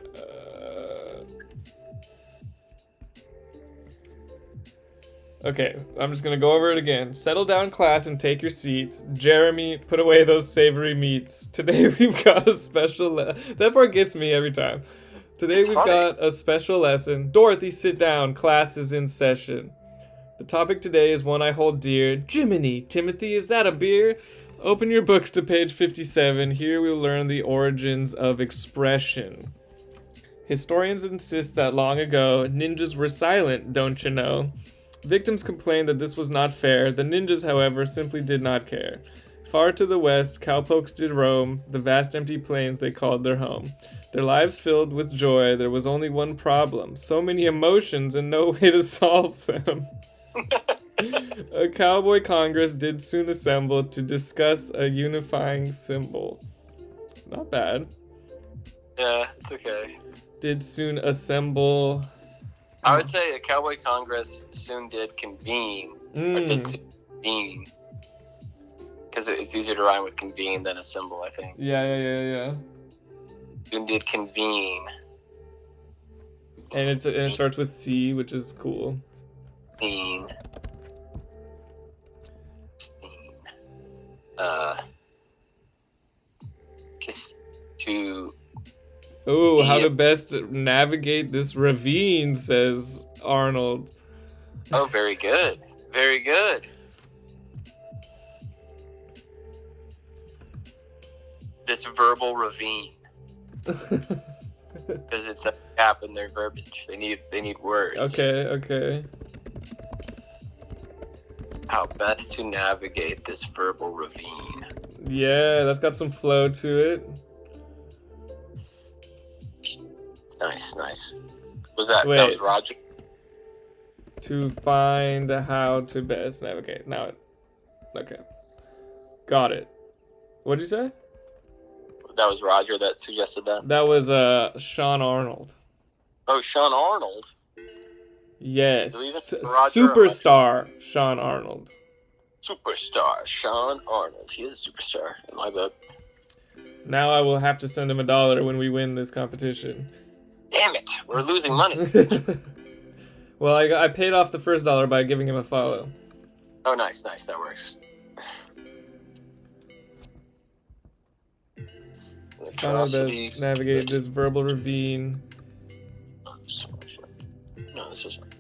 Okay, I'm just gonna go over it again. Settle down, class, and take your seats. Jeremy, put away those savory meats. Today we've got a special that part gets me every time. Today we've got a special lesson. Dorothy, sit down. Class is in session. The topic today is one I hold dear. Jiminy, Timothy, is that a beer? Open your books to page 57. Here we'll learn the origins of expression. Historians insist that long ago, ninjas were silent, don't you know? Victims complained that this was not fair. The ninjas, however, simply did not care. Far to the west, cowpokes did roam the vast empty plains they called their home. Their lives filled with joy, there was only one problem. So many emotions and no way to solve them. A cowboy congress did soon assemble to discuss a unifying symbol. Not bad. Yeah, it's okay. Did soon assemble... I would say a Cowboy Congress soon did convene. Or did soon convene. Because it's easier to rhyme with convene than assemble, I think. Yeah. Soon did convene. And it starts with C, which is cool. Scene. Just to... Ooh, how to best navigate this ravine, says Arnold. Oh, very good. Very good. This verbal ravine. Because it's a gap in their verbiage. They need words. Okay. How best to navigate this verbal ravine. Yeah, that's got some flow to it. Nice. That was Roger? To find how to best navigate. Okay. Got it. What'd you say? That was Roger that suggested that? That was Sean Arnold. Oh, Sean Arnold? Yes. Superstar Sean Arnold. Superstar Sean Arnold. He is a superstar in my book. Now I will have to send him $1 when we win this competition. Damn it, we're losing money. Well, I paid off the first $1 by giving him a follow. Oh, nice, that works. How to best navigate this verbal ravine. No, this isn't.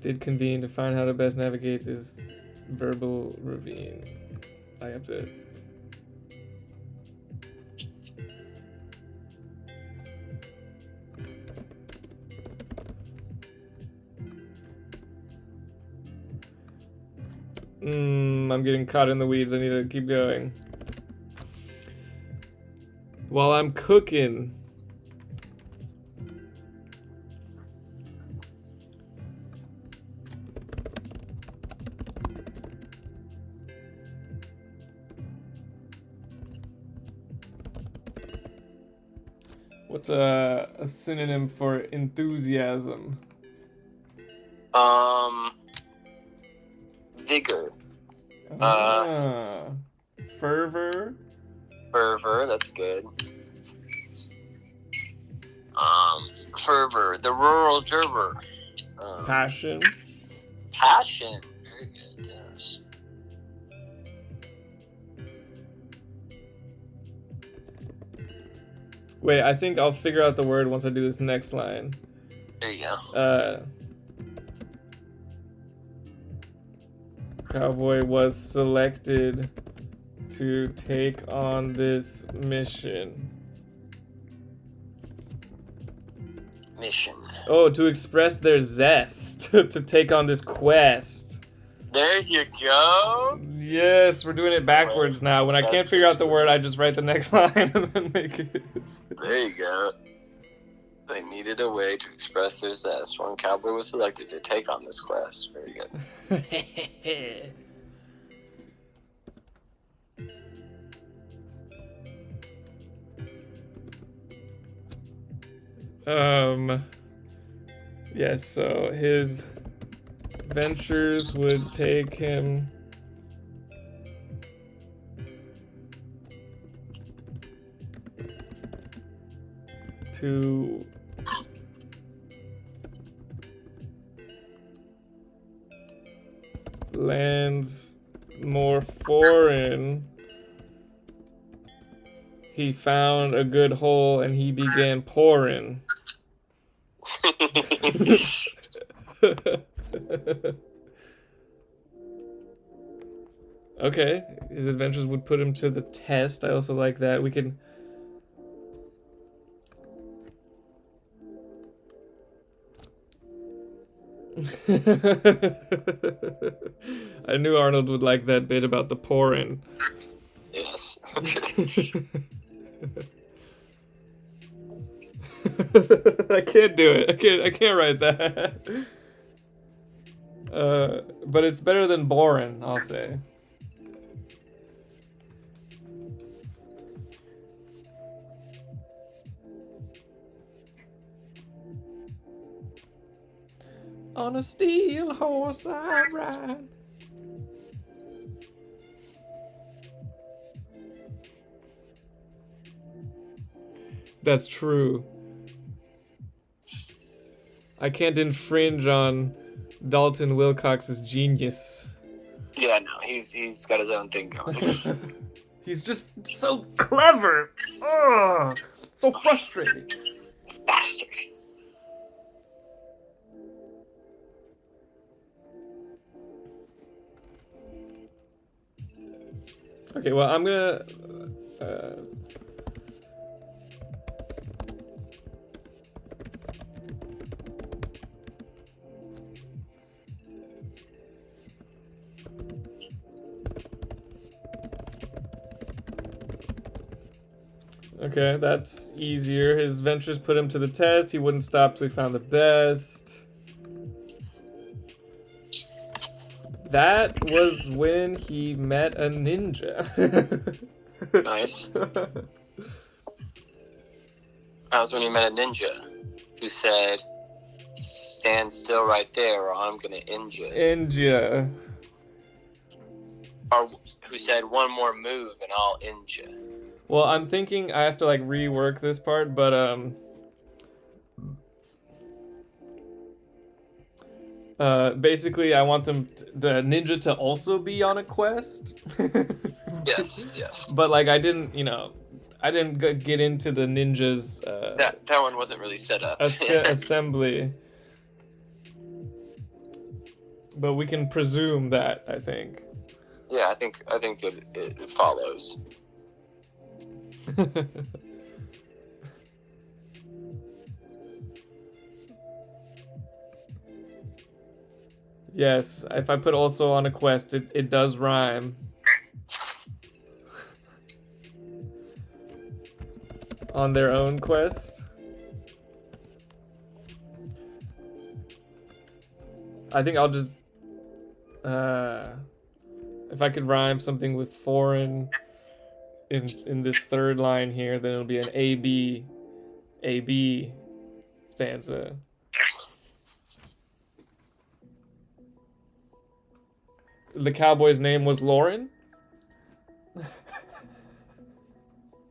Did convene to find how to best navigate this verbal ravine. I have to... I'm getting caught in the weeds. I need to keep going. While I'm cooking. What's a synonym for enthusiasm? Vigor. Fervor. Fervor, that's good. Fervor, the rural gerber. Passion. Passion, very good, yes. Wait, I think I'll figure out the word once I do this next line. There you go. Cowboy was selected to take on this mission. Oh, to express their zest to take on this quest. There you go. Yes, we're doing it backwards now. When I can't figure out the word, I just write the next line and then make it. There you go. They needed a way to express their zest. One cowboy was selected to take on this quest. Very good. Yes, so his ventures would take him to lands more foreign. He found a good hole and he began pouring. Okay, his adventures would put him to the test. I also like that. We can... I knew Arnold would like that bit about the pouring. Yes. I can't do it. I can't write that. But it's better than boring, I'll say. On a steel horse I ride. That's true. I can't infringe on Dalton Wilcox's genius. Yeah, no, he's got his own thing going. He's just so clever. Oh, so frustrating. Bastard. Okay, well, I'm gonna... Okay, that's easier. His ventures put him to the test. He wouldn't stop till he found the best. That was when he met a ninja. Nice. That was when he met a ninja who said, "Stand still right there or I'm gonna injure." Ninja. Or who said, "One more move and I'll injure." Well, I'm thinking I have to like rework this part, but basically I want the ninja to also be on a quest. Yes. But like I didn't get into the ninja's That one wasn't really set up. assembly. But we can presume that, I think. Yeah, I think it follows. Yes, if I put also on a quest, it does rhyme. On their own quest. I think I'll just if I could rhyme something with foreign in this third line here, then it'll be an AB stanza. The cowboy's name was Lauren?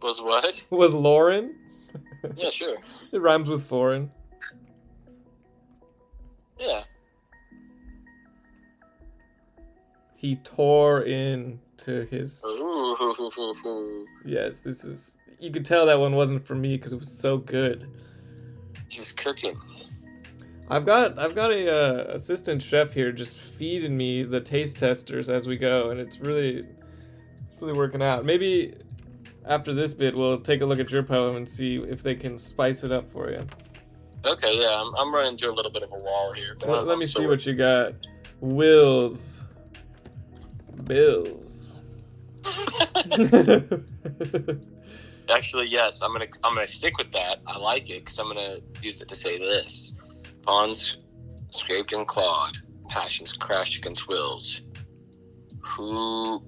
Was what? Was Lauren? Yeah, sure. It rhymes with foreign. Yeah. He tore into his... Ooh. Yes, this is... You could tell that one wasn't for me because it was so good. He's cooking. I've got a really working out. Maybe after this bit, we'll take a look at your poem and see if they can spice it up for you. Okay, yeah, I'm running into a little bit of a wall here. But Let me see what you got. Wills. Bills. Actually, yes, I'm gonna stick with that. I like it because I'm gonna use it to say this: pawns scraped and clawed, passions crashed against wills. Who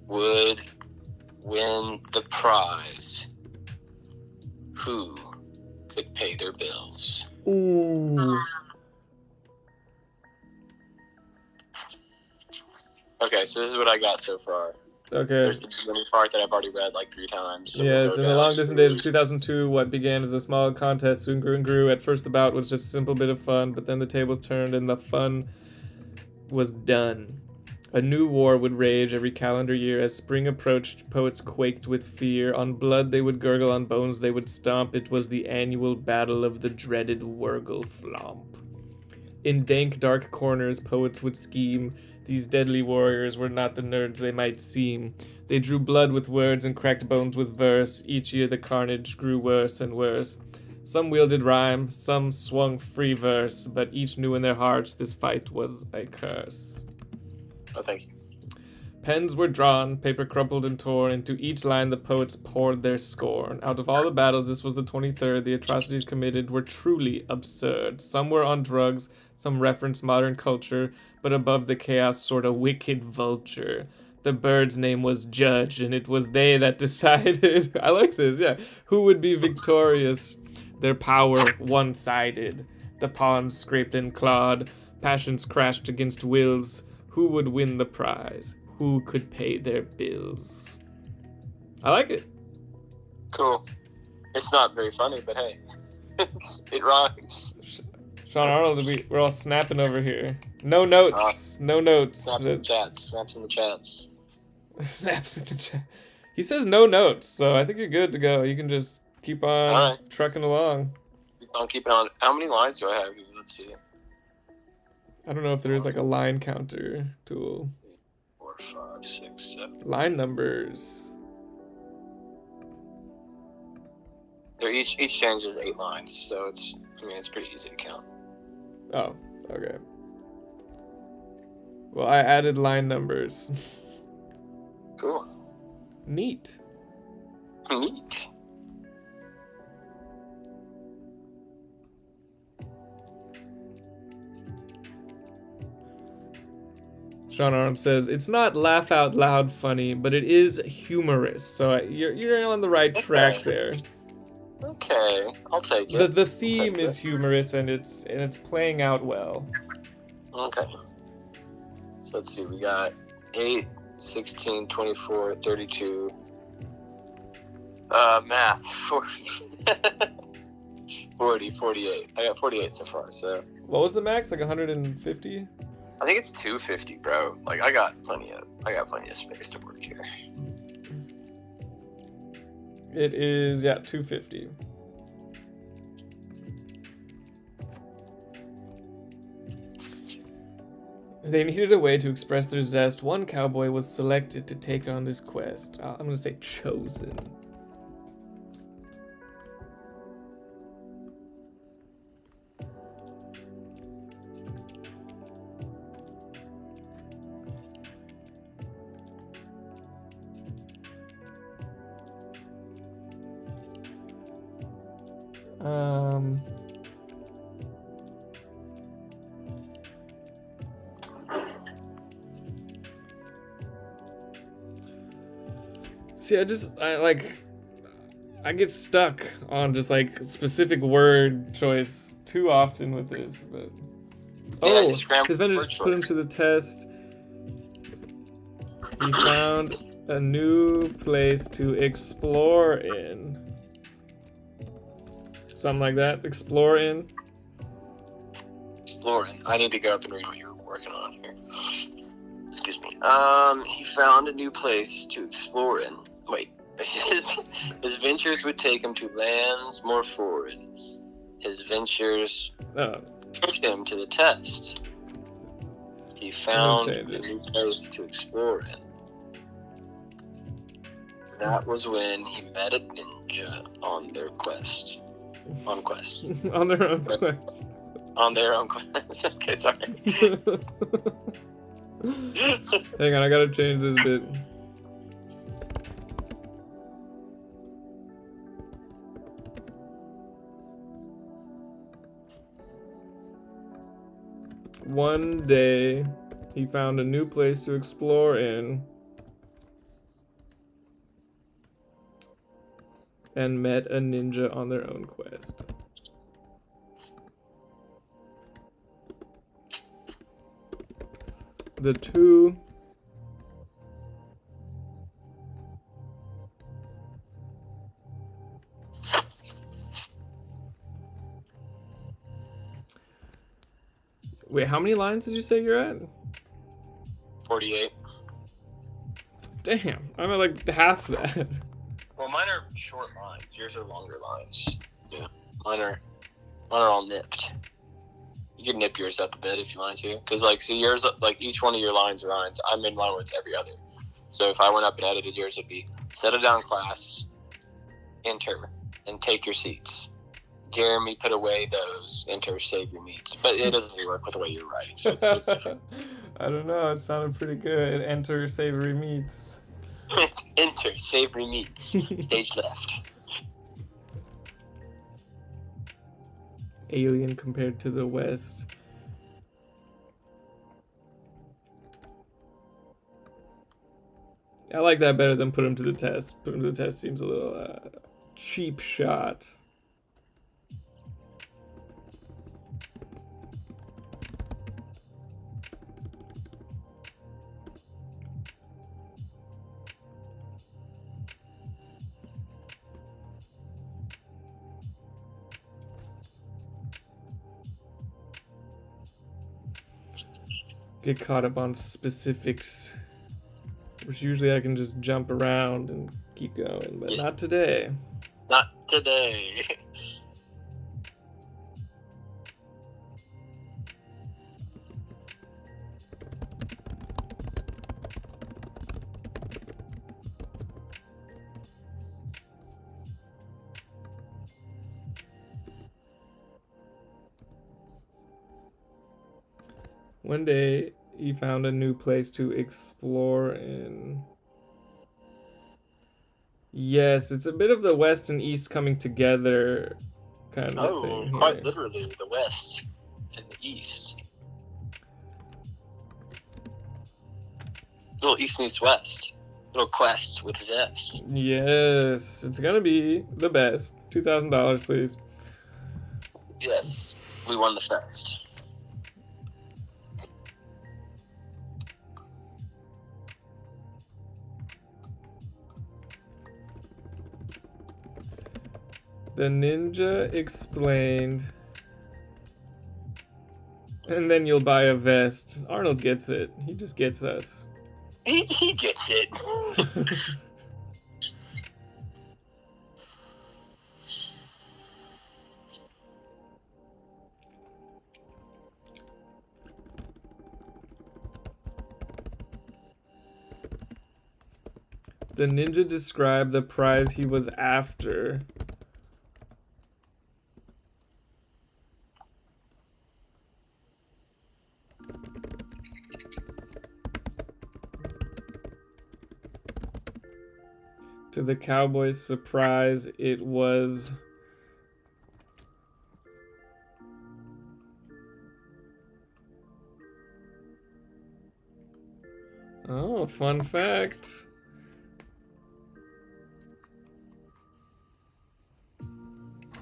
would win the prize? Who could pay their bills? Ooh. Okay, so this is what I got so far. Okay. There's the beginning part that I've already read like 3 times. So Yes, in the long distant days of 2002, what began as a small contest soon grew and grew. At first, the bout was just a simple bit of fun, but then the tables turned and the fun was done. A new war would rage every calendar year. As spring approached, poets quaked with fear. On blood they would gurgle, on bones they would stomp. It was the annual battle of the dreaded Wergle Flomp. In dank, dark corners, poets would scheme. These deadly warriors were not the nerds they might seem. They drew blood with words and cracked bones with verse. Each year the carnage grew worse and worse. Some wielded rhyme, some swung free verse, but each knew in their hearts this fight was a curse. Oh, thank you. Pens were drawn, paper crumpled and torn. Into each line the poets poured their scorn. Out of all the battles, this was the 23rd. The atrocities committed were truly absurd. Some were on drugs, some referenced modern culture, but above the chaos soared a wicked vulture. The bird's name was Judge, and it was they that decided, I like this, yeah, who would be victorious. Their power one-sided. The pawns scraped and clawed. Passions crashed against wills. Who would win the prize? Who could pay their bills? I like it. Cool. It's not very funny, but hey, it rhymes. Sean Arnold, we're all snapping over here. No notes. No notes. Snaps in the chats. Snaps in the chats. Snaps in the chat. He says no notes, so I think you're good to go. You can just keep on trucking along. Keep on keeping on. How many lines do I have? Let's see. I don't know if there is like a line counter tool. 4, 5, 6, 7. Line numbers. They're each changes 8 lines, so it's pretty easy to count. Oh, okay. Well, I added line numbers. Cool. Neat. Neat. Sean Arnold says, it's not laugh out loud funny, but it is humorous. So you're on the right track there. Okay, I'll take it. The theme is humorous and it's playing out well. Okay. So let's see, we got 8, 16, 24, 32. Math. 40, 48. I got 48 so far, so. What was the max? Like 150? I think it's 250, bro. Like I got plenty of space to work here. It is 250. They needed a way to express their zest. One cowboy was selected to take on this quest. I'm gonna say chosen. See, I get stuck on just like specific word choice too often with this, but his vendors put him to the test. He found a new place to explore in. Something like that. Explore in. Exploring. I need to go up and read what you're working on here. Excuse me. He found a new place to explore in. Wait. His ventures would take him to lands more foreign. His ventures took him to the test. He found a new place to explore in. That was when he met a ninja on their quest. On quest. On their own quest. On their own quest. Okay, sorry. Hang on, I gotta change this bit. One day, he found a new place to explore in and met a ninja on their own quest. The two Wait, how many lines did you say you're at? 48. Damn, I'm at like half that. Well, mine are short lines. Yours are longer lines. Yeah, mine are all nipped. You can nip yours up a bit if you want to, because like, see, yours, like each one of your lines are lines. I'm in mine where it's every other. So if I went up and edited yours, it'd be settle down, class, enter, and take your seats. Jeremy, put away those, enter, save your meats. But it doesn't really work with the way you're writing, so it's different. I don't know, it sounded pretty good. Enter savory meats. Enter savory meats. Stage left. Alien compared to the West. I like that better than put him to the test. Put him to the test seems a little cheap shot. Get caught up on specifics, which usually I can just jump around and keep going, but not today. Not today. One day, he found a new place to explore in. Yes, it's a bit of the West and East coming together kind of thing. Oh, quite literally, the West and the East. Little East meets West. Little quest with zest. Yes, it's gonna be the best. $2,000, please. Yes, we won the fest. The ninja explained. And then you'll buy a vest. Arnold gets it. He just gets us. He gets it. The ninja described the prize he was after. To the cowboy's surprise, it was oh, fun fact.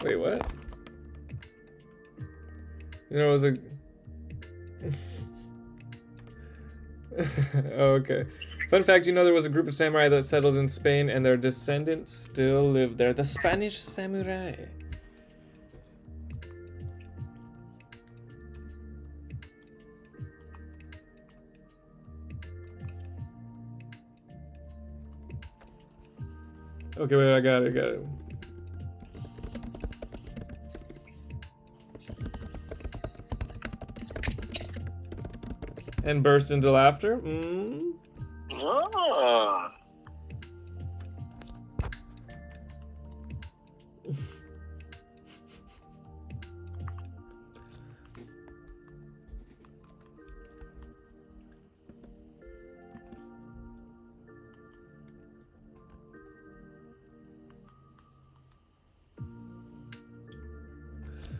Wait, what? You know, it was a oh, okay. Fun fact, you know there was a group of samurai that settled in Spain and their descendants still live there. The Spanish samurai. Okay, wait, I got it. And burst into laughter. Ah.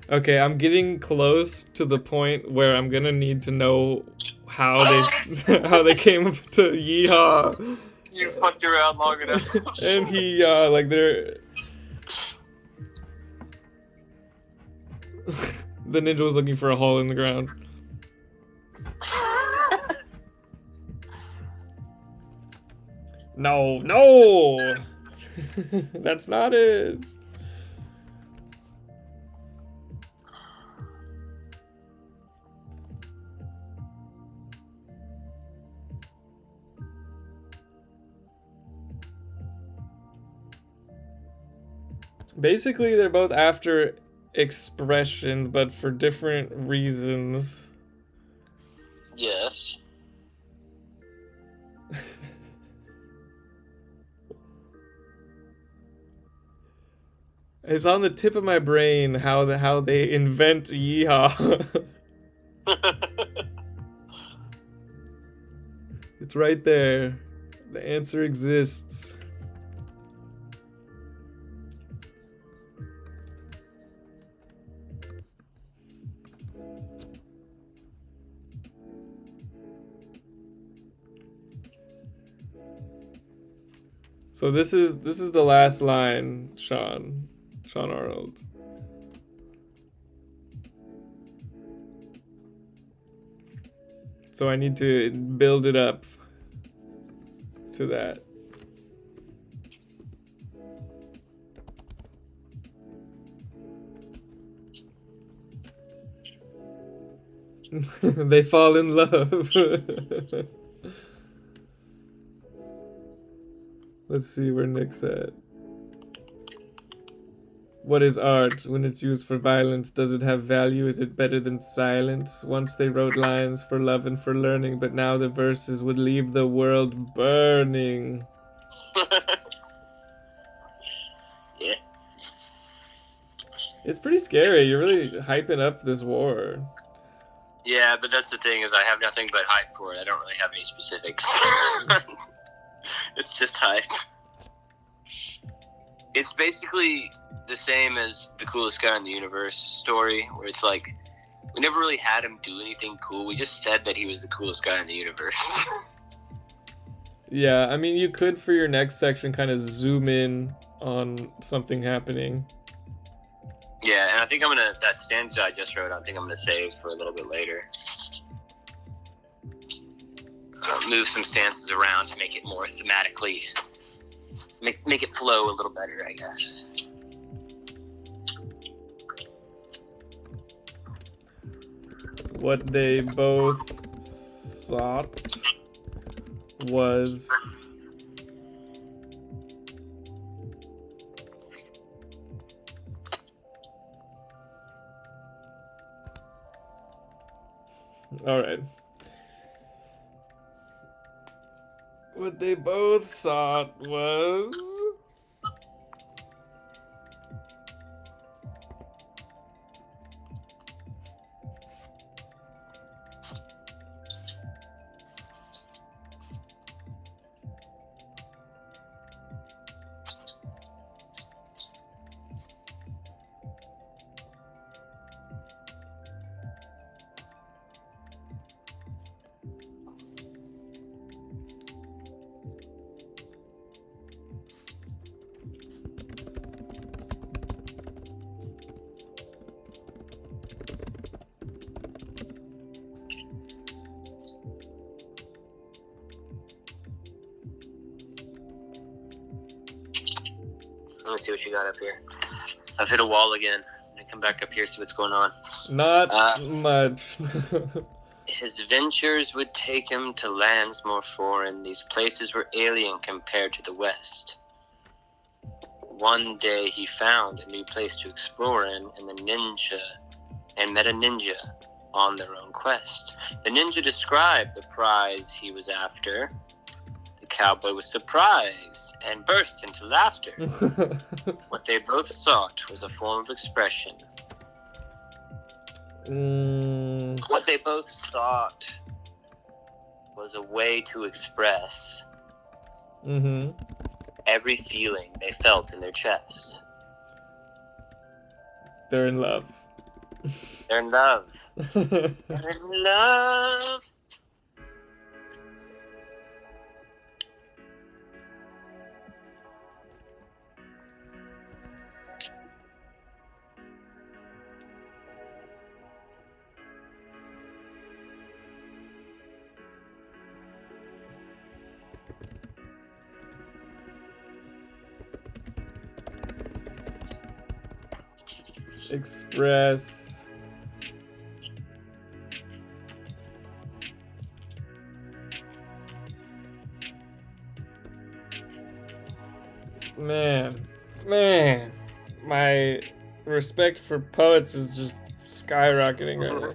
Okay, I'm getting close to the point where I'm gonna need to know how they came up to yeehaw. You fucked around long enough. And he like they're the ninja was looking for a hole in the ground. No. That's not it. Basically, they're both after expression, but for different reasons. Yes. It's on the tip of my brain how they invent yeehaw. It's right there. The answer exists. So this is the last line, Sean Arnold. So I need to build it up to that. They fall in love. Let's see where Nick's at. What is art? When it's used for violence, does it have value? Is it better than silence? Once they wrote lines for love and for learning, but now the verses would leave the world burning. Yeah. It's pretty scary. You're really hyping up this war. Yeah, but that's the thing, is I have nothing but hype for it. I don't really have any specifics. It's just hype. It's basically the same as the coolest guy in the universe story, where it's like, we never really had him do anything cool. We just said that he was the coolest guy in the universe. Yeah, I mean, you could, for your next section, kind of zoom in on something happening. Yeah, and I think that stanza I just wrote, I think I'm going to save for a little bit later. Move some stanzas around to make it more thematically, make it flow a little better, I guess. What they both sought was all right. What they both sought was Let me see what you got up here. I've hit a wall again. I'm gonna come back up here, see what's going on. not much. His ventures would take him to lands more foreign. These places were alien compared to the West. One day he found a new place to explore in, and met a ninja on their own quest. The ninja described the prize he was after. The cowboy was surprised and burst into laughter. What they both sought was a form of expression. What they both sought was a way to express every feeling they felt in their chest. They're in love. They're in love. They're in love. Express. Man, my respect for poets is just skyrocketing right now.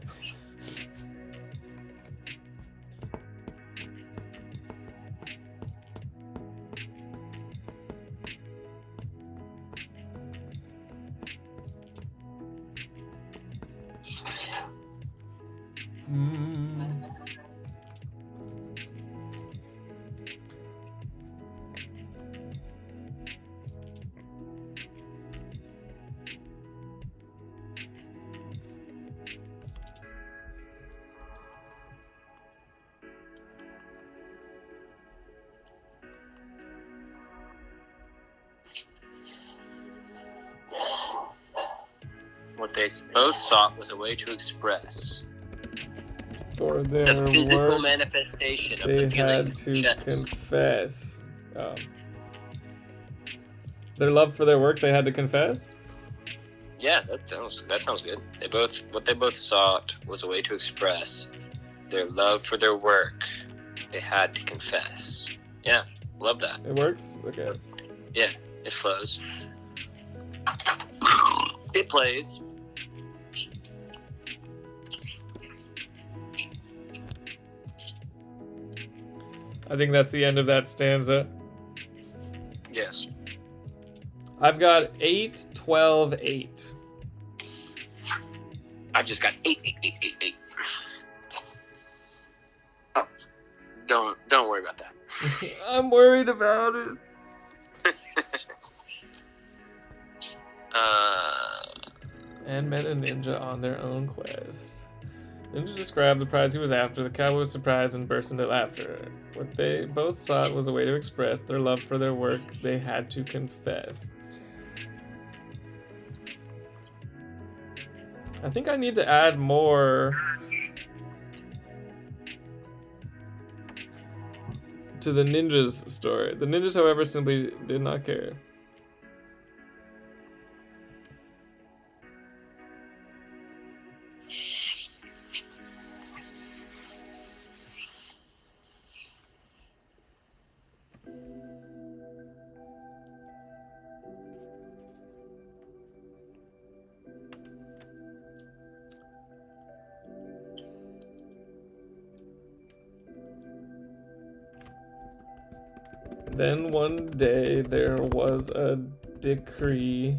What they both sought was a way to express For their the physical work, manifestation of they the feeling had to chest. confess. Their love for their work, they had to confess? Yeah, that sounds good. What they both sought was a way to express their love for their work. They had to confess. Yeah, love that. It works? Okay. Yeah, it flows. It plays. I think that's the end of that stanza. Yes. I've got 8, 12, 8. I've just got 8, 8, 8, 8, 8. Oh, don't worry about that. I'm worried about it. And met a ninja on their own quest. Ninja described the prize he was after. The cowboy was surprised and burst into laughter. What they both sought was a way to express their love for their work. They had to confess. I think I need to add more to the ninja's story. The ninjas, however, simply did not care. Then one day there was a decree.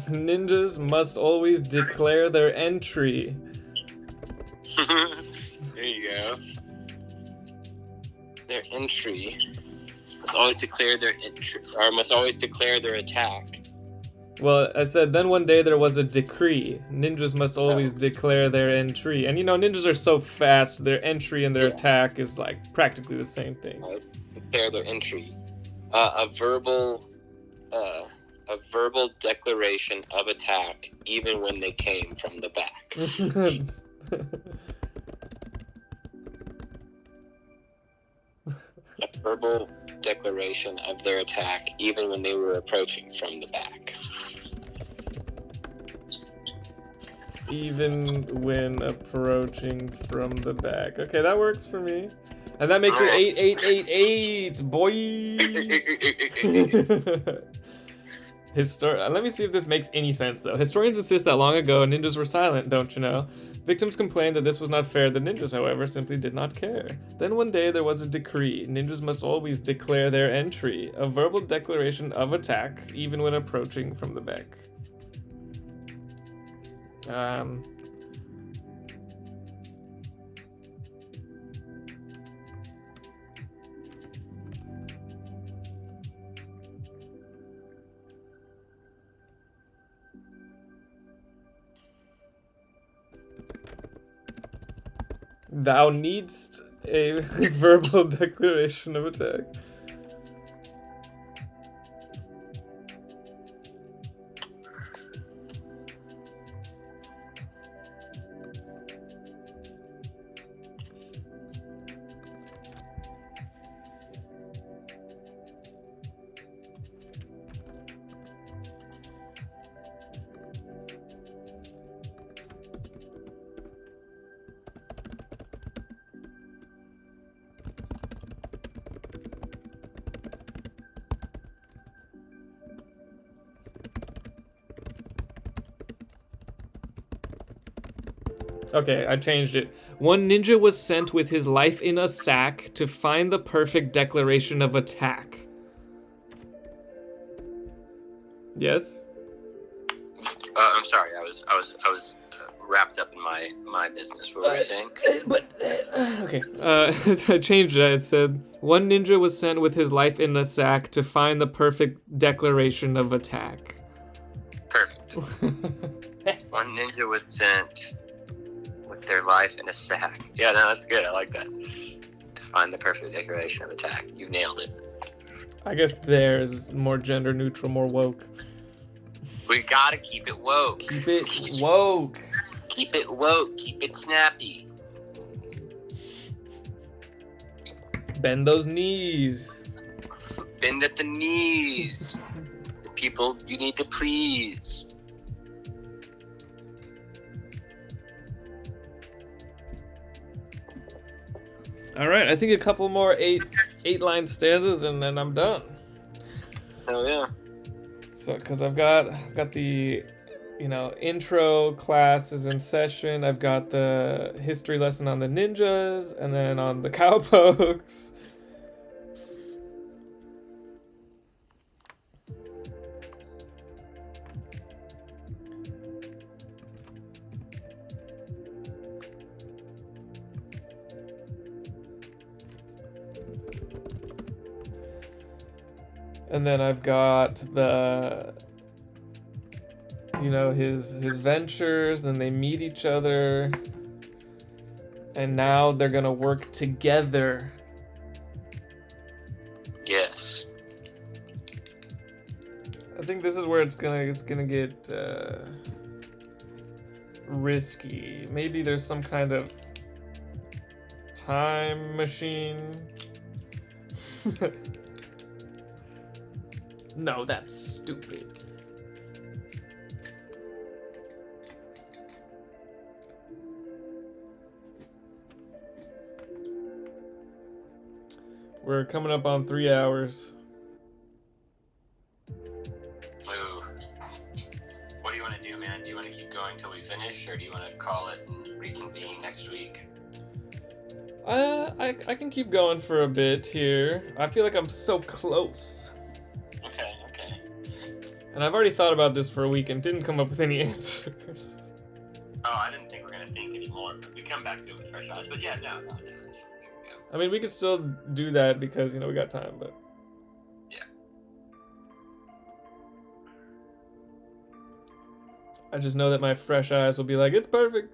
Ninjas must always declare their entry. There you go. Their entry must always declare their entry, or must always declare their attack. Well, I said, then one day there was a decree. Ninjas must always declare their entry. And you know, ninjas are so fast, their entry and their attack is like practically the same thing. Declare their entry. A verbal declaration of attack, even when they came from the back. A verbal declaration of their attack, even when they were approaching from the back. Even when approaching from the back. Okay, that works for me. And that makes it 8, 8, 8, 8, boy. Let me see if this makes any sense, though. Historians insist that long ago, ninjas were silent, don't you know? Victims complained that this was not fair. The ninjas, however, simply did not care. Then one day there was a decree. Ninjas must always declare their entry, a verbal declaration of attack, even when approaching from the back. Thou needst a verbal declaration of attack. Okay, I changed it. One ninja was sent with his life in a sack to find the perfect declaration of attack. Yes? I'm sorry. I was wrapped up in my business. What were you saying? Okay. I changed it. I said, one ninja was sent with his life in a sack to find the perfect declaration of attack. Perfect. One ninja was sent with their life in a sack. Yeah, no, that's good. I like that. To find the perfect declaration of attack. You nailed it. I guess theirs more gender neutral, more woke. We gotta keep it woke. Keep it woke. Keep it woke. Keep it snappy. Bend those knees. Bend at the knees. The people you need to please. All right, I think a couple more eight line stanzas and then I'm done. Hell yeah. So, because I've got the, intro class is in session. I've got the history lesson on the ninjas, and then on the cowpokes. And then I've got the, his ventures, then they meet each other, and now they're gonna work together. Yes. I think this is where it's gonna get risky. Maybe there's some kind of time machine. No, that's stupid. We're coming up on 3 hours. Ooh. What do you want to do, man? Do you want to keep going till we finish, or do you want to call it and reconvene next week? I can keep going for a bit here. I feel like I'm so close. Okay. And I've already thought about this for a week and didn't come up with any answers. Oh, I didn't think we were going to think anymore. We come back to it with fresh eyes. But yeah, no. I mean, we could still do that because, we got time, but... Yeah. I just know that my fresh eyes will be like, it's perfect.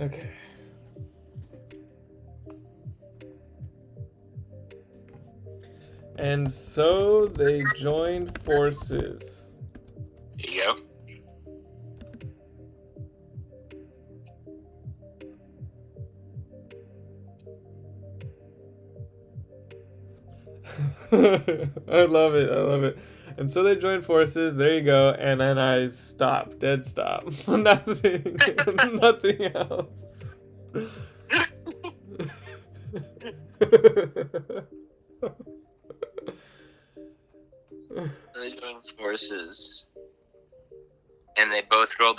Okay. And so they joined forces. There you go. I love it. I love it. And so they joined forces. There you go. And then I stop. Dead stop. Nothing. Nothing else. They joined forces, and they both rode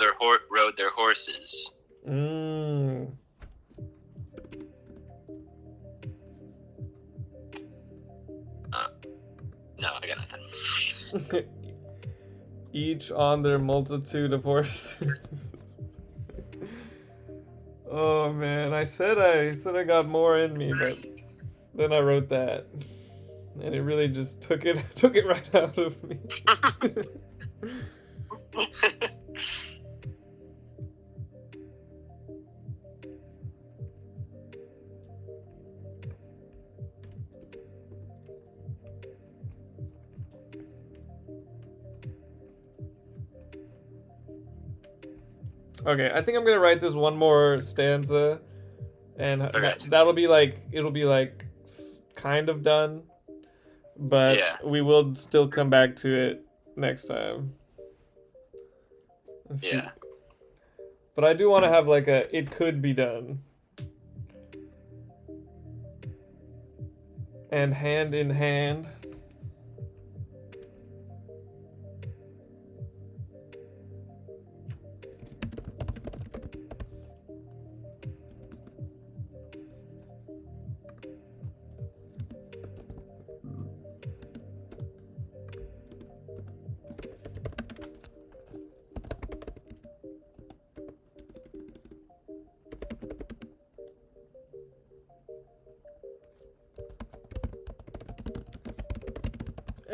their horses. Mm. No, I got nothing. Each on their multitude of horses. Oh man, I said I got more in me, but then I wrote that, and it really just took it right out of me. Okay, I think I'm gonna write this one more stanza, and Okay. that'll be like, it'll be like kind of done, but Yeah. we will still come back to it next time. Let's see. Yeah. But I do want to have like a it could be done. And hand in hand.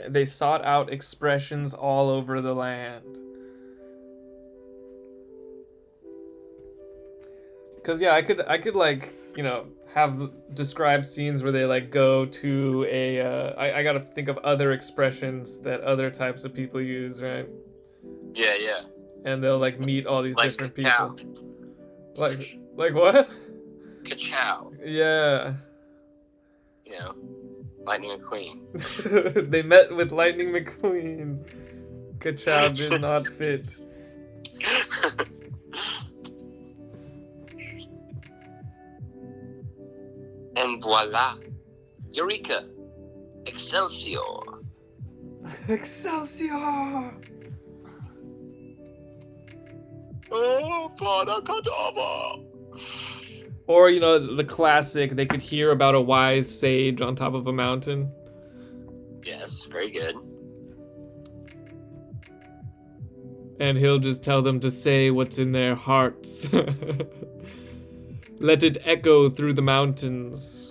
They sought out expressions all over the land. Because yeah, I could like, you know, have described scenes where they like go to a I gotta think of other expressions that other types of people use, right? Yeah, yeah. And they'll like meet all these Like different ka-chow. people. Like what? Ka-chow. Yeah. You know, Lightning McQueen. They met with Lightning McQueen. Ka-chow did not fit. And voila. Eureka. Excelsior. Excelsior! Oh, Fada Kadava. Or, you know, the classic, they could hear about a wise sage on top of a mountain. Yes, very good. And he'll just tell them to say what's in their hearts. Let it echo through the mountains.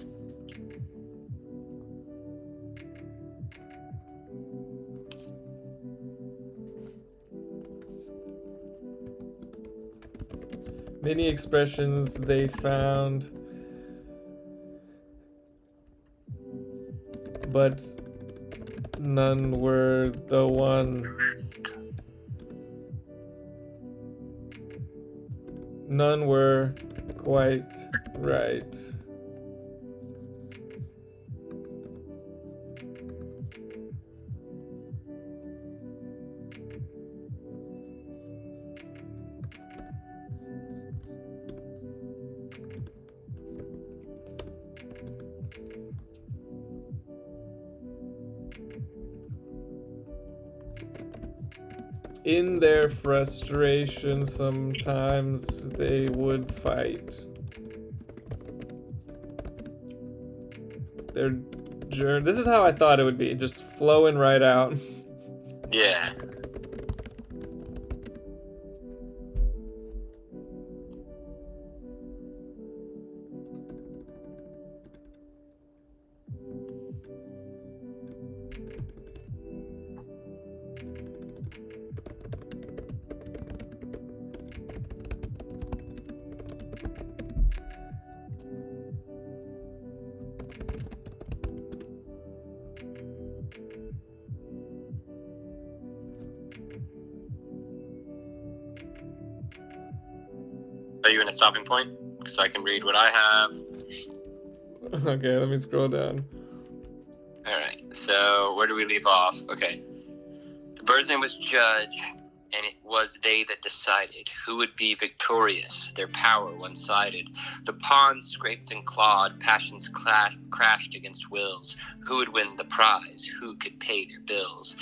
Many expressions they found, but none were the one. None were quite right. In their frustration, sometimes they would fight. Their journey. This is how I thought it would be, just flowing right out. Yeah. Are you in a stopping point? Because I can read what I have. Okay, let me scroll down. Alright, so where do we leave off? Okay. The bird's name was Judge, and it was they that decided who would be victorious, their power one-sided. The pawns scraped and clawed, passions crashed against wills. Who would win the prize? Who could pay their bills?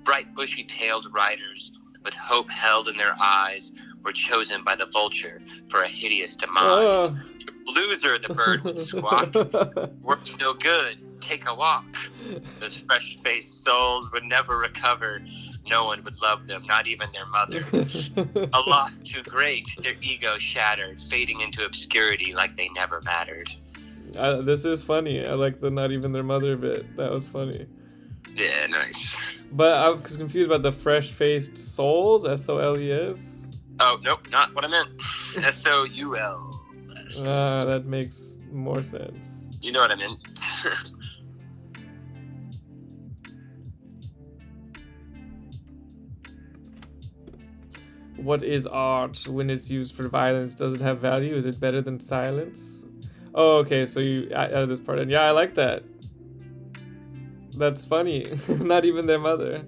Bright bushy-tailed riders, with hope held in their eyes, were chosen by the vulture for a hideous demise. Loser, the bird would squawk. Work's no good, take a walk. Those fresh-faced souls would never recover. No one would love them, not even their mother. A loss too great, their ego shattered, fading into obscurity like they never mattered. This is funny. I like the not even their mother bit. That was funny. Yeah, nice. But I was confused about the fresh-faced souls, S-O-L-E-S. Oh, nope, not what I meant. S-O-U-L. That makes more sense. You know what I meant. What is art when it's used for violence? Does it have value? Is it better than silence? Oh, okay, so you added this part in. Yeah, I like that. That's funny. Not even their mother.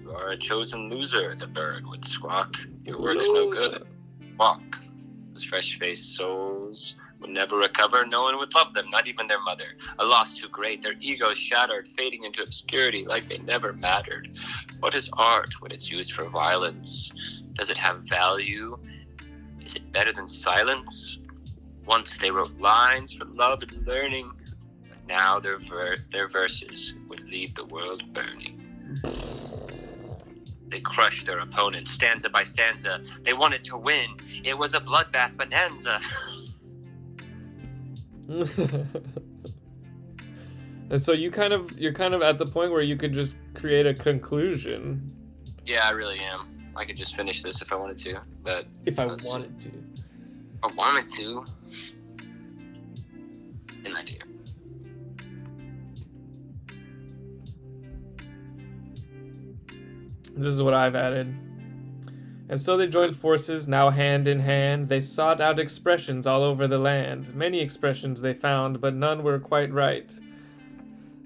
You are a chosen loser, the bird would squawk. Your work's no good. Walk. Those fresh-faced souls would never recover. No one would love them, not even their mother. A loss too great, their egos shattered, fading into obscurity like they never mattered. What is art when it's used for violence? Does it have value? Is it better than silence? Once they wrote lines for love and learning, but now their verses would leave the world burning. They crushed their opponents, stanza by stanza. They wanted to win. It was a bloodbath bonanza. And so you're kind of at the point where you could just create a conclusion. Yeah, I really am. I could just finish this if I wanted to, but if I wanted to. I wanted to. An idea. This is what I've added. And so they joined forces, now hand in hand. They sought out expressions all over the land. Many expressions they found, but none were quite right.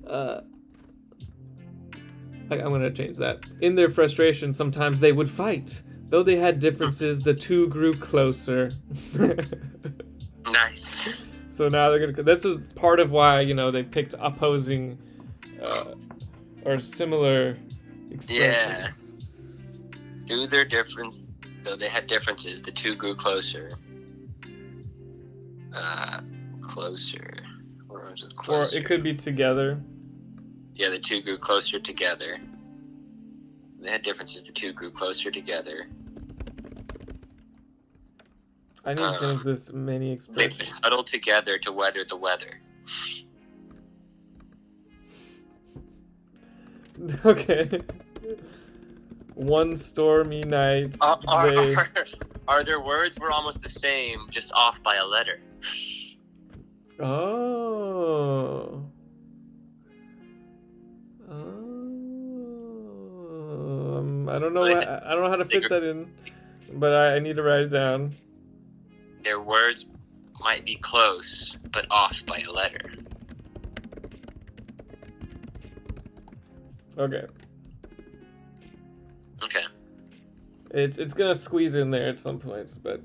I'm gonna change that. In their frustration, sometimes they would fight. Though they had differences, the two grew closer. Nice. So now they're gonna. This is part of why they picked opposing or similar expressions. Yeah. Through their difference, though they had differences, the two grew closer. Closer. Or was it closer? Or it could be together. Yeah, the two grew closer together. They had differences, the two grew closer together. I need to change this many expressions. They huddled together to weather the weather. Okay. One stormy night. Are their words were almost the same, just off by a letter? Oh. I don't know. I don't know how to fit that in, but I need to write it down. Their words might be close, but off by a letter. Okay. Okay. It's gonna squeeze in there at some points, but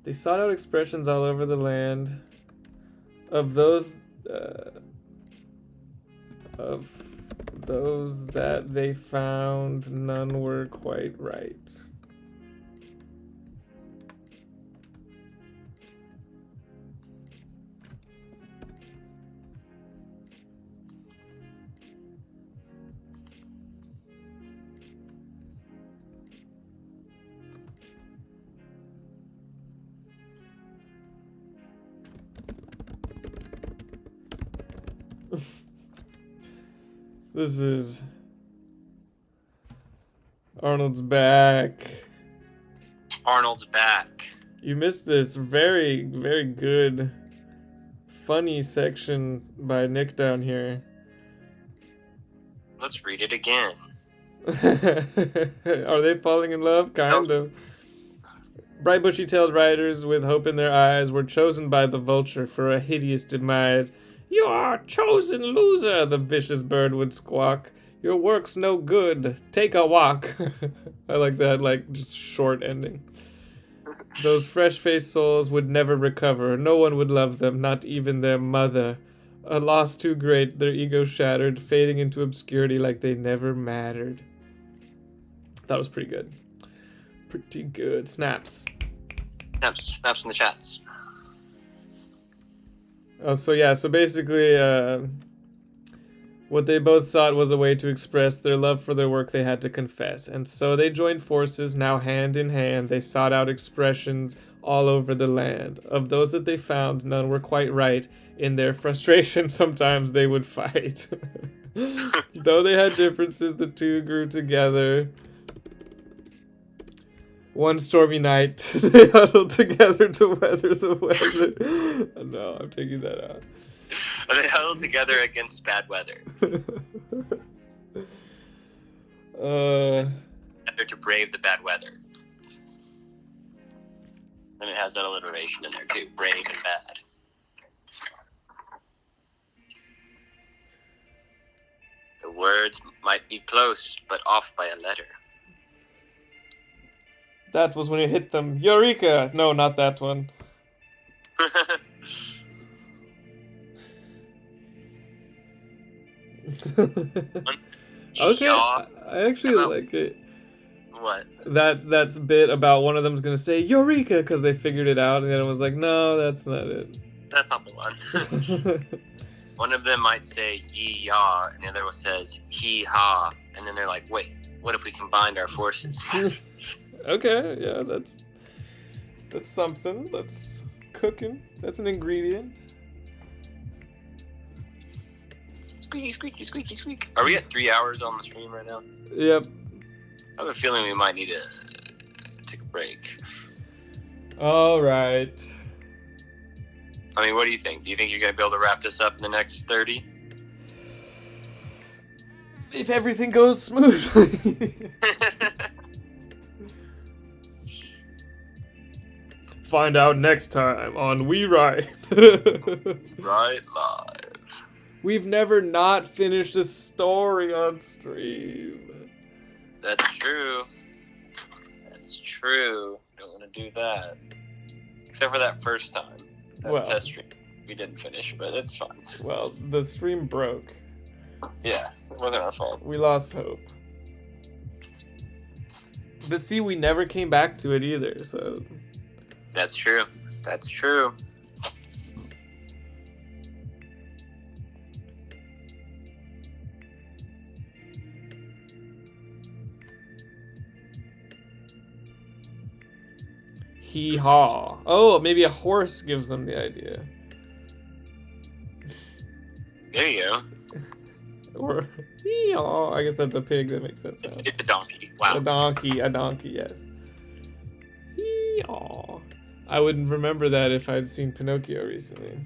they sought out expressions all over the land. Of those that they found, none were quite right. This is Arnold's back. Arnold's back. You missed this very, very good, funny section by Nick down here. Let's read it again. Are they falling in love? Kind of. Bright bushy-tailed riders with hope in their eyes were chosen by the vulture for a hideous demise. You are a chosen loser, the vicious bird would squawk. Your work's no good. Take a walk. I like that, like, just short ending. Those fresh-faced souls would never recover. No one would love them, not even their mother. A loss too great, their ego shattered, fading into obscurity like they never mattered. That was pretty good. Pretty good. Snaps. Snaps in the chats. Oh, so basically, what they both sought was a way to express their love for their work they had to confess. And so they joined forces, now hand in hand. They sought out expressions all over the land. Of those that they found, none were quite right. In their frustration, sometimes they would fight. Though they had differences, the two grew together. One stormy night, they huddled together to weather the weather. No, I'm taking that out. They huddled together against bad weather. To brave the bad weather. And it has that alliteration in there too. Brave and bad. The words might be close, but off by a letter. That was when it hit them. Eureka! No, not that one. Okay, I actually like it. What? That's a bit about one of them's gonna say Eureka because they figured it out, and the other one's like, no, that's not it. That's not the one. One of them might say yee-yaw, and the other one says hee-haw, and then they're like, wait, what if we combined our forces? Okay, yeah, that's something. That's cooking. That's an ingredient. Squeaky, squeaky, squeaky, squeak. Are we at 3 hours on the stream right now? Yep. I have a feeling we might need to take a break. All right. I mean, what do you think? Do you think you're going to be able to wrap this up in the next 30? If everything goes smoothly. Find out next time on WeWrite. Right live. We've never not finished a story on stream. That's true. That's true. Don't want to do that. Except for that first time. That test stream. We didn't finish, but it's fine. Well, the stream broke. Yeah, it wasn't our fault. We lost hope. But see, we never came back to it either, so... That's true. That's true. Hee-haw. Oh, maybe a horse gives them the idea. There you go. Or hee-haw. I guess that's a pig that makes that sound. It's a donkey. Wow. A donkey, yes. Hee-haw. I wouldn't remember that if I'd seen Pinocchio recently.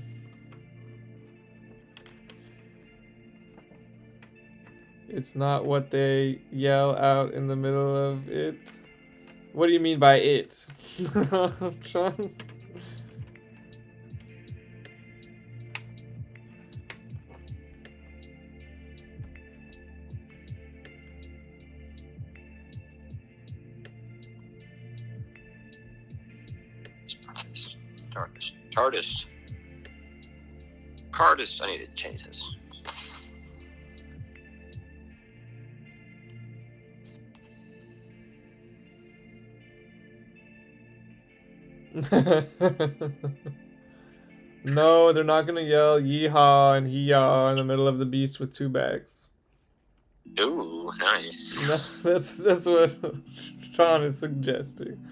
It's not what they yell out in the middle of it. What do you mean by it? Sean? TARDIS. I need to change this. No, they're not gonna yell yeehaw and hee-yaw in the middle of the beast with two bags. Ooh, nice. No, that's what Sean is suggesting.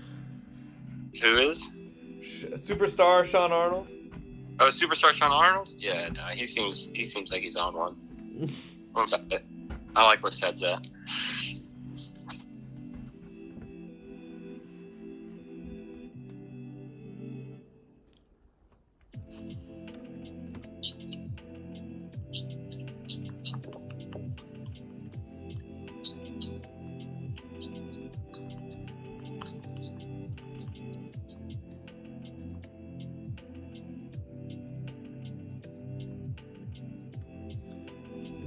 Who is? Superstar Sean Arnold. Oh, Superstar Sean Arnold? Yeah, no, he seems like he's on one. What about it? I like where his head's at.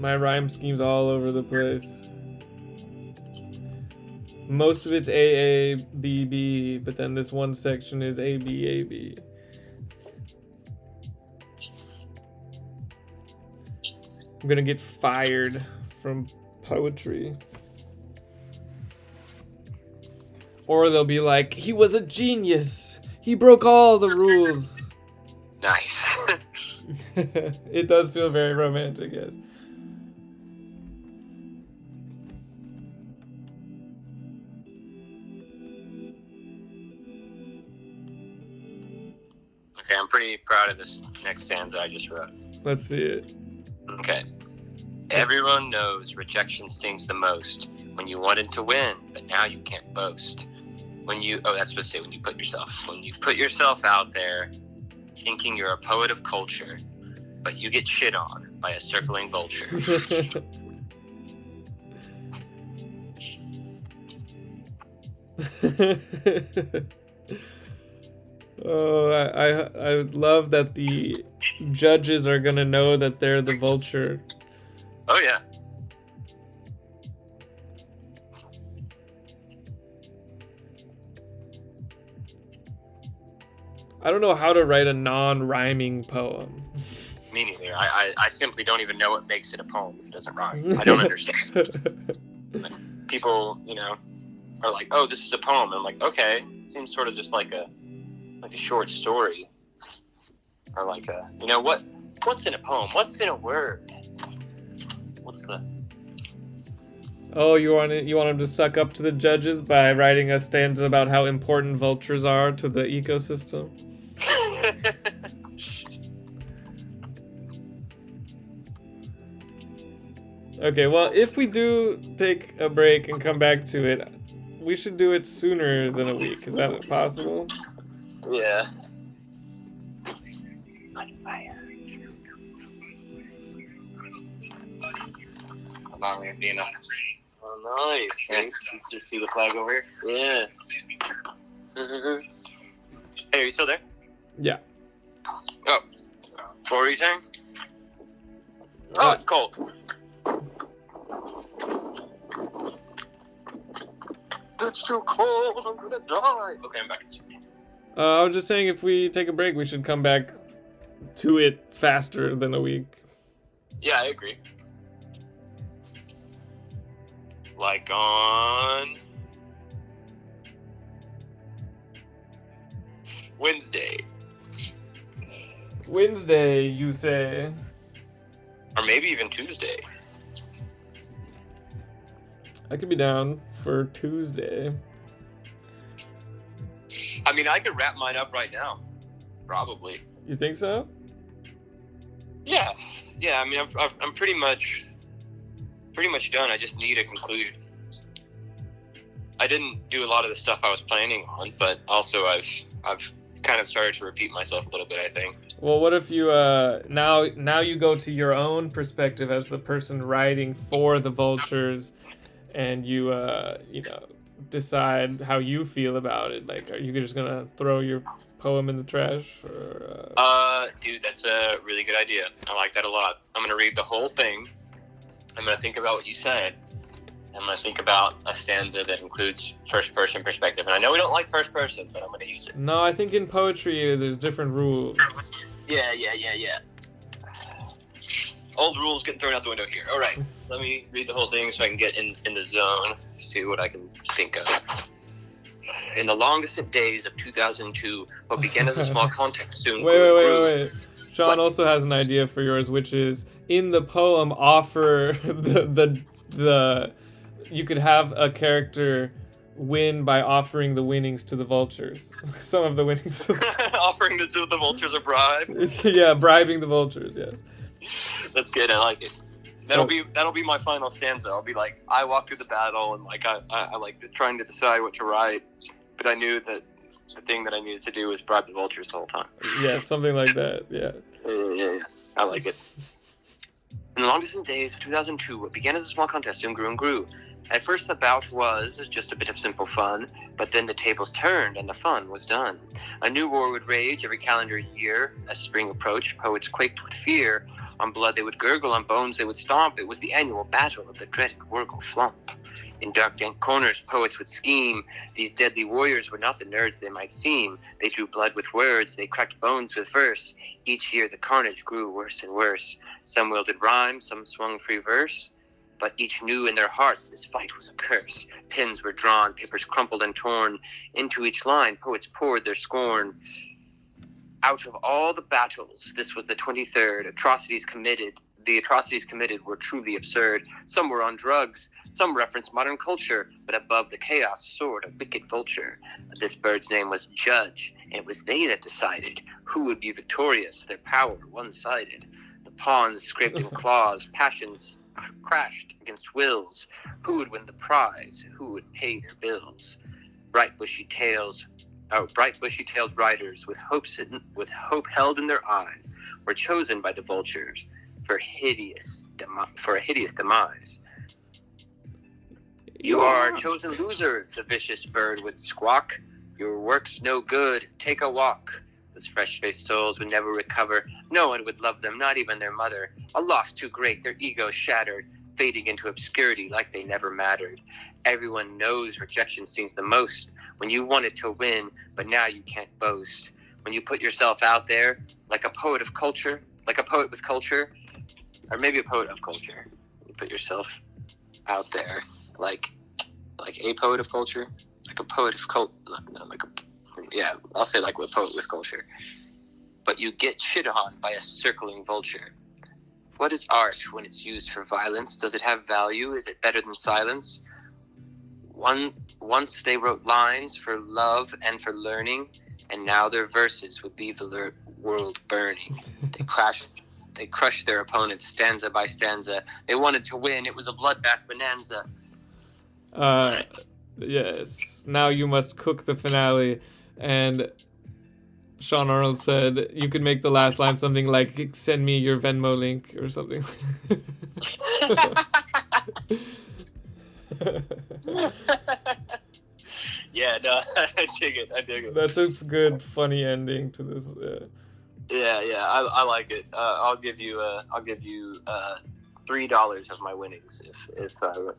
My rhyme scheme's all over the place. Most of it's A, B, B, but then this one section is A, B, A, B. I'm gonna get fired from poetry. Or they'll be like, he was a genius. He broke all the rules. Nice. It does feel very romantic, yes. Okay, I'm pretty proud of this next stanza I just wrote. Let's see it. Okay. Everyone knows rejection stings the most. When you wanted to win, but now you can't boast. That's what to say when you put yourself out there, thinking you're a poet of culture, but you get shit on by a circling vulture. Oh, I love that the judges are gonna know that they're the vulture. Oh yeah. I don't know how to write a non-rhyming poem. Me neither. I simply don't even know what makes it a poem if it doesn't rhyme. I don't understand. People, are like, oh, this is a poem. I'm like, okay. It seems sort of just like a short story. Or like what's in a poem? What's in a word? What's the... Oh, you want him to suck up to the judges by writing a stanza about how important vultures are to the ecosystem? Okay, well, if we do take a break and come back to it, we should do it sooner than a week. Is that possible? Yeah. Oh, nice. Thanks. You see the flag over here? Yeah. Hey, are you still there? Yeah. Oh. What were you saying? Oh, it's cold. It's too cold, I'm gonna die. Okay, I'm back. I was just saying if we take a break, we should come back to it faster than a week. Yeah, I agree. Like on Wednesday. Wednesday, you say? Or maybe even Tuesday. I could be down for Tuesday. I mean, I could wrap mine up right now. Probably. You think so? Yeah. Yeah, I mean, I'm pretty much done. I just need a conclusion. I didn't do a lot of the stuff I was planning on, but also I've kind of started to repeat myself a little bit, I think. Well, what if you now you go to your own perspective as the person writing for the vultures, and you decide how you feel about it? Like, are you just gonna throw your poem in the trash? Or, dude, that's a really good idea. I like that a lot. I'm gonna read the whole thing. I'm gonna think about what you said. I'm gonna think about a stanza that includes first-person perspective. And I know we don't like first person, but I'm gonna use it. No, I think in poetry there's different rules. Yeah. Old rules getting thrown out the window here. All right, so let me read the whole thing so I can get in the zone, see what I can think of. In the long distant days of 2002, what began as a small contest soon Wait. Sean also has an idea for yours, which is in the poem offer the you could have a character win by offering the winnings to the vultures. Some of the winnings. Offering the vultures a bribe. Yeah, bribing the vultures. Yes. That's good. I like it. That'll be my final stanza. I'll be like, I walked through the battle and like I like trying to decide what to write, but I knew that the thing that I needed to do was bribe the vultures the whole time. Yeah, something like that. Yeah. Yeah. I like it. In the long distant days of 2002, what began as a small contest soon grew and grew. At first the bout was just a bit of simple fun, but then the tables turned and the fun was done. A new war would rage every calendar year. As spring approached, poets quaked with fear. On blood they would gurgle, on bones they would stomp. It was the annual battle of the dreaded Wergle Flomp. In dark, dank corners, poets would scheme. These deadly warriors were not the nerds they might seem. They drew blood with words, they cracked bones with verse. Each year the carnage grew worse and worse. Some wielded rhyme, some swung free verse. But each knew in their hearts this fight was a curse. Pens were drawn, papers crumpled and torn. Into each line poets poured their scorn. Out of all the battles, this was the 23rd. The atrocities committed were truly absurd. Some were on drugs, some referenced modern culture, but above the chaos soared a wicked vulture. This bird's name was Judge, and it was they that decided who would be victorious, their power one-sided. The pawns scraped in claws, passions crashed against wills. Who would win the prize? Who would pay their bills? Bright bushy-tailed riders with hope held in their eyes were chosen by the vultures for a hideous demise. You are a chosen loser, the vicious bird would squawk. Your work's no good, take a walk. Those fresh-faced souls would never recover. No one would love them, not even their mother. A loss too great, their egos shattered, fading into obscurity like they never mattered. Everyone knows rejection stings the most when you wanted to win, but now you can't boast. When you put yourself out there like a poet with culture, or maybe a poet of culture. You put yourself out there like a poet of culture, like a poet of I'll say like a poet with culture. But you get shit on by a circling vulture. What is art when it's used for violence? Does it have value? Is it better than silence? Once they wrote lines for love and for learning, and now their verses would leave the world burning. They crushed their opponents stanza by stanza. They wanted to win. It was a bloodbath bonanza. Yes. Now you must cook the finale. And Sean Arnold said you could make the last line something like, send me your Venmo link or something. Yeah, no, I dig it. That's a good, funny ending to this. Yeah, I like it. I'll give you $3 of my winnings if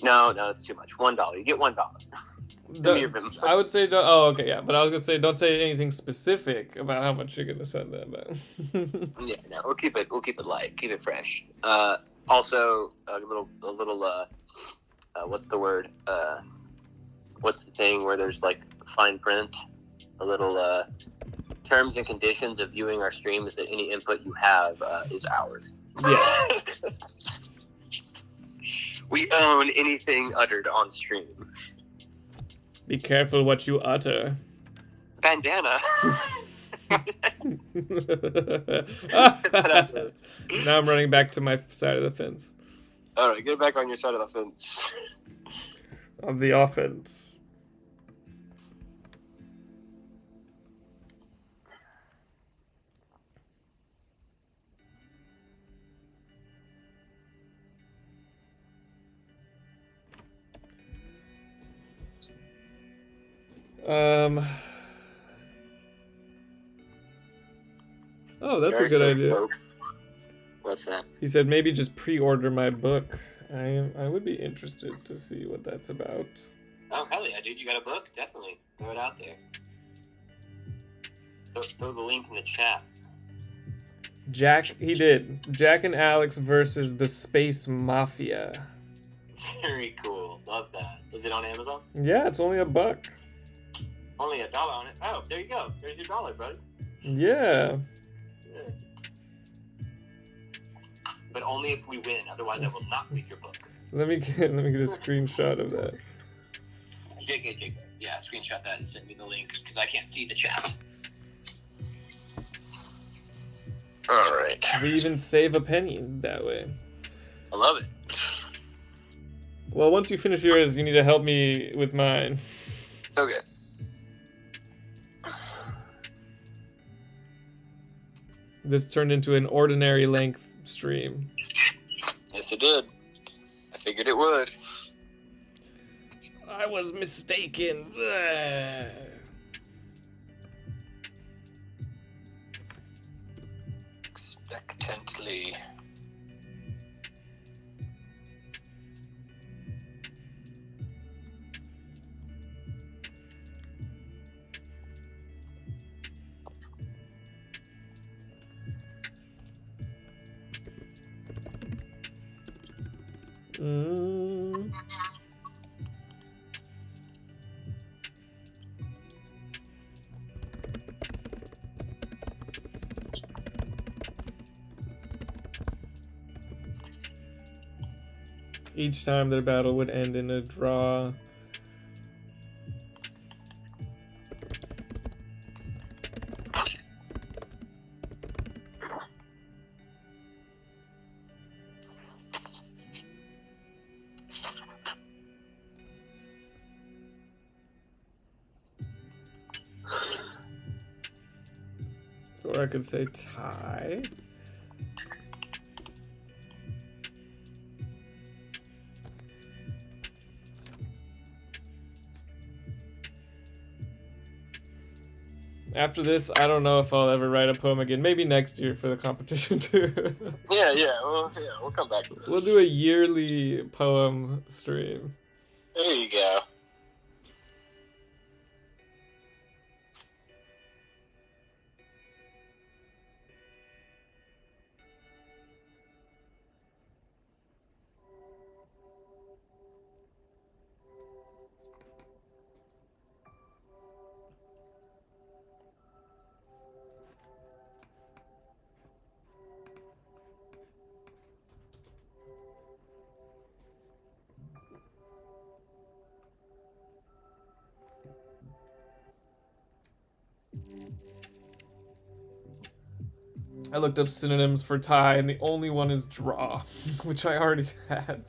no, it's too much. $1. You get $1. I would say don't, oh okay, yeah, but I was gonna say don't say anything specific about how much you're gonna send them. But yeah, no, we'll keep it light, keep it fresh. Also a little what's the word? What's the thing where there's like fine print? A little terms and conditions of viewing our stream is that any input you have is ours. Yeah. We own anything uttered on stream. Be careful what you utter. Bandana. Now I'm running back to my side of the fence. Alright, get back on your side of the fence. Of the offense. Oh, that's a good idea. What's that? He said maybe just pre-order my book. I would be interested to see what that's about. Oh, hell yeah, dude. You got a book? Definitely. Throw it out there. Throw the link in the chat. He did. Jack and Alex versus the Space Mafia. Very cool. Love that. Is it on Amazon? Yeah, it's only $1. Only $1 on it? Oh, there you go. There's your $1, buddy. Yeah. But only if we win. Otherwise, I will not read your book. Let me get a screenshot of that. JK. Yeah, screenshot that and send me the link because I can't see the chat. All right. We even save a penny that way. I love it. Well, once you finish yours, you need to help me with mine. Okay. This turned into an ordinary length stream. Yes, it did. I figured it would. I was mistaken. Expectantly. Mm. Each time their battle would end in a draw. Or I could say tie. After this, I don't know if I'll ever write a poem again. Maybe next year for the competition too. Yeah, we'll come back to this. We'll do a yearly poem stream. There you go. I looked up synonyms for tie, and the only one is draw, which I already had.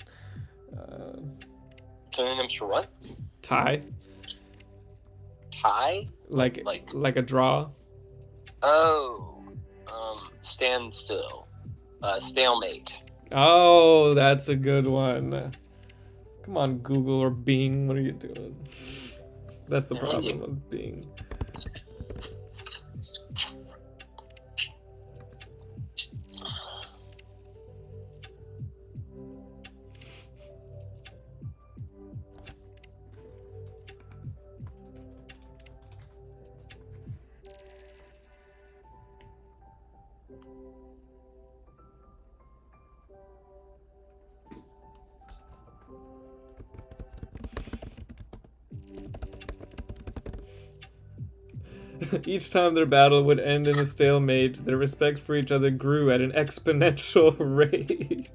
Synonyms for what? Tie. Tie? Like a draw. Oh. Stand still. Stalemate. Oh, that's a good one. Come on, Google or Bing, what are you doing? That's the problem with Bing. Each time their battle would end in a stalemate, their respect for each other grew at an exponential rate.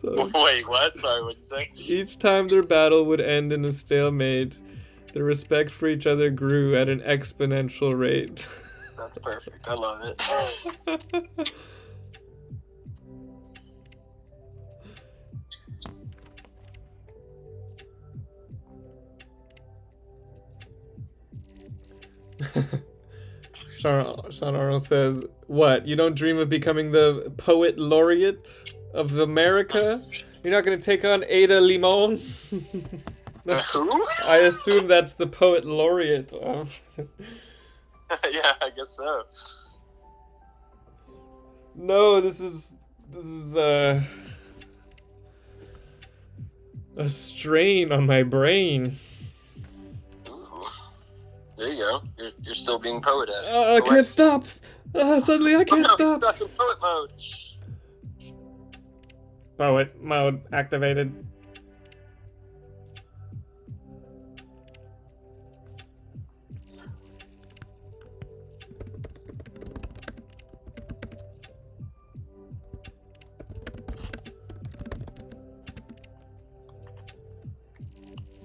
Wait, what? Sorry, what'd you say? Each time their battle would end in a stalemate, their respect for each other grew at an exponential rate. That's perfect. I love it. Sean Arnold says, "What? You don't dream of becoming the poet laureate of America? You're not going to take on Ada Limon?" Who? I assume that's the poet laureate of. Yeah, I guess so. No, this is a strain on my brain. There you go. You're still being poet at it. I can't stop. Suddenly I can't stop. Stuck in poet mode. Poet mode activated.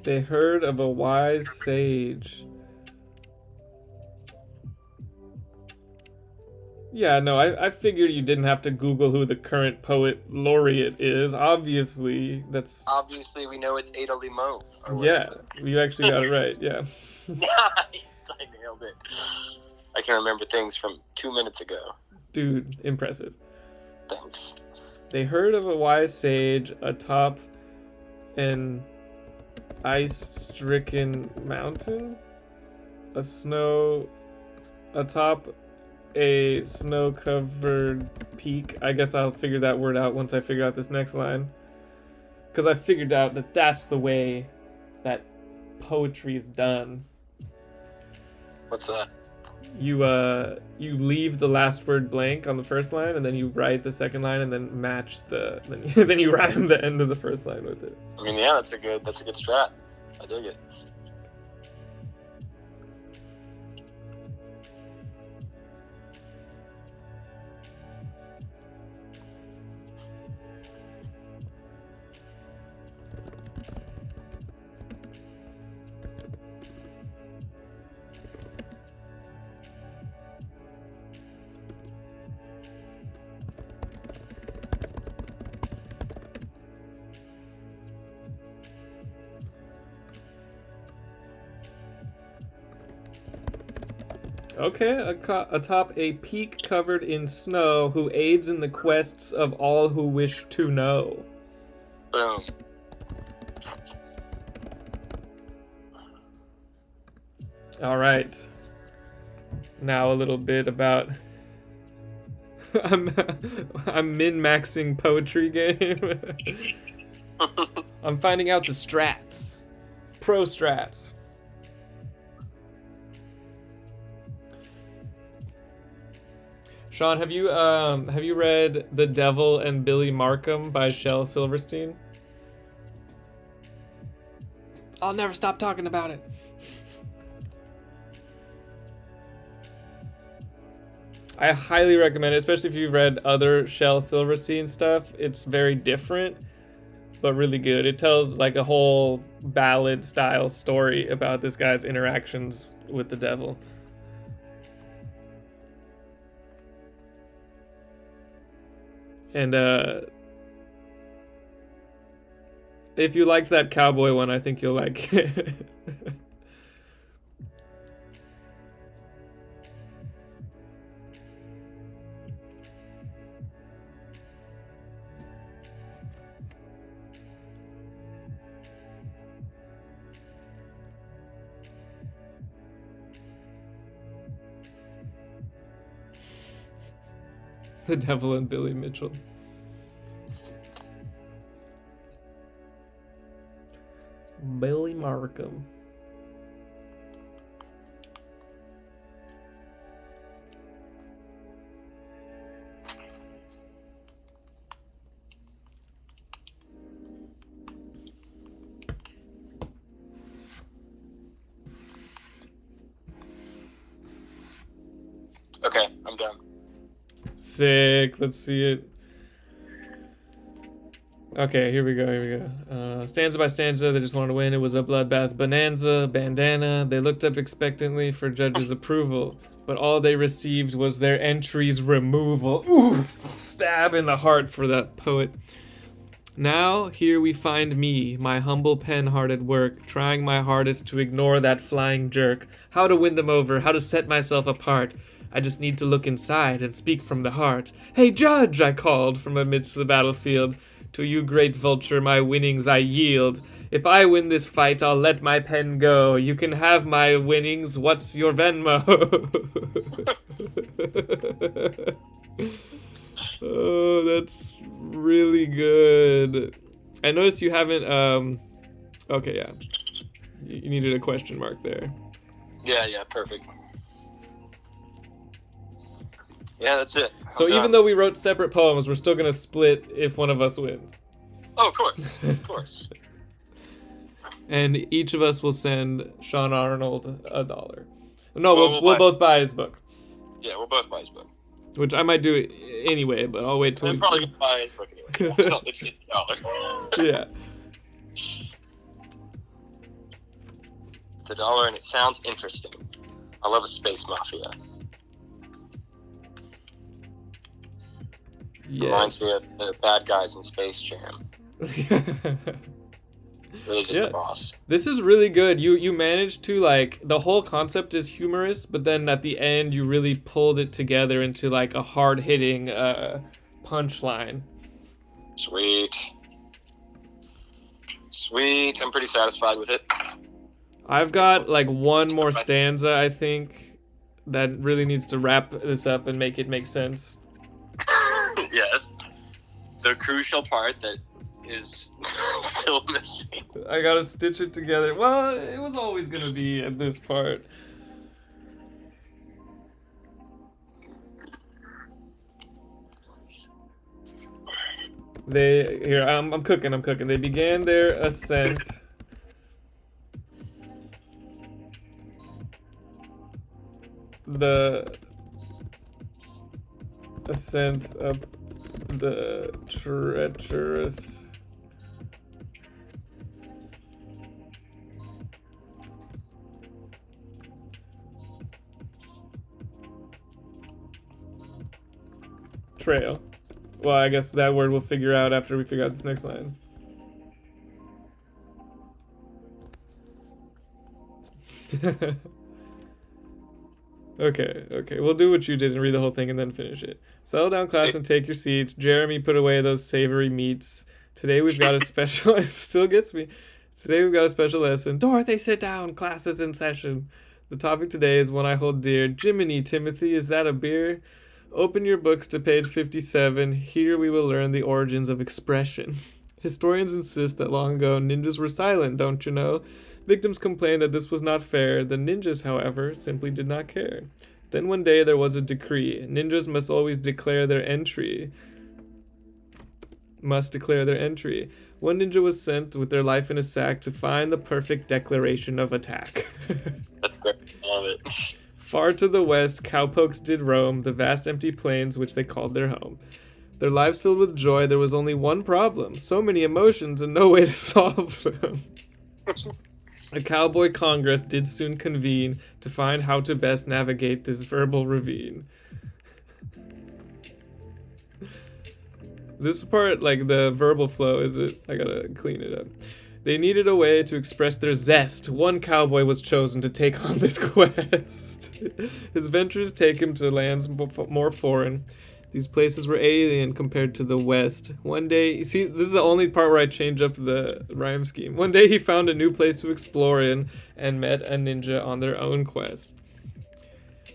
They heard of a wise sage. Yeah, no, I figured you didn't have to Google who the current poet laureate is. Obviously, that's... Obviously, we know it's Ada Limon. Yeah, you actually got it right, yeah. Nice! I nailed it. I can remember things from 2 minutes ago. Dude, impressive. Thanks. They heard of a wise sage atop an ice-stricken mountain? Atop a snow-covered peak. I guess I'll figure that word out once I figure out this next line. Because I figured out that that's the way that poetry is done. What's that? you leave the last word blank on the first line, and then you write the second line, and then match then you rhyme the end of the first line with it. I mean, yeah, that's a good strat. I dig it. Okay, atop a peak covered in snow, who aids in the quests of all who wish to know. Boom. All right. Now a little bit about. I'm min-maxing poetry game. I'm finding out the strats, pro strats. Sean, have you read The Devil and Billy Markham by Shel Silverstein? I'll never stop talking about it. I highly recommend it, especially if you've read other Shel Silverstein stuff. It's very different, but really good. It tells like a whole ballad style story about this guy's interactions with the devil. And if you liked that cowboy one, I think you'll like it. The Devil and Billy Mitchell. Billy Markham. Okay, I'm done. Sick. Let's see it. Okay, here we go. Stanza by stanza, they just wanted to win. It was a bloodbath bonanza, bandana. They looked up expectantly for judges' approval, but all they received was their entry's removal. Oof! Stab in the heart for that poet. Now, here we find me, my humble pen hard at work, trying my hardest to ignore that flying jerk. How to win them over, how to set myself apart. I just need to look inside and speak from the heart. Hey, judge, I called from amidst the battlefield. To you, great vulture, my winnings I yield. If I win this fight, I'll let my pen go. You can have my winnings. What's your Venmo? Oh, that's really good. I noticed you haven't, okay, yeah. You needed a question mark there. Yeah, perfect. Yeah, that's it. So even though we wrote separate poems, we're still gonna split if one of us wins. Oh, of course, of course. And each of us will send Sean Arnold $1. No, we'll both buy his book. Yeah, we'll both buy his book. Which I might do it anyway, but I'll wait till I'm probably gonna buy his book anyway. So it's $1. Yeah. It's $1 and it sounds interesting. I love a space mafia. Yes. Reminds me of the bad guys in Space Jam. Really just the boss. This is really good. You managed to, like, the whole concept is humorous, but then at the end you really pulled it together into like a hard-hitting punchline. Sweet. I'm pretty satisfied with it. I've got like one more stanza, I think, that really needs to wrap this up and make it make sense. Yes. The crucial part that is still missing. I gotta stitch it together. Well, it was always gonna be at this part. I'm cooking. They began their ascent. The ascent up the treacherous trail. Well, I guess that word we'll figure out after we figure out this next line. Okay. We'll do what you did and read the whole thing and then finish it. Settle down, class, and take your seats. Jeremy, put away those savory meats. Today we've got a special... It still gets me. Today we've got a special lesson. Dorothy, sit down. Class is in session. The topic today is one I hold dear. Jiminy, Timothy, is that a beer? Open your books to page 57. Here we will learn the origins of expression. Historians insist that long ago ninjas were silent, don't you know? Victims complained that this was not fair. The ninjas, however, simply did not care. Then one day there was a decree. Ninjas must always declare their entry. One ninja was sent with their life in a sack to find the perfect declaration of attack. That's great. I love it. Far to the west, cowpokes did roam the vast empty plains which they called their home. Their lives filled with joy, there was only one problem. So many emotions and no way to solve them. A cowboy congress did soon convene to find how to best navigate this verbal ravine. This part, like the verbal flow, is it? I gotta clean it up. They needed a way to express their zest. One cowboy was chosen to take on this quest. His ventures take him to lands more foreign. These places were alien compared to the West. One day, see, this is the only part where I change up the rhyme scheme. One day he found a new place to explore in and met a ninja on their own quest.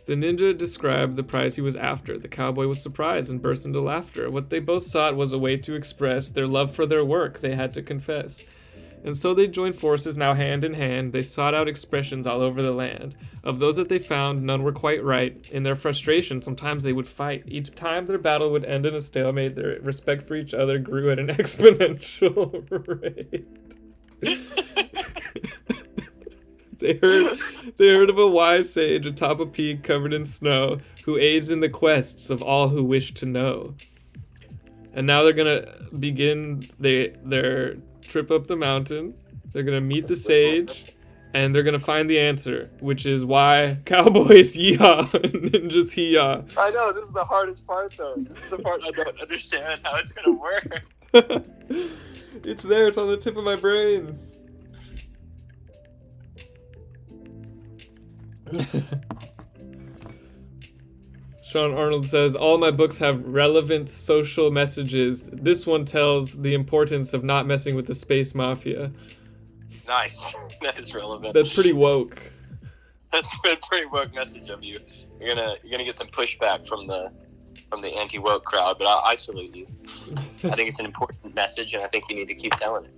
The ninja described the prize he was after. The cowboy was surprised and burst into laughter. What they both sought was a way to express their love for their work, they had to confess. And so they joined forces, now hand in hand. They sought out expressions all over the land. Of those that they found, none were quite right. In their frustration, sometimes they would fight. Each time their battle would end in a stalemate, their respect for each other grew at an exponential rate. They heard of a wise sage atop a peak covered in snow, who aids in the quests of all who wish to know. And now they're gonna begin their trip up the mountain. They're gonna meet the sage, and they're gonna find the answer, which is why cowboys yeehaw and ninjas hee-haw. I know, this is the hardest part though. This is the part I don't understand how it's gonna work. It's there, it's on the tip of my brain. Sean Arnold says, all my books have relevant social messages. This one tells the importance of not messing with the space mafia. Nice. That is relevant. That's pretty woke. That's a pretty woke message of you. You're gonna get some pushback from the anti-woke crowd, but I salute you. I think it's an important message, and I think you need to keep telling it.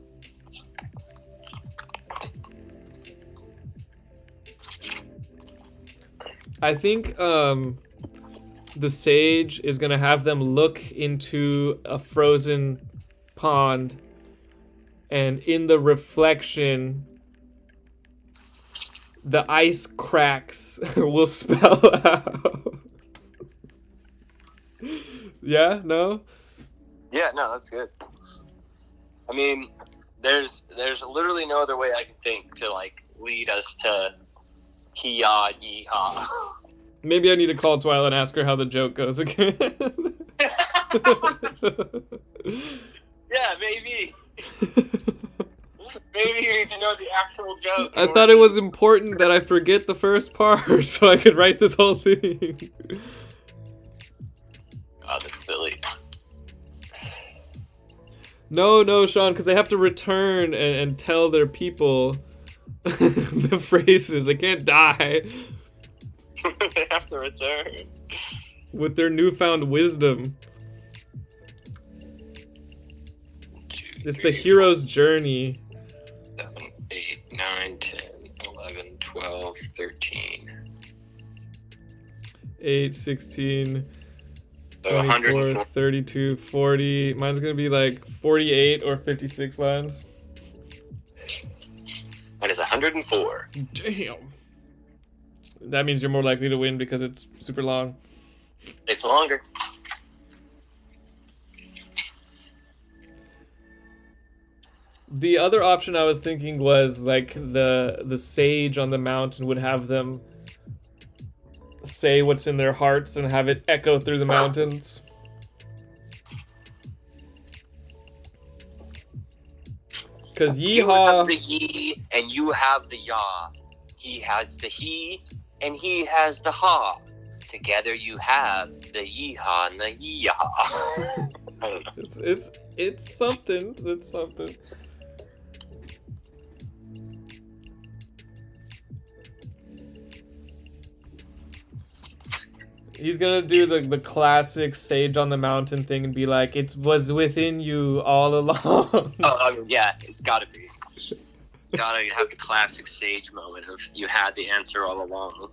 I think the sage is going to have them look into a frozen pond, and in the reflection, the ice cracks will spell out. Yeah? No? Yeah, no, that's good. I mean, there's literally no other way I can think to, like, lead us to hee-haw, yee-haw. Maybe I need to call Twyla and ask her how the joke goes again. Yeah, maybe. Maybe you need to know the actual joke. I thought it was important that I forget the first part so I could write this whole thing. God, that's silly. No, Sean, because they have to return and tell their people the phrases. They can't die. They have to return. With their newfound wisdom. It's the hero's journey. 7, 8, 9, 10, 11, 12, 13. 8, 16, So 24, 104. 32, 40. Mine's gonna be like 48 or 56 lines. Mine is 104. Damn. That means you're more likely to win because it's super long. It's longer. The other option I was thinking was like the sage on the mountain would have them say what's in their hearts and have it echo through the mountains. Cause You yeehaw. have the ye and you have the ya. He has the he and he has the ha. Together you have the yeehaw and the yeehaw. I don't know. It's something. It's something. He's gonna do the classic sage on the mountain thing and be like, "It was within you all along." Yeah, it's gotta be. Gotta have the classic sage moment of you had the answer all along.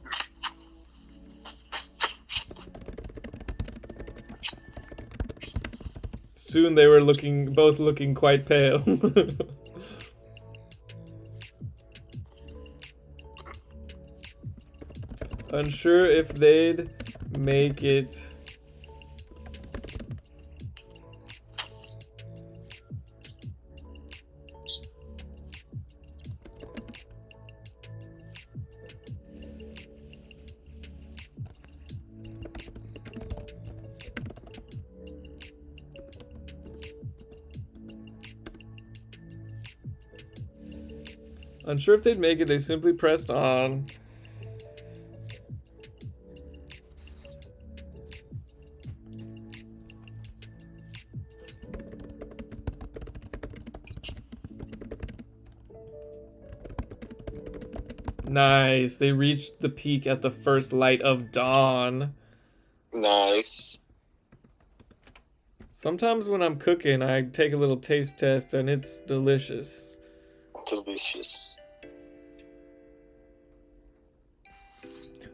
Soon they were both looking quite pale. Unsure if they'd make it. Unsure if they'd make it, they simply pressed on. Nice. They reached the peak at the first light of dawn. Nice. Sometimes when I'm cooking, I take a little taste test and it's delicious. Delicious.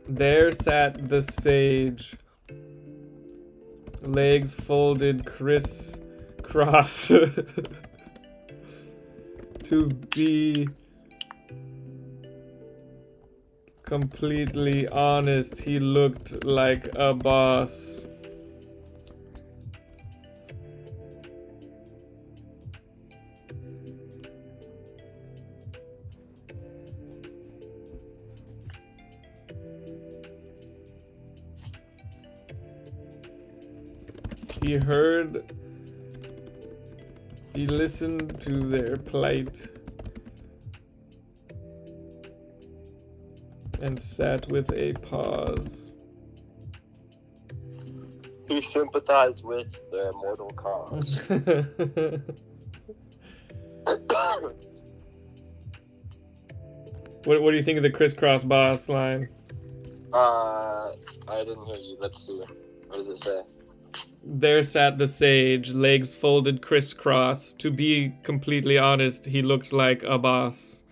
There sat the sage, legs folded criss-cross. To be completely honest, he looked like a boss. He listened to their plight and sat with a pause. He sympathized with their mortal cause. What do you think of the crisscross boss line? I didn't hear you. Let's see. What does it say? There sat the sage, legs folded crisscross. To be completely honest, he looked like a boss.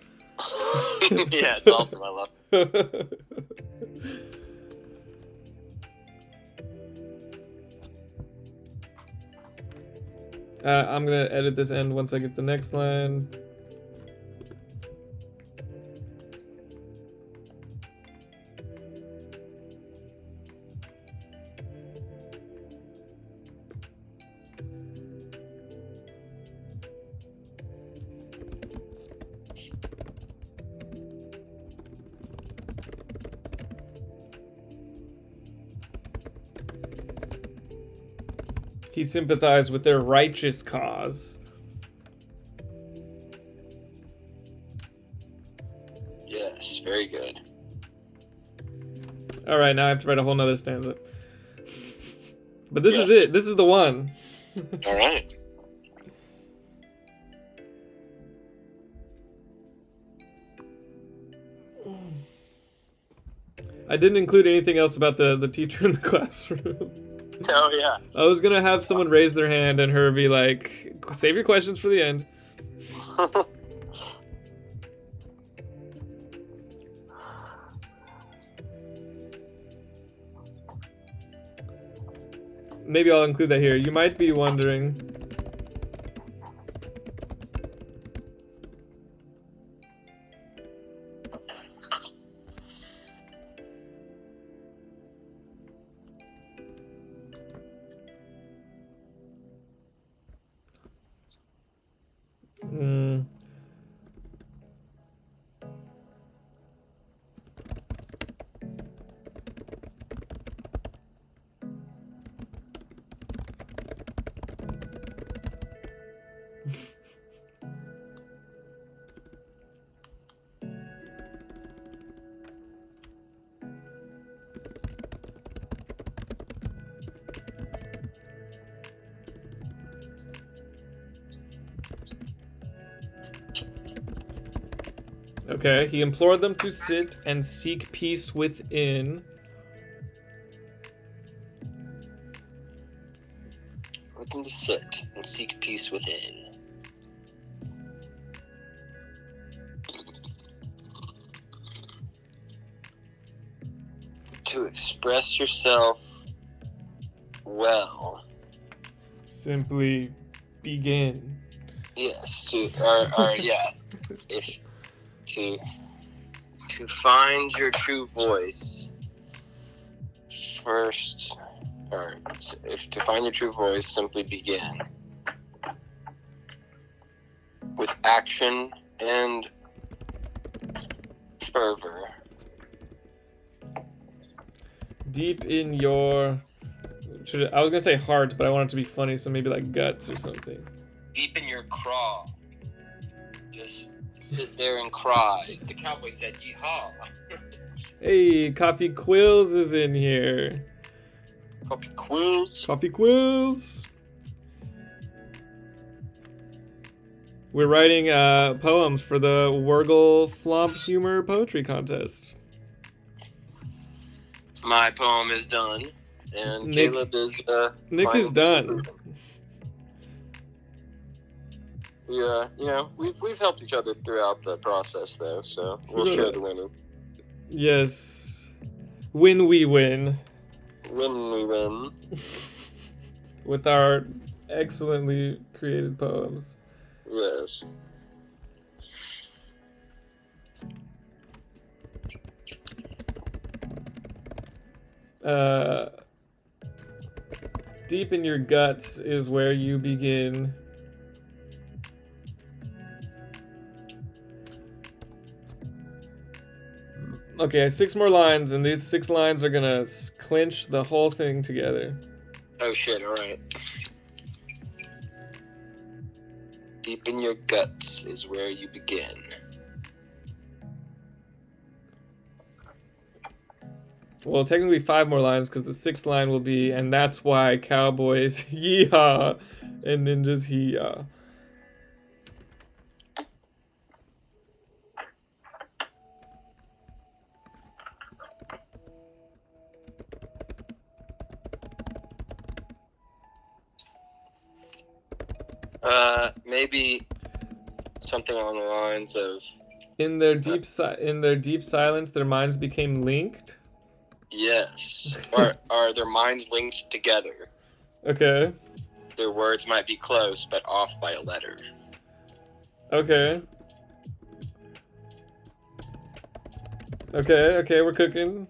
Yeah, it's awesome. I love it. I'm gonna edit this end once I get the next line. He sympathized with their righteous cause. Yes, very good. Alright, now I have to write a whole nother stanza. But this is Yes. it. This is the one. All right. I didn't include anything else about the teacher in the classroom. Oh, yeah. I was gonna have someone raise their hand and her be like, save your questions for the end. maybe I'll include that here. You might be wondering. Okay, he implored them to sit and seek peace within. Let them to sit and seek peace within. To express yourself well. Simply begin. Yes, or yeah. If to find your true voice first, or if to find your true voice, simply begin with action and fervor. Deep in your, I was gonna say heart, but I want it to be funny, so maybe like guts or something. Deep in your craw. Just sit there and cry. The cowboy said, "Yeehaw!" Hey, Coffee Quills is in here. Coffee Quills. Coffee Quills. We're writing poems for the Wergle Flomp Humor Poetry Contest. My poem is done, and Nick, Caleb is. Nick is done. Yeah, you know, we've helped each other throughout the process, though, so we'll share the winning. Yes. Win we win. Win we win. With our excellently created poems. Yes. Deep in your guts is where you begin. Okay, 6 more lines, and these 6 lines are gonna clinch the whole thing together. Oh shit, alright. Deep in your guts is where you begin. Well, technically 5 more lines, because the 6th line will be, and that's why cowboys yeehaw and ninjas hee-yaw. Maybe something along the lines of in their deep silence, their minds became linked. Yes. Are their minds linked together? Okay. Their words might be close, but off by a letter. Okay. Okay, we're cooking.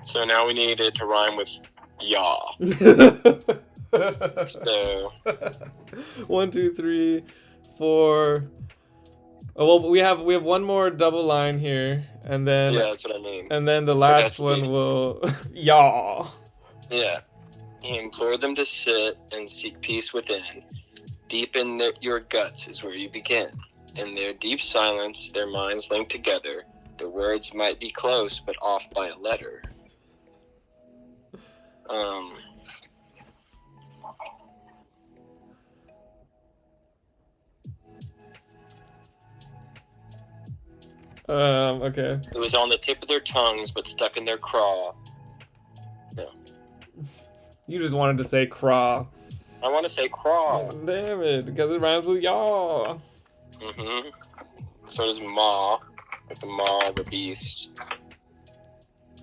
So now we need it to rhyme with yaw. So 1, 2, 3, 4. Oh, well, we have one more double line here, and then yeah, that's what I mean. And then the last one will yaw. Yeah. He implored them to sit and seek peace within. Deep in your guts is where you begin. In their deep silence, their minds linked together. The words might be close, but off by a letter. Okay. It was on the tip of their tongues, but stuck in their craw. No. You just wanted to say craw. I want to say craw. Damn it, because it rhymes with yaw. Mm-hmm. So does maw, like the maw of the beast.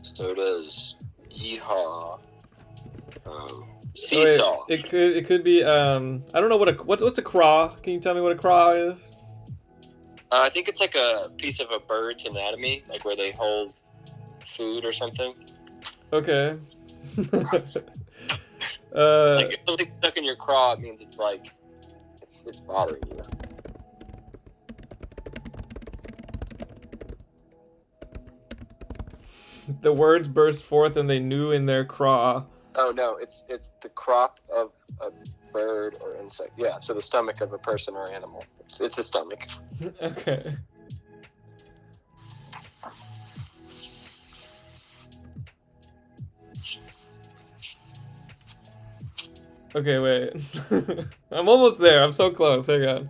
So does yeehaw. Seesaw. Wait, it could be I don't know what's a craw. Can you tell me what a craw is? I think it's like a piece of a bird's anatomy, like where they hold food or something. Okay. Like if something's stuck in your craw, it means it's like it's bothering you. The words burst forth and they knew in their craw. Oh no, it's the crop of a bird or insect. Yeah, so the stomach of a person or animal. It's a stomach. Okay. Okay, wait. I'm almost there. I'm so close. Hang on.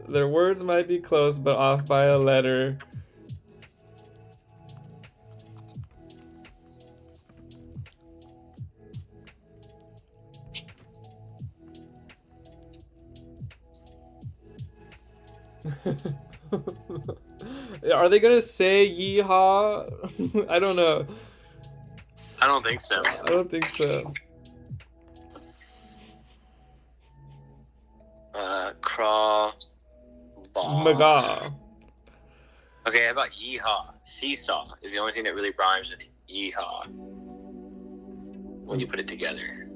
Their words might be close, but off by a letter. Are they gonna say yeehaw? I don't know. I don't think so. I don't think so. Craw. Ball. Maga. Okay, how about yeehaw? Seesaw is the only thing that really rhymes with yeehaw when you put it together.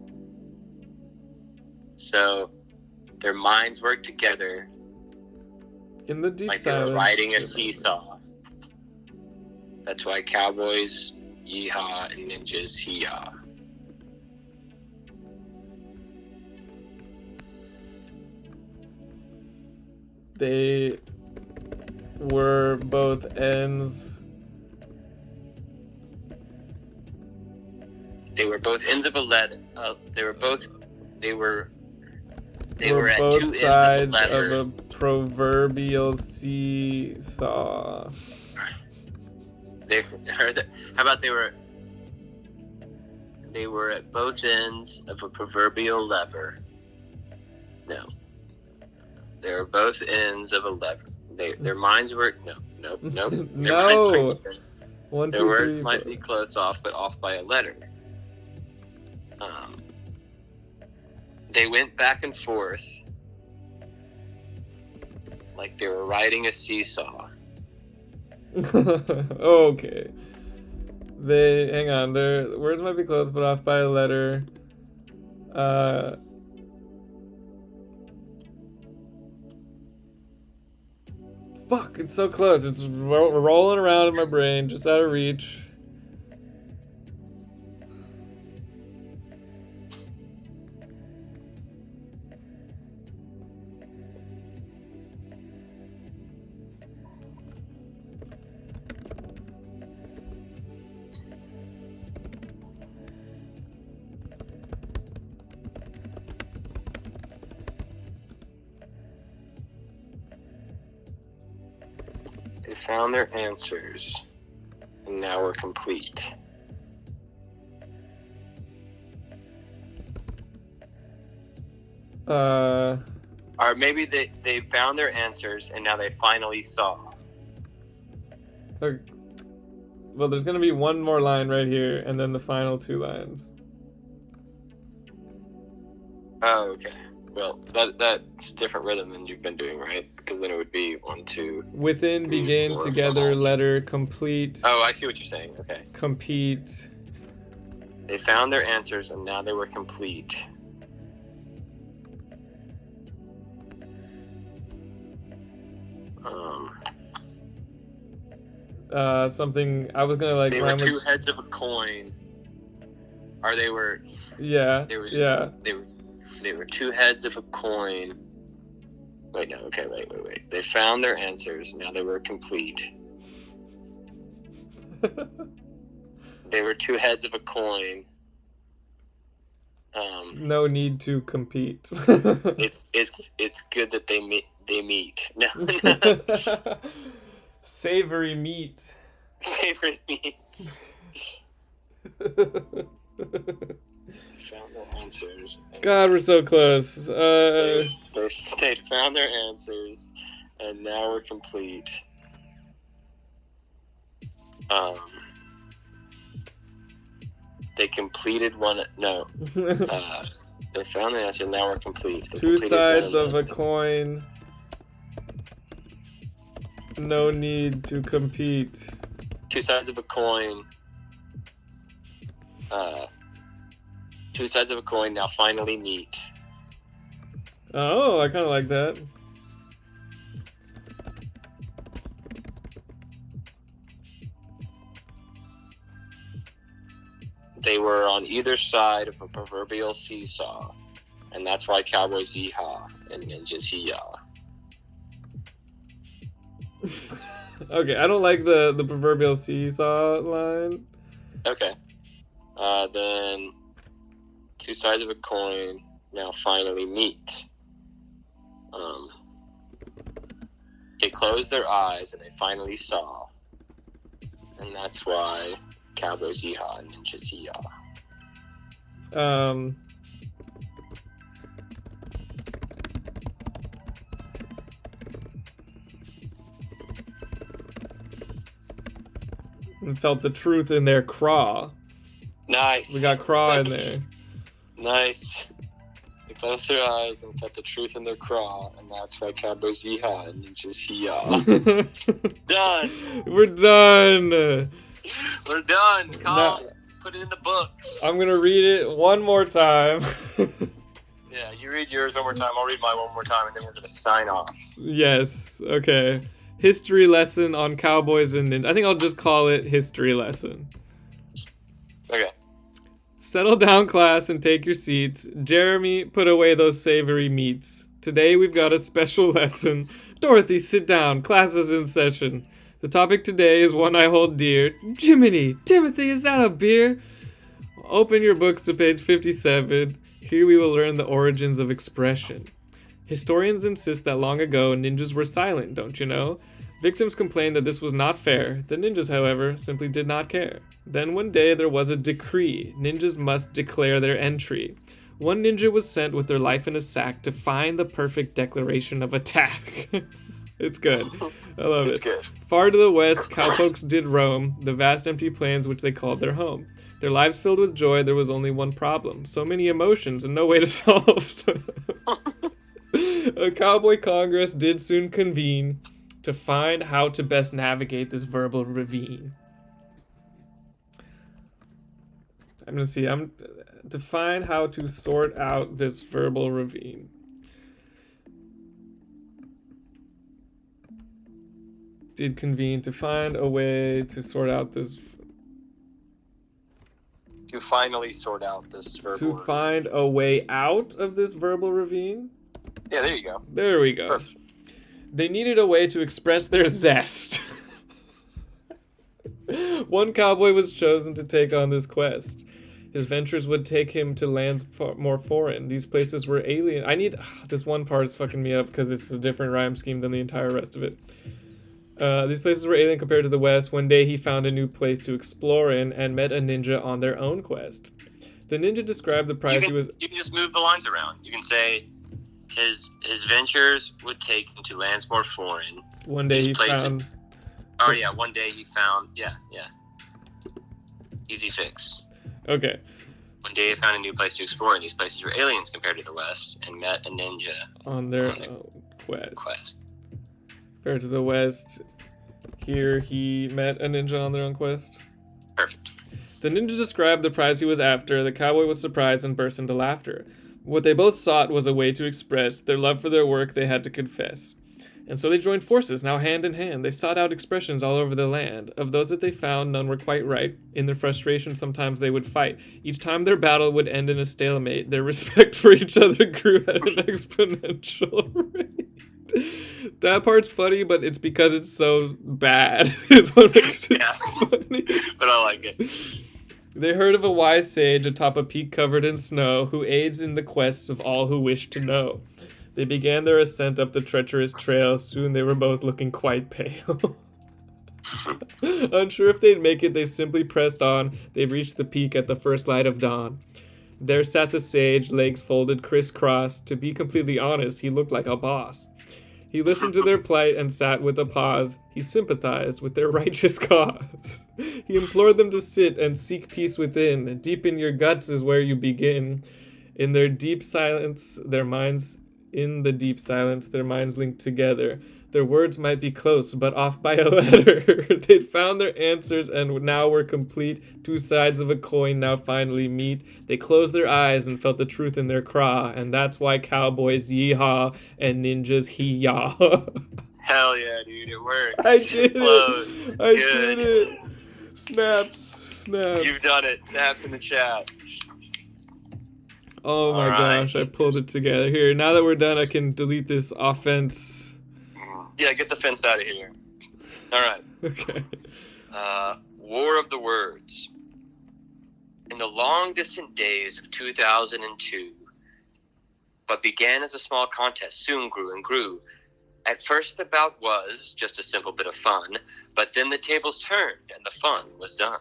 So their minds work together In the deep like silence. they were riding a seesaw. That's why cowboys yeehaw and ninjas hee-haw. They were both ends. They were both ends of a letter. They were at both two ends sides of a letter. of a proverbial seesaw. How about they were at both ends of a proverbial lever. No. They were both ends of a lever. Their minds were nope. Their minds were different. Their words might be close off, but off by a letter. They went back and forth like they were riding a seesaw. Okay. Hang on, their words might be close, but off by a letter. Fuck, it's so close. It's rolling around in my brain, just out of reach. They found their answers, and now we're complete. Or maybe they found their answers, and now they finally saw. Well, there's gonna be one more line right here, and then the final two lines. Oh, okay. Well, that's different rhythm than you've been doing, right? Because then it would be 1, 2. Within, 3, begin, 4, together, 5. letter, complete. Oh, I see what you're saying. Okay. Compete. They found their answers, and now they were complete. Something I was gonna like. They were two heads of a coin. Or they were. Yeah. Yeah. They were two heads of a coin. Wait, no. Okay, wait. They found their answers. Now they were complete. They were two heads of a coin. No need to compete. It's good that they meet. No. Savory meat. Savory meat. Found their answers. God, we're so close. They found their answers, And now we're complete. They completed one. No. They found the answer. Now we're complete. They Two completed sides one. of a coin. No need to compete. Two sides of a coin. Two sides of a coin now finally meet. Oh, I kind of like that. They were on either side of a proverbial seesaw, and that's why cowboys yeehaw and ninjas hee-yaw. Okay, I don't like the proverbial seesaw line. Okay. Then two sides of a coin now finally meet. They closed their eyes and they finally saw, and that's why cowboys yeehaw and ninjas hee-yaw. And felt the truth in their craw. Nice. We got craw in there. Nice. They closed their eyes and felt the truth in their craw, and that's why cowboys yeehaw and ninjas hee-yaw. Done. We're done. We're done. Come, put it in the books. I'm gonna read it one more time. Yeah, you read yours one more time. I'll read mine one more time, and then we're gonna sign off. Yes. Okay. History lesson on cowboys and ninjas. I think I'll just call it history lesson. Okay. Settle down, class, and take your seats. Jeremy, put away those savory meats. Today we've got a special lesson. Dorothy, sit down. Class is in session. The topic today is one I hold dear. Jiminy, Timothy, is that a beer? Open your books to page 57. Here we will learn the origins of expression. Historians insist that long ago ninjas were silent, don't you know? Victims complained that this was not fair. The ninjas, however, simply did not care. Then one day there was a decree. Ninjas must declare their entry. One ninja was sent with their life in a sack to find the perfect declaration of attack. It's good. I love it. It's good. Far to the west, cowpokes did roam the vast empty plains which they called their home. Their lives filled with joy, there was only one problem. So many emotions and no way to solve. A cowboy congress did soon convene to find how to best navigate this verbal ravine. I'm gonna see. To find how to sort out this verbal ravine. Did convene to find a way to sort out this. To finally sort out this verbal To ravine. find a way out of this verbal ravine. Yeah, there you go. There we go. Perfect. They needed a way to express their zest. One cowboy was chosen to take on this quest. His ventures would take him to lands more foreign. These places were alien. This one part is fucking me up because it's a different rhyme scheme than the entire rest of it. These places were alien compared to the West. One day he found a new place to explore in and met a ninja on their own quest. The ninja described the prize he was... You can just move the lines around. You can say his ventures would take him to lands more foreign. One day he found... Oh yeah, one day he found... Yeah. Easy fix. Okay. One day he found a new place to explore, and these places were aliens compared to the West, and met a ninja on their own quest. Compared to the West, here he met a ninja on their own quest. Perfect. The ninja described the prize he was after. The cowboy was surprised and burst into laughter. What they both sought was a way to express their love for their work they had to confess. And so they joined forces, now hand in hand. They sought out expressions all over the land. Of those that they found, none were quite right. In their frustration, sometimes they would fight. Each time their battle would end in a stalemate. Their respect for each other grew at an exponential rate. That part's funny, but it's because it's so bad. It's what makes it funny. But I like it. They heard of a wise sage atop a peak covered in snow who aids in the quests of all who wish to know. They began their ascent up the treacherous trail. Soon they were both looking quite pale. Unsure if they'd make it, they simply pressed on. They reached the peak at the first light of dawn. There sat the sage, legs folded crisscross. To be completely honest, he looked like a boss. He listened to their plight and sat with a pause. He sympathized with their righteous cause. He implored them to sit and seek peace within. Deep in your guts is where you begin. In the deep silence, their minds linked together. Their words might be close, but off by a letter. They'd found their answers and now were complete. Two sides of a coin now finally meet. They closed their eyes and felt the truth in their craw, and that's why cowboys yeehaw and ninjas hee-yaw. Hell yeah, dude, it worked. I did it. I did it. Snaps. You've done it. Snaps in the chat. Oh my gosh, I pulled it together. Here, now that we're done, I can delete this offense. Yeah, get the fence out of here. All right. Okay. War of the Words. In the long distant days of 2002, what began as a small contest soon grew and grew. At first the bout was just a simple bit of fun, but then the tables turned and the fun was done.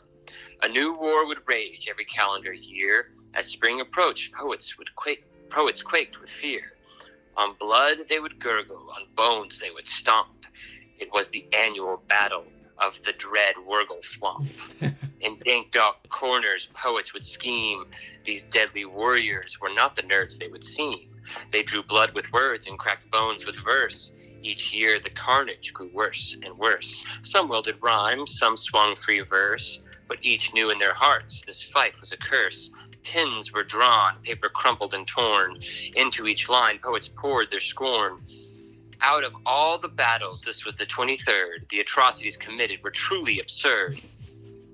A new war would rage every calendar year. As spring approached, poets quaked with fear. On blood they would gurgle, on bones they would stomp. It was the annual battle of the dread Wergle Flomp. In dank dark corners, poets would scheme. These deadly warriors were not the nerds they would seem. They drew blood with words and cracked bones with verse. Each year the carnage grew worse and worse. Some wielded rhyme, some swung free verse, but each knew in their hearts this fight was a curse. Pins were drawn, paper crumpled and torn. Into each line, poets poured their scorn. Out of all the battles, this was the 23rd. The atrocities committed were truly absurd.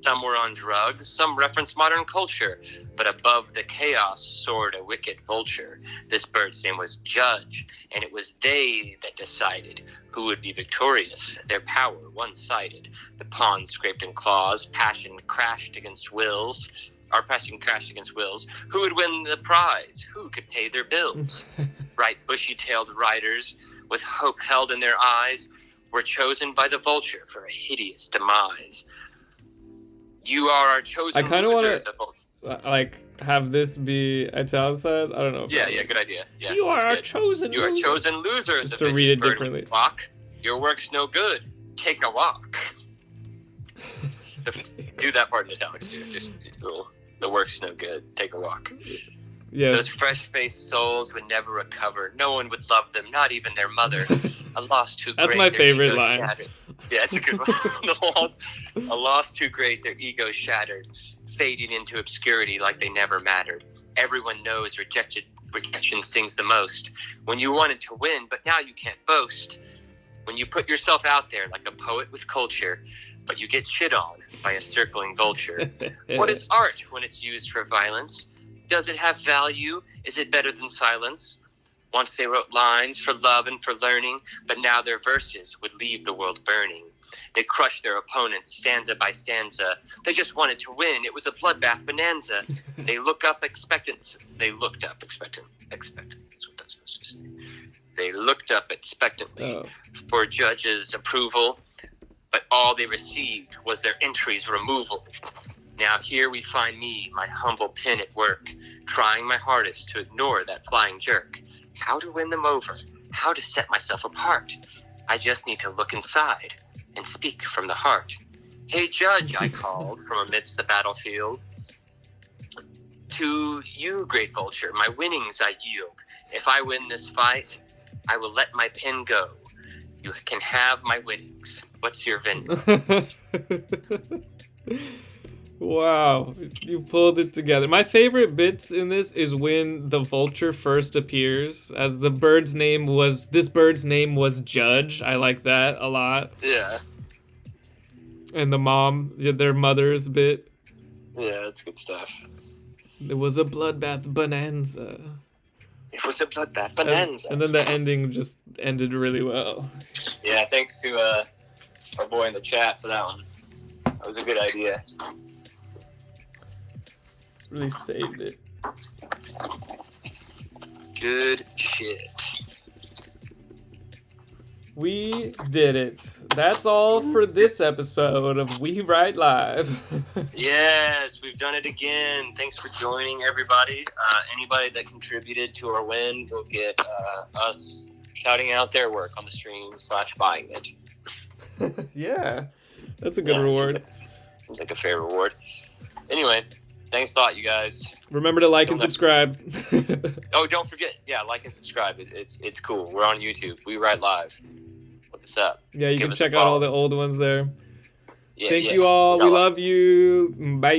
Some were on drugs, some referenced modern culture, but above the chaos soared a wicked vulture. This bird's name was Judge, and it was they that decided who would be victorious, their power one-sided. The pawns scraped and claws, passion crashed against wills. Who would win the prize? Who could pay their bills? Bright bushy-tailed riders, with hope held in their eyes, were chosen by the vulture for a hideous demise. You are our chosen. I kind of want to have this be italicized. I don't know. Yeah, good idea. Yeah, you are our chosen. You are chosen losers. Just to read it differently. Your work's no good. Take a walk. Do that part in italics too. Just the work's no good. Take a walk. Yes. Those fresh-faced souls would never recover. No one would love them, not even their mother. A loss too great. That's my favorite line. Shattered. Yeah, it's a good one. A loss too great, their egos shattered, fading into obscurity like they never mattered. Everyone knows rejection stings the most. When you wanted to win, but now you can't boast. When you put yourself out there like a poet with culture, but you get shit on by a circling vulture. What is art when it's used for violence? Does it have value? Is it better than silence? Once they wrote lines for love and for learning, but now their verses would leave the world burning. They crushed their opponents stanza by stanza. They just wanted to win. It was a bloodbath bonanza. They looked up expectant. That's what that's supposed to say. They looked up expectantly for judges' approval, but all they received was their entries' removal. Now here we find me, my humble pen at work, trying my hardest to ignore that flying jerk. How to win them over, how to set myself apart. I just need to look inside and speak from the heart. Hey judge, I called from amidst the battlefield. To you, great vulture, my winnings I yield. If I win this fight, I will let my pen go. You can have my winnings. What's your venue? Wow, you pulled it together. My favorite bits in this is when the vulture first appears, as this bird's name was Judge. I like that a lot. Yeah. And the mom, their mother's bit. Yeah, that's good stuff. It was a bloodbath bonanza. It was a bloodbath bonanza. And then the ending just ended really well. Yeah, thanks to our boy in the chat for that one. That was a good idea. Really saved it. Good shit. We did it. That's all for this episode of WeWrite Live. Yes, we've done it again. Thanks for joining, everybody. Anybody that contributed to our win will get us shouting out their work on the stream / buying it. Yeah, that's a good reward. Seems like a fair reward. Anyway, thanks a lot, you guys. Remember to like and subscribe. Oh, don't forget. Yeah, like and subscribe. It's cool. We're on YouTube. WeWrite Live. Look us up. Yeah, you can check out all the old ones there. Yeah, Thank you all. We love you. Bye.